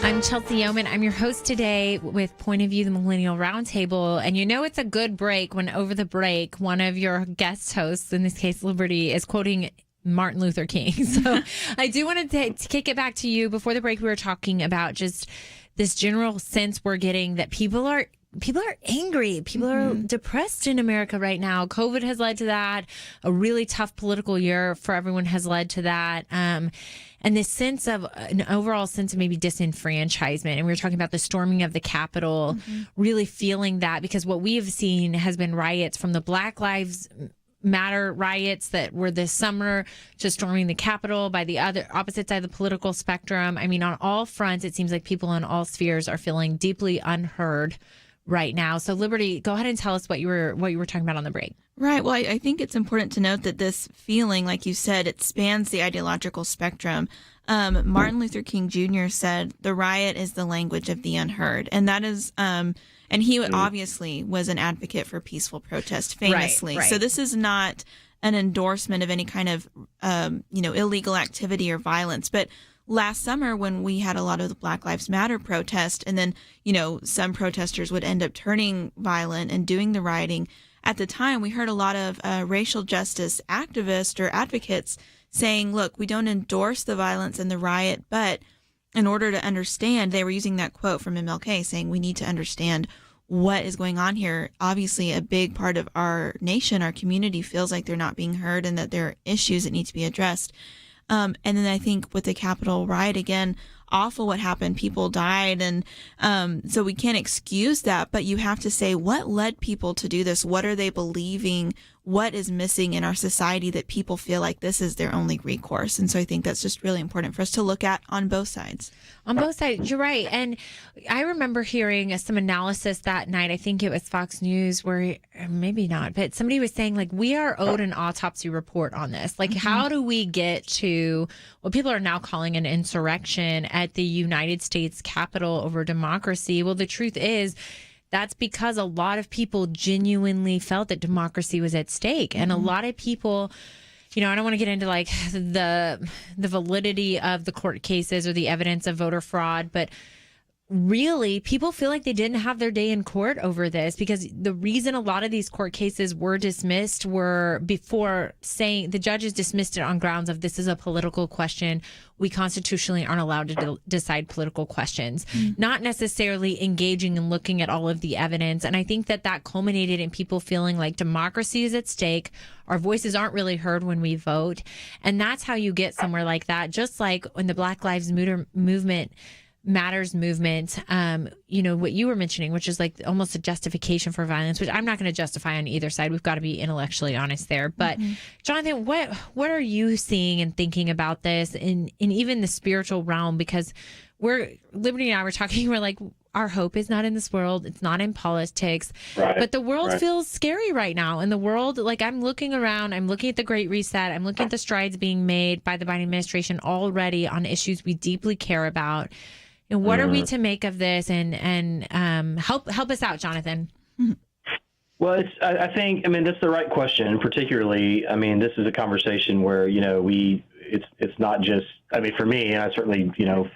I'm Chelsey Youman. I'm your host today with Point of View, the Millennial Roundtable. And you know it's a good break when over the break, one of your guest hosts, in this case Liberty, is quoting Martin Luther King. So I do want to kick it back to you. Before the break, we were talking about just this general sense we're getting that people are angry. People are depressed in America right now. COVID has led to that. A really tough political year for everyone has led to that. And this sense of an overall sense of maybe disenfranchisement. And we were talking about the storming of the Capitol, really feeling that, because what we have seen has been riots from the Black Lives Matter riots that were this summer to storming the Capitol by the other opposite side of the political spectrum. I mean, on all fronts, it seems like people in all spheres are feeling deeply unheard right now. So Liberty, go ahead and tell us what you were talking about on the break. Right. Well, I think it's important to note that this feeling, like you said, it spans the ideological spectrum. Martin Luther King Jr. said, "The riot is the language of the unheard." And that is, and he obviously was an advocate for peaceful protest, famously. Right. So this is not an endorsement of any kind of, illegal activity or violence. But last summer, when we had a lot of the Black Lives Matter protest, and then, some protesters would end up turning violent and doing the rioting, at the time, we heard a lot of racial justice activists or advocates saying, look, we don't endorse the violence and the riot, but in order to understand, they were using that quote from MLK saying, we need to understand what is going on here. Obviously, a big part of our nation, our community, feels like they're not being heard and that there are issues that need to be addressed. And then I think with the Capitol riot, again, awful what happened. People died. And so we can't excuse that, but you have to say, what led people to do this? What are they believing? What is missing in our society that people feel like this is their only recourse? And so I think that's just really important for us to look at on both sides. On both sides, you're right. And I remember hearing some analysis that night. I think it was Fox News, where maybe not, but somebody was saying, like, we are owed an autopsy report on this. Like, how do we get to what people are now calling an insurrection at the United States Capitol over democracy? Well, the truth is, that's because a lot of people genuinely felt that democracy was at stake. And a lot of people, I don't want to get into like the validity of the court cases or the evidence of voter fraud, but really people feel like they didn't have their day in court over this, because the reason a lot of these court cases were dismissed were before saying the judges dismissed it on grounds of this is a political question. We constitutionally aren't allowed to decide political questions, not necessarily engaging and looking at all of the evidence. And I think that culminated in people feeling like democracy is at stake. Our voices aren't really heard when we vote. And that's how you get somewhere like that. Just like when the Black Lives Matters movement, what you were mentioning, which is like almost a justification for violence, which I'm not going to justify on either side. We've got to be intellectually honest there. But Jonathan, what are you seeing and thinking about this in even the spiritual realm? Because Liberty and I were talking, we're like, our hope is not in this world. It's not in politics. Right. But the world feels scary right now. And the world, like, I'm looking around, I'm looking at the Great Reset, I'm looking at the strides being made by the Biden administration already on issues we deeply care about. And what are we to make of this? And help us out, Jonathan. Well, I think that's the right question. Particularly, this is a conversation where it's not just. For me, and I certainly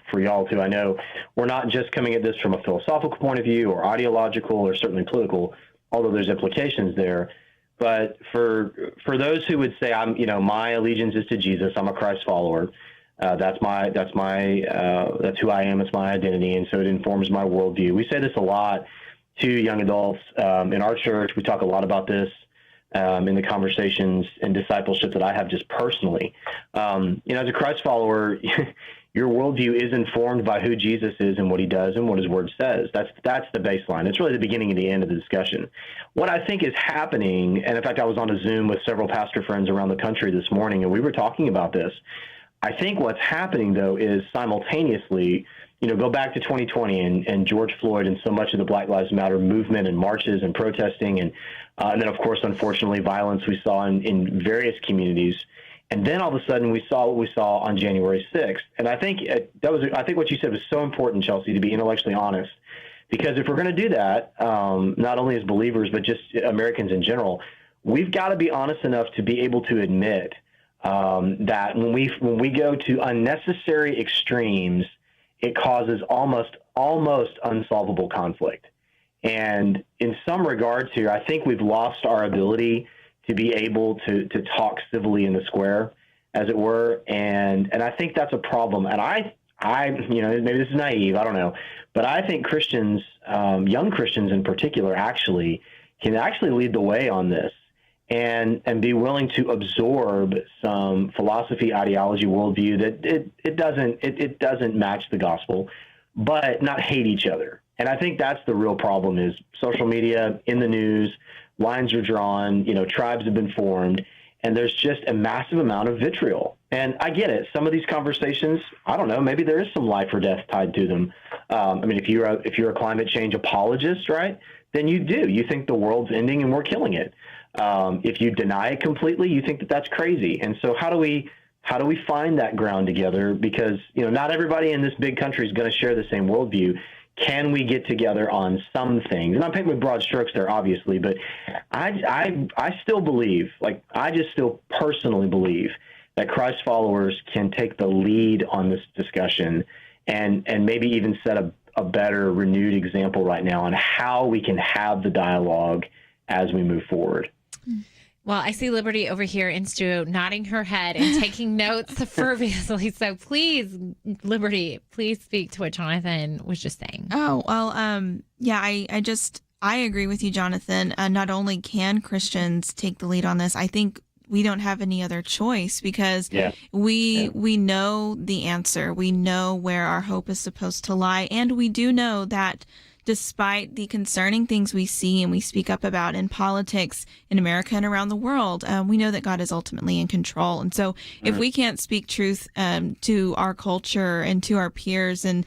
for y'all too. I know we're not just coming at this from a philosophical point of view or ideological or certainly political, although there's implications there. But for those who would say my allegiance is to Jesus, I'm a Christ follower. That's who I am. It's my identity. And so it informs my worldview. We say this a lot to young adults in our church. We talk a lot about this in the conversations and discipleship that I have just personally. As a Christ follower, your worldview is informed by who Jesus is and what he does and what his word says. That's the baseline. It's really the beginning and the end of the discussion. What I think is happening, and in fact, I was on a Zoom with several pastor friends around the country this morning, and we were talking about this. I think what's happening, though, is simultaneously, go back to 2020 and George Floyd and so much of the Black Lives Matter movement and marches and protesting. And then, of course, unfortunately, violence we saw in various communities. And then all of a sudden we saw what we saw on January 6th. And I think I think what you said was so important, Chelsey, to be intellectually honest, because if we're going to do that, not only as believers, but just Americans in general, we've got to be honest enough to be able to admit that when we go to unnecessary extremes, it causes almost unsolvable conflict. And in some regards here, I think we've lost our ability to be able to talk civilly in the square, as it were. And I think that's a problem. And I maybe this is naive, I don't know, but I think Christians, young Christians in particular, can lead the way on this. And be willing to absorb some philosophy, ideology, worldview that it doesn't match the gospel, but not hate each other. And I think that's the real problem: is social media, in the news, lines are drawn, tribes have been formed, and there's just a massive amount of vitriol. And I get it. Some of these conversations, I don't know, maybe there is some life or death tied to them. If you're a climate change apologist, right, then you think the world's ending and we're killing it. If you deny it completely, you think that that's crazy. And so how do we find that ground together? Because, not everybody in this big country is going to share the same worldview. Can we get together on some things? And I'm painting with broad strokes there, obviously, but I still believe, I just still personally believe that Christ followers can take the lead on this discussion and maybe even set a better, renewed example right now on how we can have the dialogue as we move forward. Well, I see Liberty over here in studio nodding her head and taking notes fervently. So please, Liberty, please speak to what Jonathan was just saying. Oh, well, I agree with you, Jonathan. Not only can Christians take the lead on this, I think we don't have any other choice because we know the answer. We know where our hope is supposed to lie. And we do know that despite the concerning things we see and we speak up about in politics in America and around the world, we know that God is ultimately in control. And so if we can't speak truth to our culture and to our peers and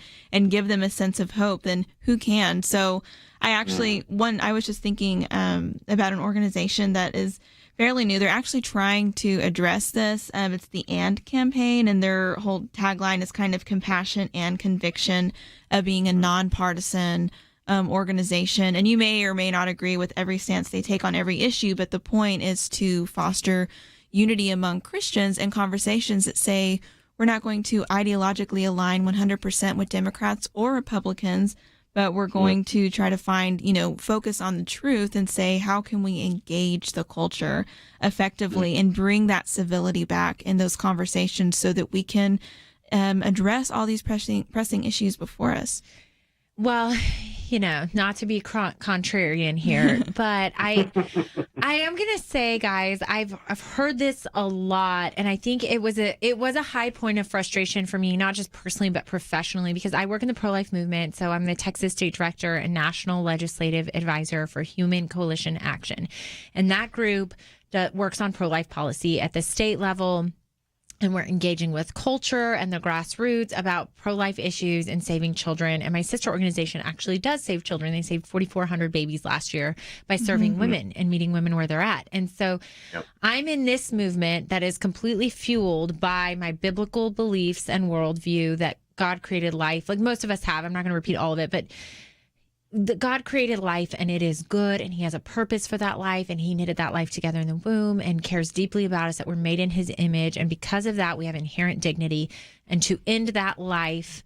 give them a sense of hope, then who can? So I actually, I was just thinking about an organization that is fairly new. They're actually trying to address this. It's the AND campaign, and their whole tagline is kind of compassion and conviction of being a nonpartisan organization. And you may or may not agree with every stance they take on every issue, but the point is to foster unity among Christians and conversations that say we're not going to ideologically align 100% with Democrats or Republicans, but we're going to try to find, focus on the truth and say, how can we engage the culture effectively and bring that civility back in those conversations so that we can address all these pressing issues before us? Well, not to be contrarian here, but I am going to say, guys, I've heard this a lot, and I think it was a high point of frustration for me, not just personally but professionally, because I work in the pro-life movement. So I'm the Texas State Director and National Legislative Advisor for Human Coalition Action, and that group that works on pro-life policy at the state level. And we're engaging with culture and the grassroots about pro-life issues and saving children. And my sister organization actually does save children. They saved 4,400 babies last year by serving women and meeting women where they're at. And so I'm in this movement that is completely fueled by my biblical beliefs and worldview that God created life. Like most of us have. I'm not going to repeat all of it, but God created life and it is good, and he has a purpose for that life, and he knitted that life together in the womb and cares deeply about us, that we're made in his image. And because of that, we have inherent dignity. And to end that life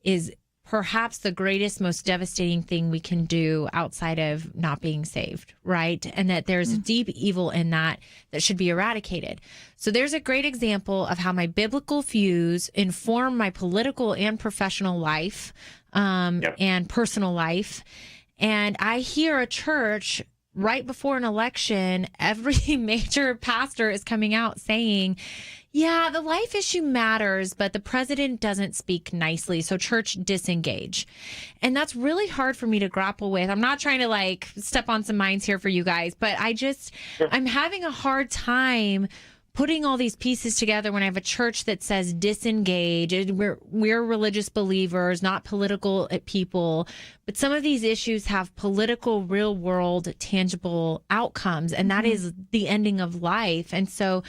is perhaps the greatest, most devastating thing we can do outside of not being saved, right? And that there's deep evil in that should be eradicated. So there's a great example of how my biblical views inform my political and professional life and personal life. And I hear a church right before an election, every major pastor is coming out saying, yeah, the life issue matters, but the president doesn't speak nicely, so church disengage. And that's really hard for me to grapple with. I'm not trying to step on some minds here for you guys, but I'm having a hard time putting all these pieces together when I have a church that says disengage. We're religious believers, not political people. But some of these issues have political, real world, tangible outcomes, and that is the ending of life. And so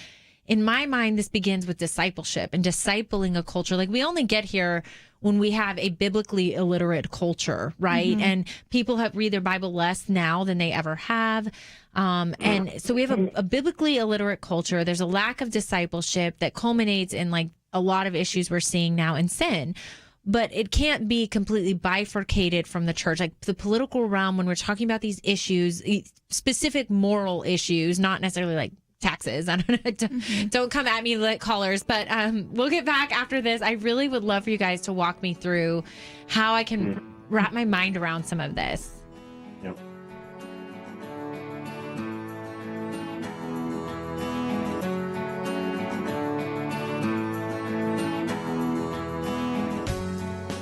in my mind, this begins with discipleship and discipling a culture. We only get here when we have a biblically illiterate culture, right? And people read their Bible less now than they ever have. And so we have a biblically illiterate culture. There's a lack of discipleship that culminates in a lot of issues we're seeing now in sin. But it can't be completely bifurcated from the church. The political realm, when we're talking about these issues, specific moral issues, not necessarily taxes. I don't know. Don't come at me, lit callers. But we'll get back after this. I really would love for you guys to walk me through how I can wrap my mind around some of this. Yep.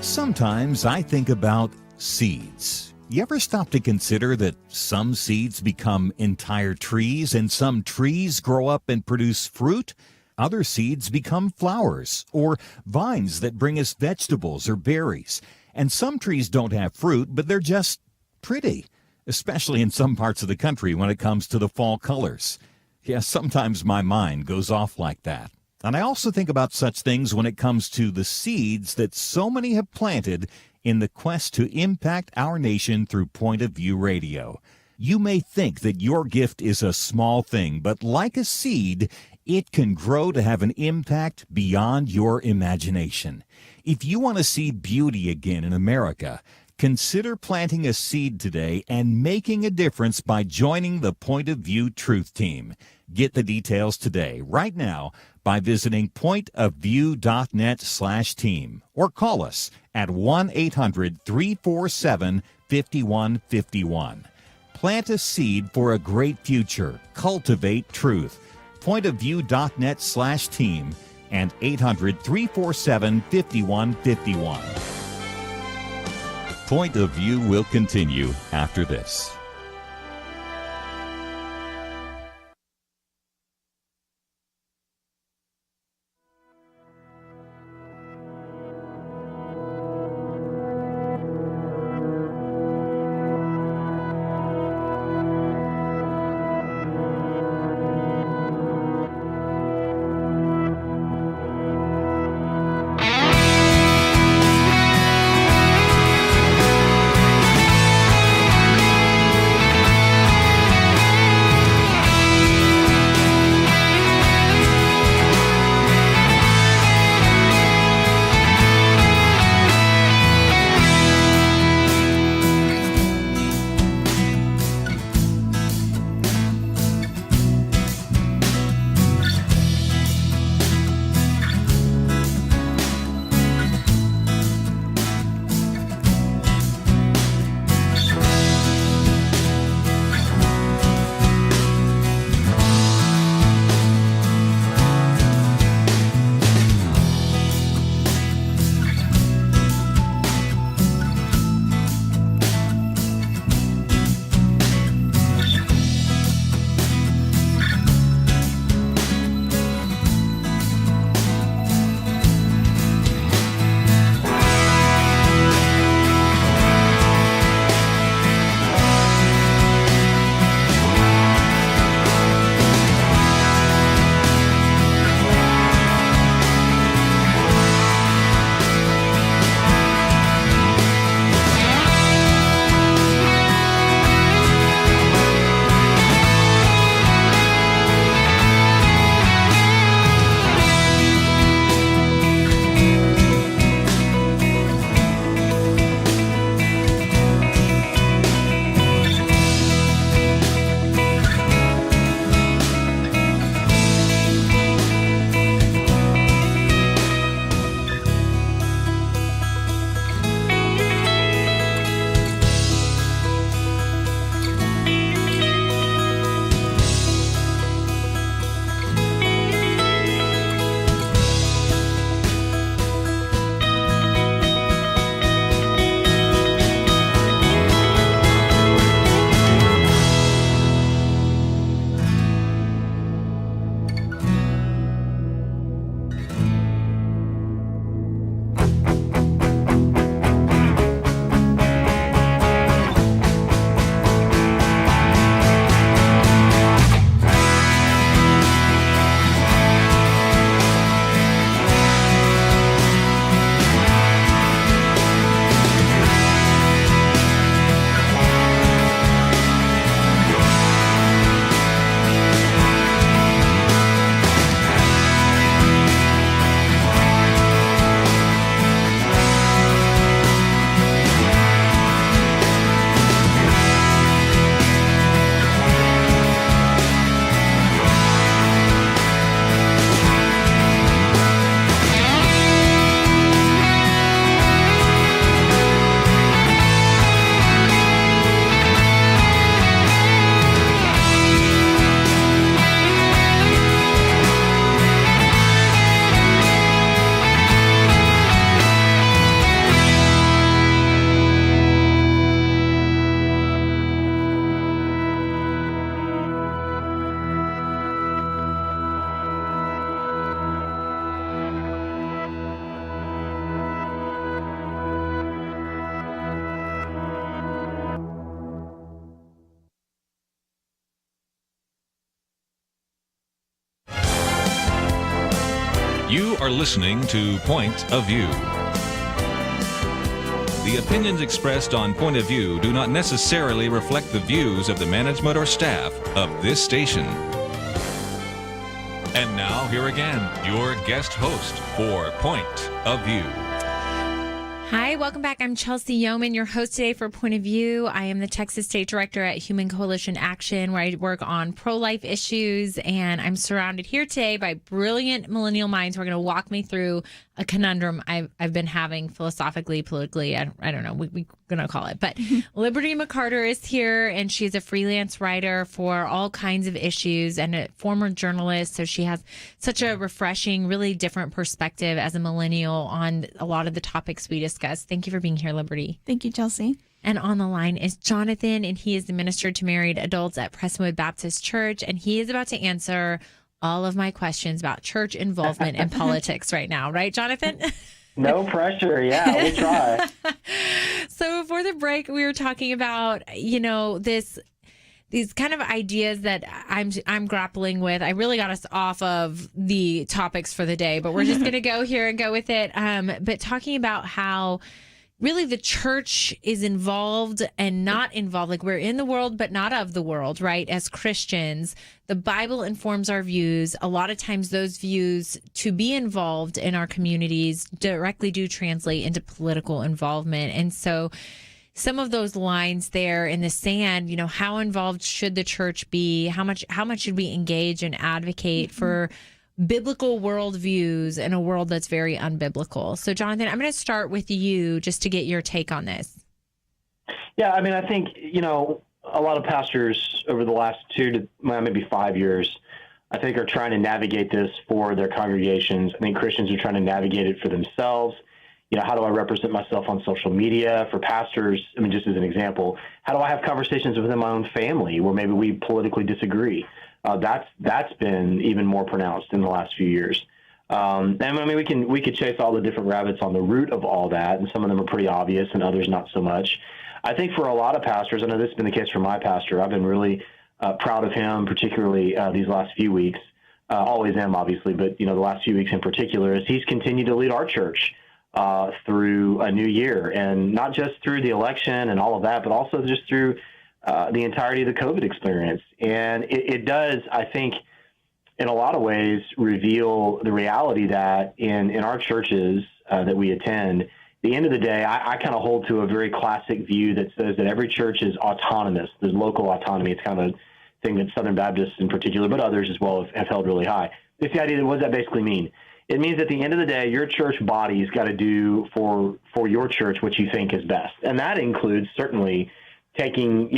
Sometimes I think about seeds. You ever stop to consider that some seeds become entire trees and some trees grow up and produce fruit? Other seeds become flowers or vines that bring us vegetables or berries. And some trees don't have fruit, but they're just pretty, especially in some parts of the country when it comes to the fall colors. Yeah, sometimes my mind goes off like that. And I also think about such things when it comes to the seeds that so many have planted in the quest to impact our nation through Point of View Radio. You may think that your gift is a small thing, but like a seed, it can grow to have an impact beyond your imagination. If you want to see beauty again in America, consider planting a seed today and making a difference by joining the Point of View Truth Team. Get the details today, right now, by visiting pointofview.net/team or call us at 1-800-347-5151. Plant a seed for a great future. Cultivate truth. pointofview.net/team, and 800-347-5151. Point of View will continue after this. You are listening to Point of View. The opinions expressed on Point of View do not necessarily reflect the views of the management or staff of this station. And now, here again, your guest host for Point of View. Hi, welcome back. I'm Chelsey Youman, your host today for Point of View. I am the Texas State Director at Human Coalition Action, where I work on pro-life issues, and I'm surrounded here today by brilliant millennial minds who are going to walk me through a conundrum I've been having philosophically, politically. I don't know, we're going to call it. But Liberty McArtor is here, and she's a freelance writer for all kinds of issues and a former journalist. So she has such a refreshing, really different perspective as a millennial on a lot of the topics we discuss. Thank you for being here, Liberty. Thank you, Chelsey. And on the line is Jonathan, and he is the minister to married adults at Prestonwood Baptist Church, and he is about to answer all of my questions about church involvement in politics right now. Right, Jonathan? No pressure. Yeah, we'll try. So before the break, we were talking about, these kind of ideas that I'm grappling with. I really got us off of the topics for the day, but we're just going to go here and go with it. But talking about how really the church is involved and not involved. Like, we're in the world, but not of the world, right? As Christians, the Bible informs our views. A lot of times those views to be involved in our communities directly do translate into political involvement. And so some of those lines there in the sand, how involved should the church be? How much should we engage and advocate for biblical worldviews in a world that's very unbiblical? So, Jonathan, I'm going to start with you just to get your take on this. Yeah, I mean, I think, a lot of pastors over the last 2 to maybe 5 years, I think, are trying to navigate this for their congregations. I think Christians are trying to navigate it for themselves. How do I represent myself on social media? For pastors, I mean, just as an example, how do I have conversations within my own family where maybe we politically disagree? That's been even more pronounced in the last few years. And I mean, we could chase all the different rabbits on the root of all that, and some of them are pretty obvious and others not so much. I think for a lot of pastors, I know this has been the case for my pastor, I've been really proud of him, particularly these last few weeks. Always am, obviously, but the last few weeks in particular, as he's continued to lead our church through a new year, and not just through the election and all of that, but also just through the entirety of the COVID experience. And it does, I think, in a lot of ways, reveal the reality that in our churches that we attend, at the end of the day, I kind of hold to a very classic view that says that every church is autonomous. There's local autonomy. It's kind of a thing that Southern Baptists in particular, but others as well, have held really high. It's the idea that, what does that basically mean? It means at the end of the day, your church body's got to do for your church what you think is best. And that includes certainly taking,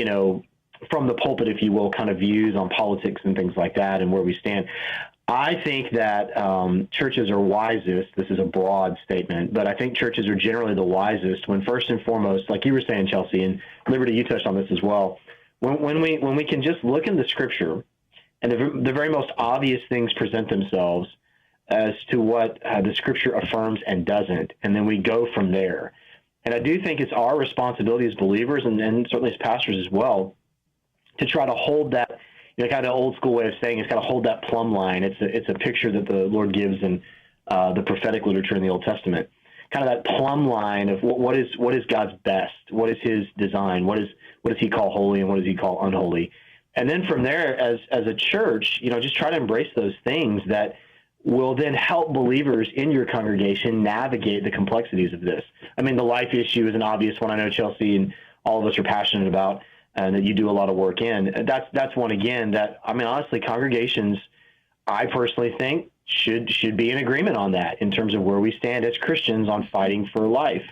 from the pulpit, if you will, kind of views on politics and things like that and where we stand. I think that churches are wisest. This is a broad statement, but I think churches are generally the wisest when, first and foremost, like you were saying, Chelsey, and Liberty, you touched on this as well, when we can just look in the Scripture and the very most obvious things present themselves as to what the Scripture affirms and doesn't, and then we go from there. And I do think it's our responsibility as believers, and certainly as pastors as well, to try to hold that, kind of old school way of saying, it's got to hold that plumb line. It's a picture that the Lord gives in the prophetic literature in the Old Testament. Kind of that plumb line of what is God's best, what is His design, what does He call holy, and what does He call unholy, and then from there, as a church, just try to embrace those things that will then help believers in your congregation navigate the complexities of this. I mean, the life issue is an obvious one. I know Chelsey and all of us are passionate about, and that you do a lot of work in. That's one, again, that, I mean, honestly, congregations, I personally think, should be in agreement on that in terms of where we stand as Christians on fighting for life.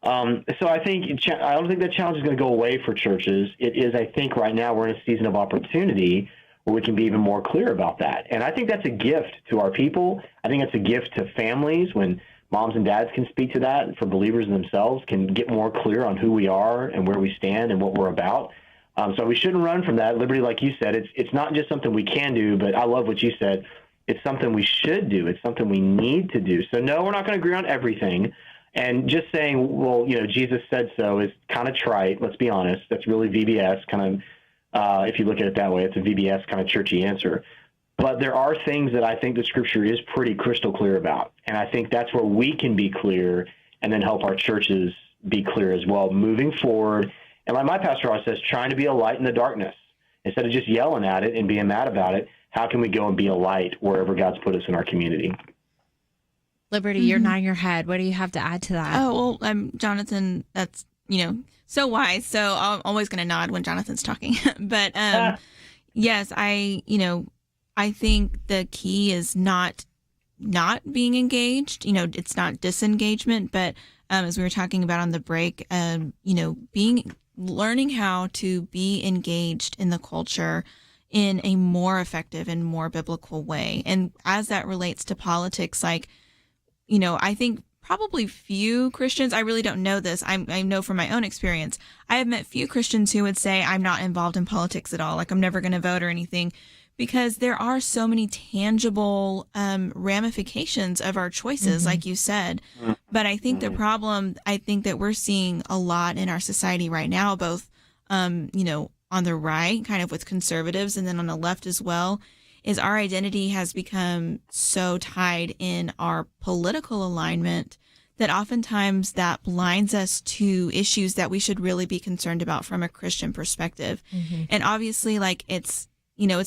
So I don't think that challenge is going to go away for churches. It is, I think, right now we're in a season of opportunity where we can be even more clear about that. And I think that's a gift to our people. I think it's a gift to families when moms and dads can speak to that, and for believers themselves can get more clear on who we are and where we stand and what we're about. So we shouldn't run from that. Liberty, like you said, it's not just something we can do, but I love what you said. It's something we should do. It's something we need to do. So no, we're not going to agree on everything. And just saying, well, Jesus said so is kind of trite. Let's be honest. That's really VBS kind of, if you look at it that way, it's a VBS kind of churchy answer. But there are things that I think the Scripture is pretty crystal clear about. And I think that's where we can be clear and then help our churches be clear as well moving forward. And like my pastor always says, trying to be a light in the darkness. Instead of just yelling at it and being mad about it, how can we go and be a light wherever God's put us in our community? Liberty, you're nodding your head. What do you have to add to that? Oh, well, Jonathan, that's, so wise. So I'm always going to nod when Jonathan's talking. But yes, I think the key is not being engaged. It's not disengagement, but as we were talking about on the break, learning how to be engaged in the culture in a more effective and more biblical way. And as that relates to politics, I think probably few Christians, I really don't know this, I know from my own experience, I have met few Christians who would say, I'm not involved in politics at all, like I'm never going to vote or anything, because there are so many tangible ramifications of our choices, like you said. But I think the problem, that we're seeing a lot in our society right now, both, on the right, kind of with conservatives, and then on the left as well, is our identity has become so tied in our political alignment that oftentimes that blinds us to issues that we should really be concerned about from a Christian perspective. And obviously, it's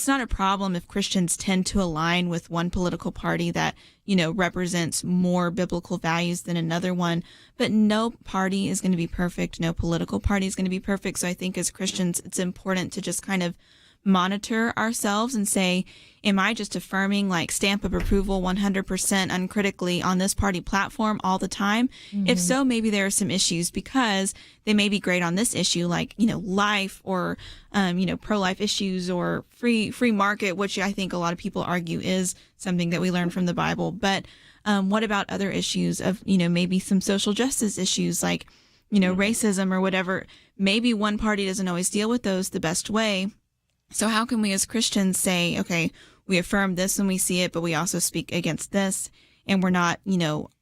not a problem if Christians tend to align with one political party that, represents more biblical values than another one. But no party is going to be perfect. No political party is going to be perfect. So I think as Christians, it's important to just kind of monitor ourselves and say, am I just affirming stamp of approval 100% uncritically on this party platform all the time? If so, maybe there are some issues because they may be great on this issue, life or, pro-life issues or free market, which I think a lot of people argue is something that we learn from the Bible. But what about other issues of, maybe some social justice issues like, racism or whatever? Maybe one party doesn't always deal with those the best way. So how can we as Christians say, okay, we affirm this when we see it, but we also speak against this, and we're not,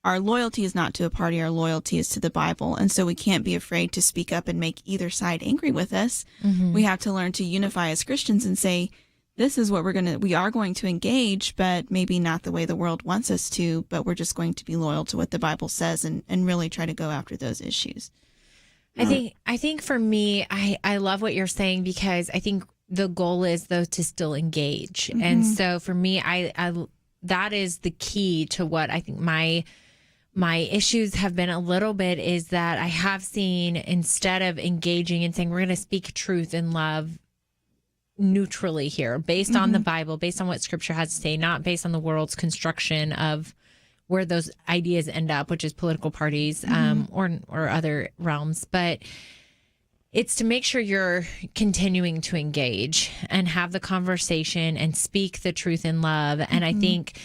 our loyalty is not to a party, our loyalty is to the Bible. And so we can't be afraid to speak up and make either side angry with us. We have to learn to unify as Christians and say, this is what we are going to engage, but maybe not the way the world wants us to, but we're just going to be loyal to what the Bible says and really try to go after those issues. I think for me, I love what you're saying, because I think the goal is though to still engage. And so for me, I that is the key to what I think my issues have been a little bit, is that I have seen, instead of engaging and saying we're going to speak truth and love neutrally here, based on the Bible, based on what Scripture has to say, not based on the world's construction of where those ideas end up, which is political parties or other realms, but it's to make sure you're continuing to engage and have the conversation and speak the truth in love. And I think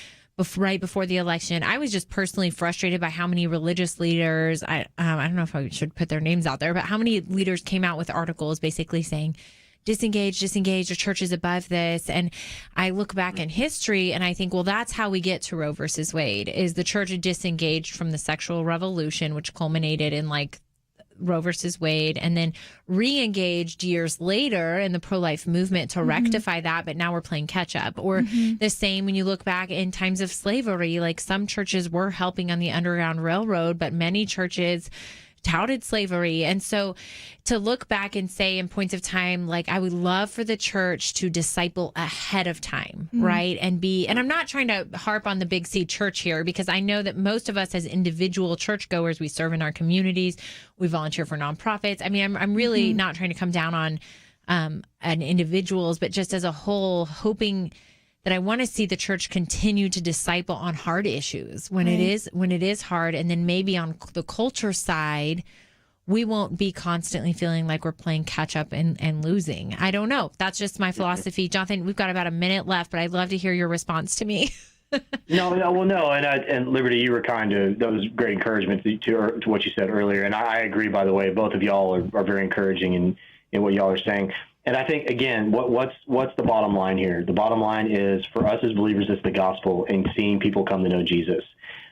right before the election, I was just personally frustrated by how many religious leaders, I don't know if I should put their names out there, but how many leaders came out with articles basically saying, disengage, the church is above this. And I look back in history and I think, well, that's how we get to Roe versus Wade, is the church had disengaged from the sexual revolution, which culminated in Roe versus Wade, and then re-engaged years later in the pro-life movement to rectify that, but now we're playing catch up. Or the same when you look back in times of slavery, some churches were helping on the Underground Railroad, but many churches touted slavery. And so to look back and say in points of time, I would love for the church to disciple ahead of time, right? And I'm not trying to harp on the Big C church here, because I know that most of us as individual churchgoers, we serve in our communities, we volunteer for nonprofits. I mean, I'm really not trying to come down on individuals, but just as a whole, hoping that I want to see the church continue to disciple on hard issues when it is hard. And then maybe on the culture side, we won't be constantly feeling like we're playing catch up and losing. I don't know. That's just my philosophy. Jonathan, we've got about a minute left, but I'd love to hear your response to me. No. And Liberty, you were that was great encouragement to what you said earlier. And I agree, by the way, both of y'all are very encouraging in what y'all are saying. And I think, again, what's the bottom line here? The bottom line is, for us as believers, it's the gospel and seeing people come to know Jesus.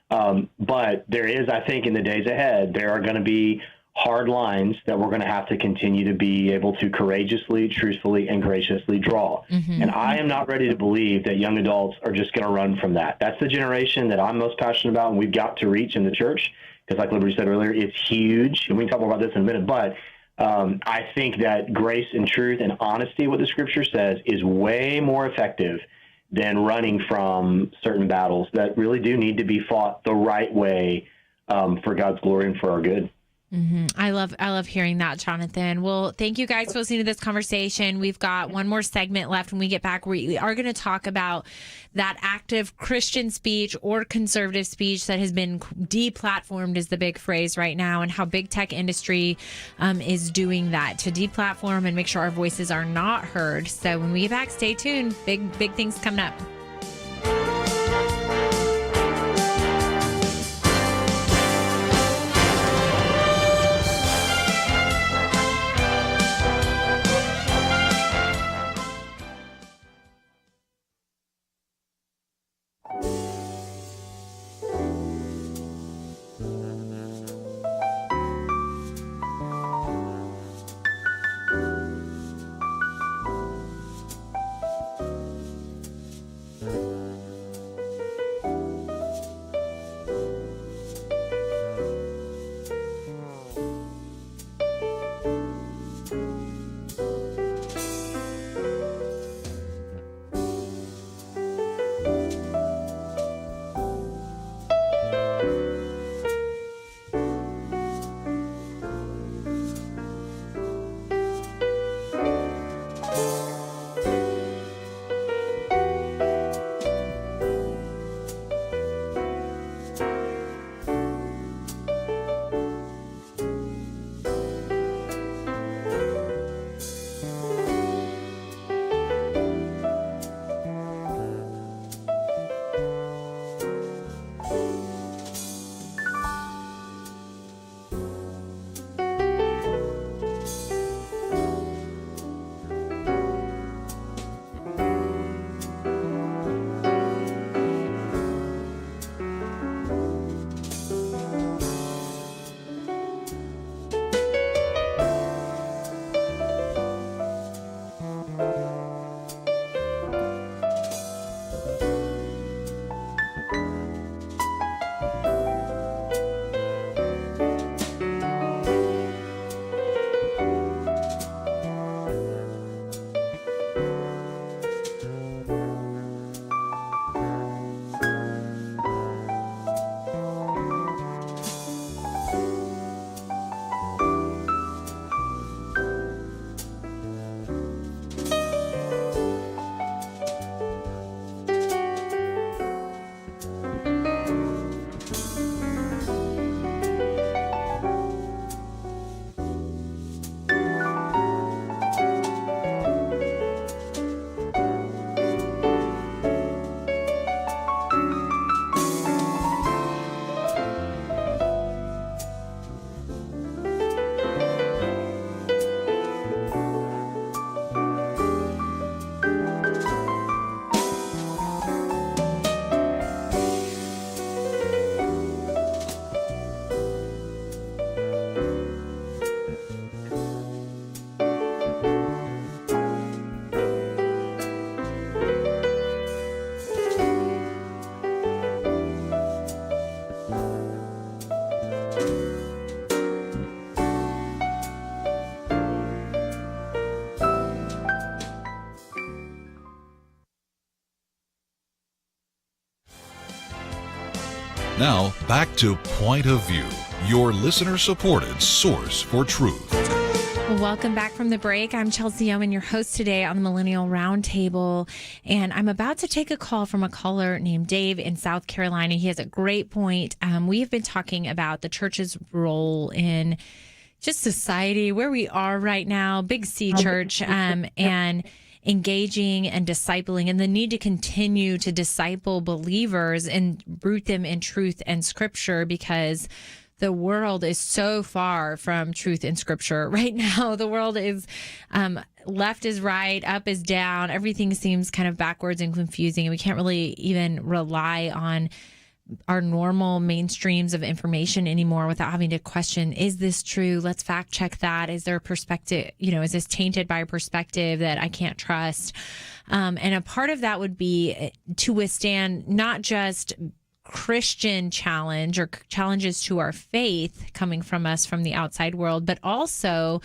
But there is, I think, in the days ahead, there are going to be hard lines that we're going to have to continue to be able to courageously, truthfully, and graciously draw. And I am not ready to believe that young adults are just going to run from that. That's the generation that I'm most passionate about, and we've got to reach in the church, because like Liberty said earlier, it's huge. And we can talk more about this in a minute, but I think that grace and truth and honesty, what the Scripture says, is way more effective than running from certain battles that really do need to be fought the right way for God's glory and for our good. Mm-hmm. I love hearing that, Jonathan. Well, thank you guys for listening to this conversation. We've got one more segment left. When we get back, we are going to talk about that active Christian speech or conservative speech that has been deplatformed is the big phrase right now, and how big tech industry is doing that to deplatform and make sure our voices are not heard. So when we get back, stay tuned. Big things coming up. Now, back to Point of View, your listener-supported source for truth. Well, welcome back from the break. I'm Chelsey Youman, your host today on the Millennial Roundtable, and I'm about to take a call from a caller named Dave in South Carolina. He has a great point. We have been talking about the church's role in just society, where we are right now, Big C Church, and engaging and discipling, and the need to continue to disciple believers and root them in truth and scripture, because the world is so far from truth and scripture right now. The world is left is right, up is down. Everything seems kind of backwards and confusing, and we can't really even rely on our normal mainstreams of information anymore without having to question, is this true? Let's fact check that. Is there a perspective, is this tainted by a perspective that I can't trust? And a part of that would be to withstand not just Christian challenge or challenges to our faith coming from us from the outside world, but also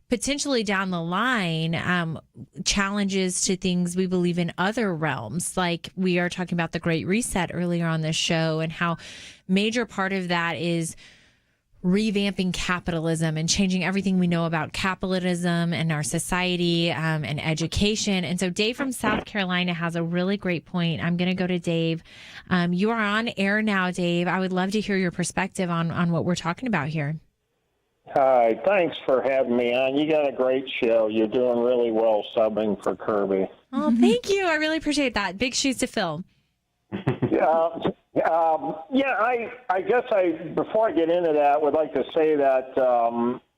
potentially down the line, challenges to things we believe in other realms. Like we are talking about the Great Reset earlier on this show, and how major part of that is revamping capitalism and changing everything we know about capitalism and our society, and education. And so Dave from South Carolina has a really great point. I'm going to go to Dave. You are on air now, Dave. I would love to hear your perspective on what we're talking about here. Hi, thanks for having me on. You got a great show. You're doing really well subbing for Kirby. Oh, thank you. I really appreciate that. Big shoes to fill. I guess before I get into that, would like to say that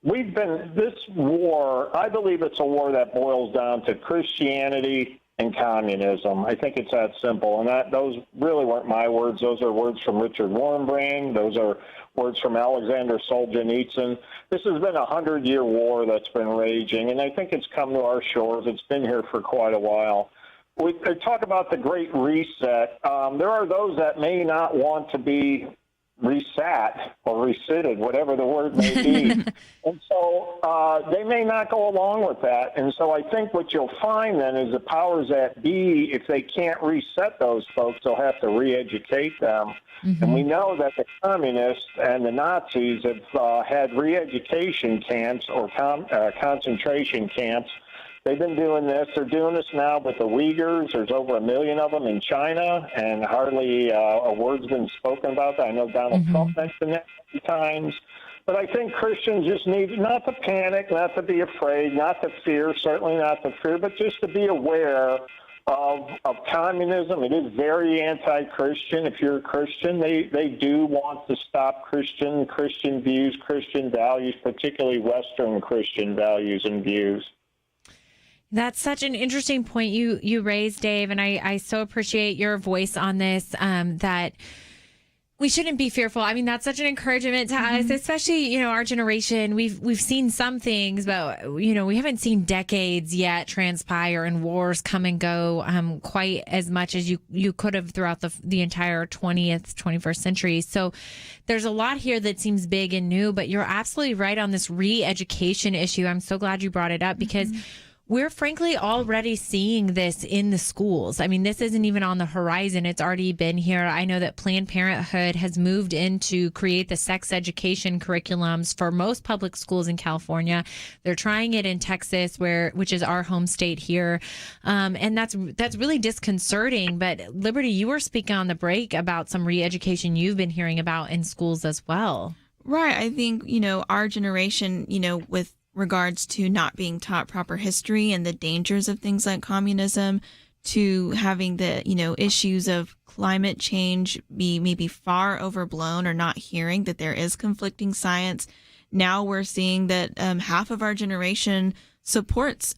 this war, I believe it's a war that boils down to Christianity and communism. I think it's that simple. And those really weren't my words. Those are words from Richard Lim. Those are words from Alexander Solzhenitsyn. This has been a 100-year war that's been raging, and I think it's come to our shores. It's been here for quite a while. We could talk about the Great Reset. There are those that may not want to be reset or reseated, whatever the word may be. And so they may not go along with that. And so I think what you'll find then is the powers that be, if they can't reset those folks, they'll have to re-educate them. Mm-hmm. And we know that the communists and the Nazis have had re-education camps or concentration camps. They've been doing this. They're doing this now with the Uyghurs. There's over 1 million of them in China, and hardly a word's been spoken about that. I know Donald Trump mentioned that a few times. But I think Christians just need not to panic, not to be afraid, not to fear, certainly not to fear, but just to be aware of communism. It is very anti-Christian. If you're a Christian, they do want to stop Christian views, Christian values, particularly Western Christian values and views. That's such an interesting point you raised, Dave, and I so appreciate your voice on this, that we shouldn't be fearful. I mean, that's such an encouragement to us, especially, our generation. We've seen some things, but, we haven't seen decades yet transpire and wars come and go quite as much as you could have throughout the entire 20th, 21st century. So there's a lot here that seems big and new, but you're absolutely right on this re-education issue. I'm so glad you brought it up because we're frankly already seeing this in the schools. I mean, this isn't even on the horizon. It's already been here. I know that Planned Parenthood has moved in to create the sex education curriculums for most public schools in California. They're trying it in Texas, which is our home state here. And that's really disconcerting. But Liberty, you were speaking on the break about some re-education you've been hearing about in schools as well. Right. I think, our generation, with regards to not being taught proper history and the dangers of things like communism, to having the, issues of climate change be maybe far overblown or not hearing that there is conflicting science. Now we're seeing that half of our generation supports,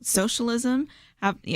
socialism.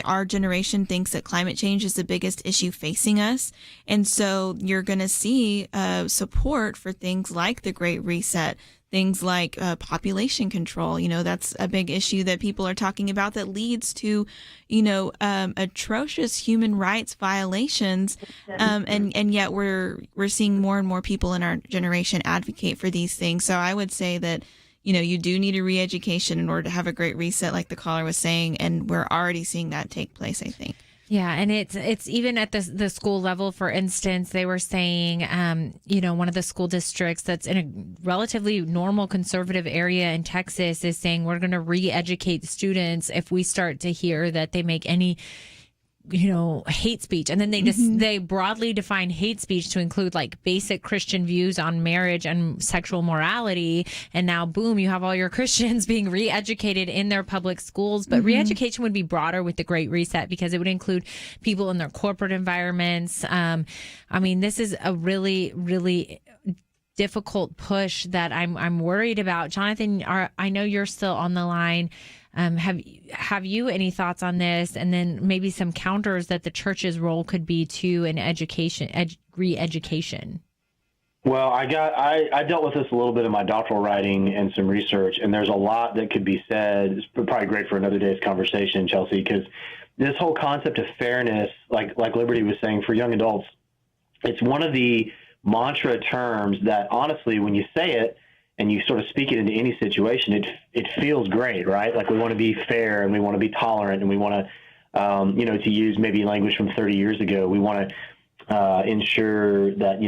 Our generation thinks that climate change is the biggest issue facing us. And so you're going to see support for things like the Great Reset, things like population control. That's a big issue that people are talking about that leads to, atrocious human rights violations. And yet we're seeing more and more people in our generation advocate for these things. So I would say that, you do need a re-education in order to have a great reset, like the caller was saying. And we're already seeing that take place, I think. Yeah, and it's even at the school level. For instance, they were saying, one of the school districts that's in a relatively normal conservative area in Texas is saying we're going to re-educate students if we start to hear that they make any hate speech. And then they broadly define hate speech to include like basic Christian views on marriage and sexual morality. And now, boom, you have all your Christians being re-educated in their public schools. But re-education would be broader with the Great Reset because it would include people in their corporate environments. This is a really, really difficult push that I'm worried about. Jonathan, I know you're still on the line. Have you any thoughts on this, and then maybe some counters that the church's role could be too in education, re-education? Well, I dealt with this a little bit in my doctoral writing and some research, and there's a lot that could be said. It's probably great for another day's conversation, Chelsey, because this whole concept of fairness, like Liberty was saying, for young adults, it's one of the mantra terms that honestly, when you say it, and you sort of speak it into any situation, it feels great, right? Like we want to be fair and we want to be tolerant and we want to, to use maybe language from 30 years ago, we want to ensure that,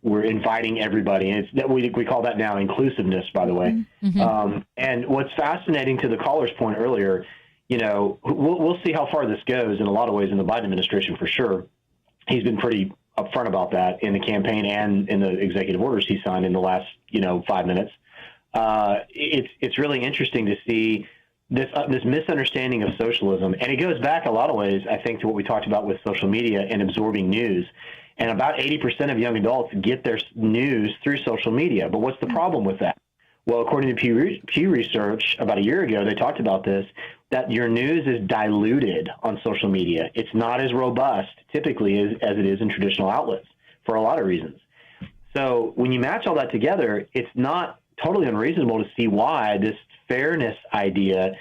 we're inviting everybody. And it's that we call that now inclusiveness, by the way. Mm-hmm. And what's fascinating to the caller's point earlier, we'll see how far this goes in a lot of ways in the Biden administration for sure. He's been pretty upfront about that in the campaign and in the executive orders he signed in the last, 5 minutes. It's really interesting to see this misunderstanding of socialism. And it goes back a lot of ways, I think, to what we talked about with social media and absorbing news. And about 80% of young adults get their news through social media. But what's the problem with that? Well, according to Pew Research, about a year ago, they talked about this, that your news is diluted on social media. It's not as robust, typically, as it is in traditional outlets for a lot of reasons. So when you match all that together, it's not totally unreasonable to see why this fairness idea,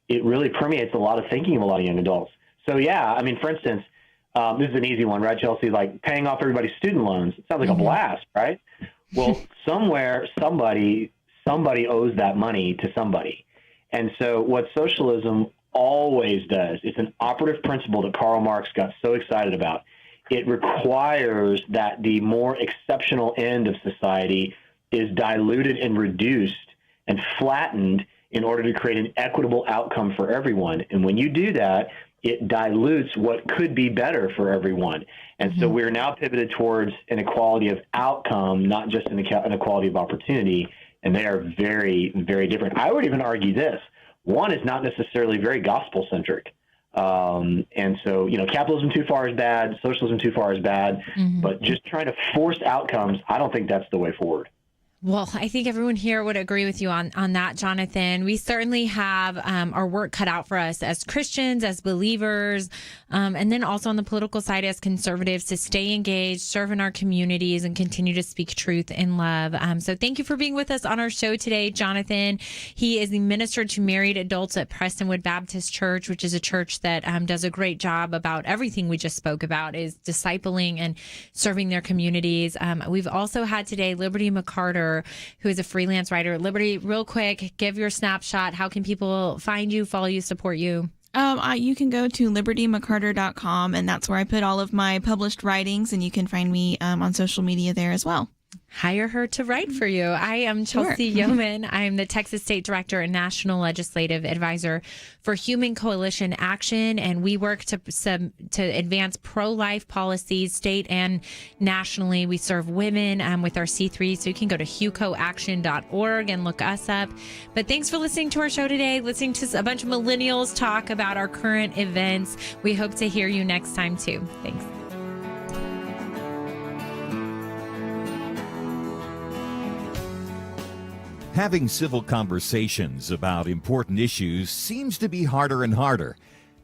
it really permeates a lot of thinking of a lot of young adults. So, yeah, I mean, for instance, this is an easy one, right, Chelsey? Like paying off everybody's student loans. It sounds like a blast, right? Well, somewhere, somebody owes that money to somebody. And so what socialism always does, it's an operative principle that Karl Marx got so excited about. It requires that the more exceptional end of society is diluted and reduced and flattened in order to create an equitable outcome for everyone. And when you do that, it dilutes what could be better for everyone. And so we're now pivoted towards an equality of outcome, not just an equality of opportunity. And they are very, very different. I would even argue this. One is not necessarily very gospel-centric. And so, capitalism too far is bad, socialism too far is bad, but just trying to force outcomes, I don't think that's the way forward. Well, I think everyone here would agree with you on that, Jonathan. We certainly have our work cut out for us as Christians, as believers, and then also on the political side as conservatives to stay engaged, serve in our communities, and continue to speak truth in love. So thank you for being with us on our show today, Jonathan. He is the minister to married adults at Prestonwood Baptist Church, which is a church that does a great job about everything we just spoke about, is discipling and serving their communities. We've also had today Liberty McArtor, who is a freelance writer. Liberty, real quick, give your snapshot. How can people find you, follow you, support you? You can go to libertymccarter.com, and that's where I put all of my published writings, and you can find me on social media there as well. Hire her to write for you. I am Chelsey Youman. I am the Texas State Director and National Legislative Advisor for Human Coalition Action, and we work to advance pro-life policies state and nationally. We serve women with our C3, so you can go to hucoaction.org and look us up. But thanks for listening to our show today, listening to a bunch of millennials talk about our current events. We hope to hear you next time, too. Thanks. Having civil conversations about important issues seems to be harder and harder.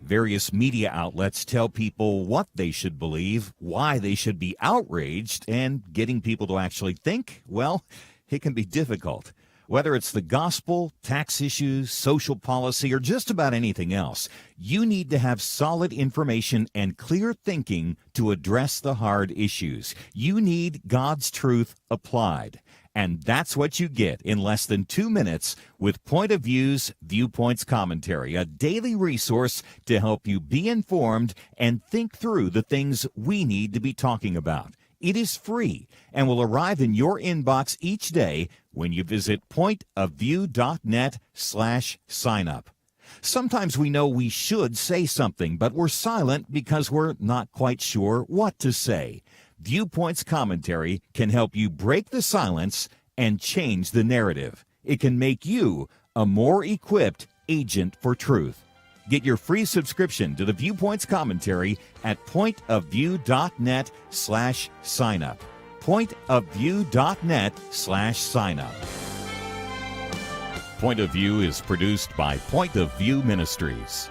Various media outlets tell people what they should believe, why they should be outraged, and getting people to actually think, well, it can be difficult. Whether it's the gospel, tax issues, social policy, or just about anything else, you need to have solid information and clear thinking to address the hard issues. You need God's truth applied. And that's what you get in less than 2 minutes with Point of View's Viewpoints Commentary, a daily resource to help you be informed and think through the things we need to be talking about. It is free and will arrive in your inbox each day when you visit pointofview.net/signup. Sometimes we know we should say something, but we're silent because we're not quite sure what to say. Viewpoints Commentary can help you break the silence and change the narrative. It can make you a more equipped agent for truth. Get your free subscription to the Viewpoints Commentary at pointofview.net/signup. Pointofview.net/signup. Point of View is produced by Point of View Ministries.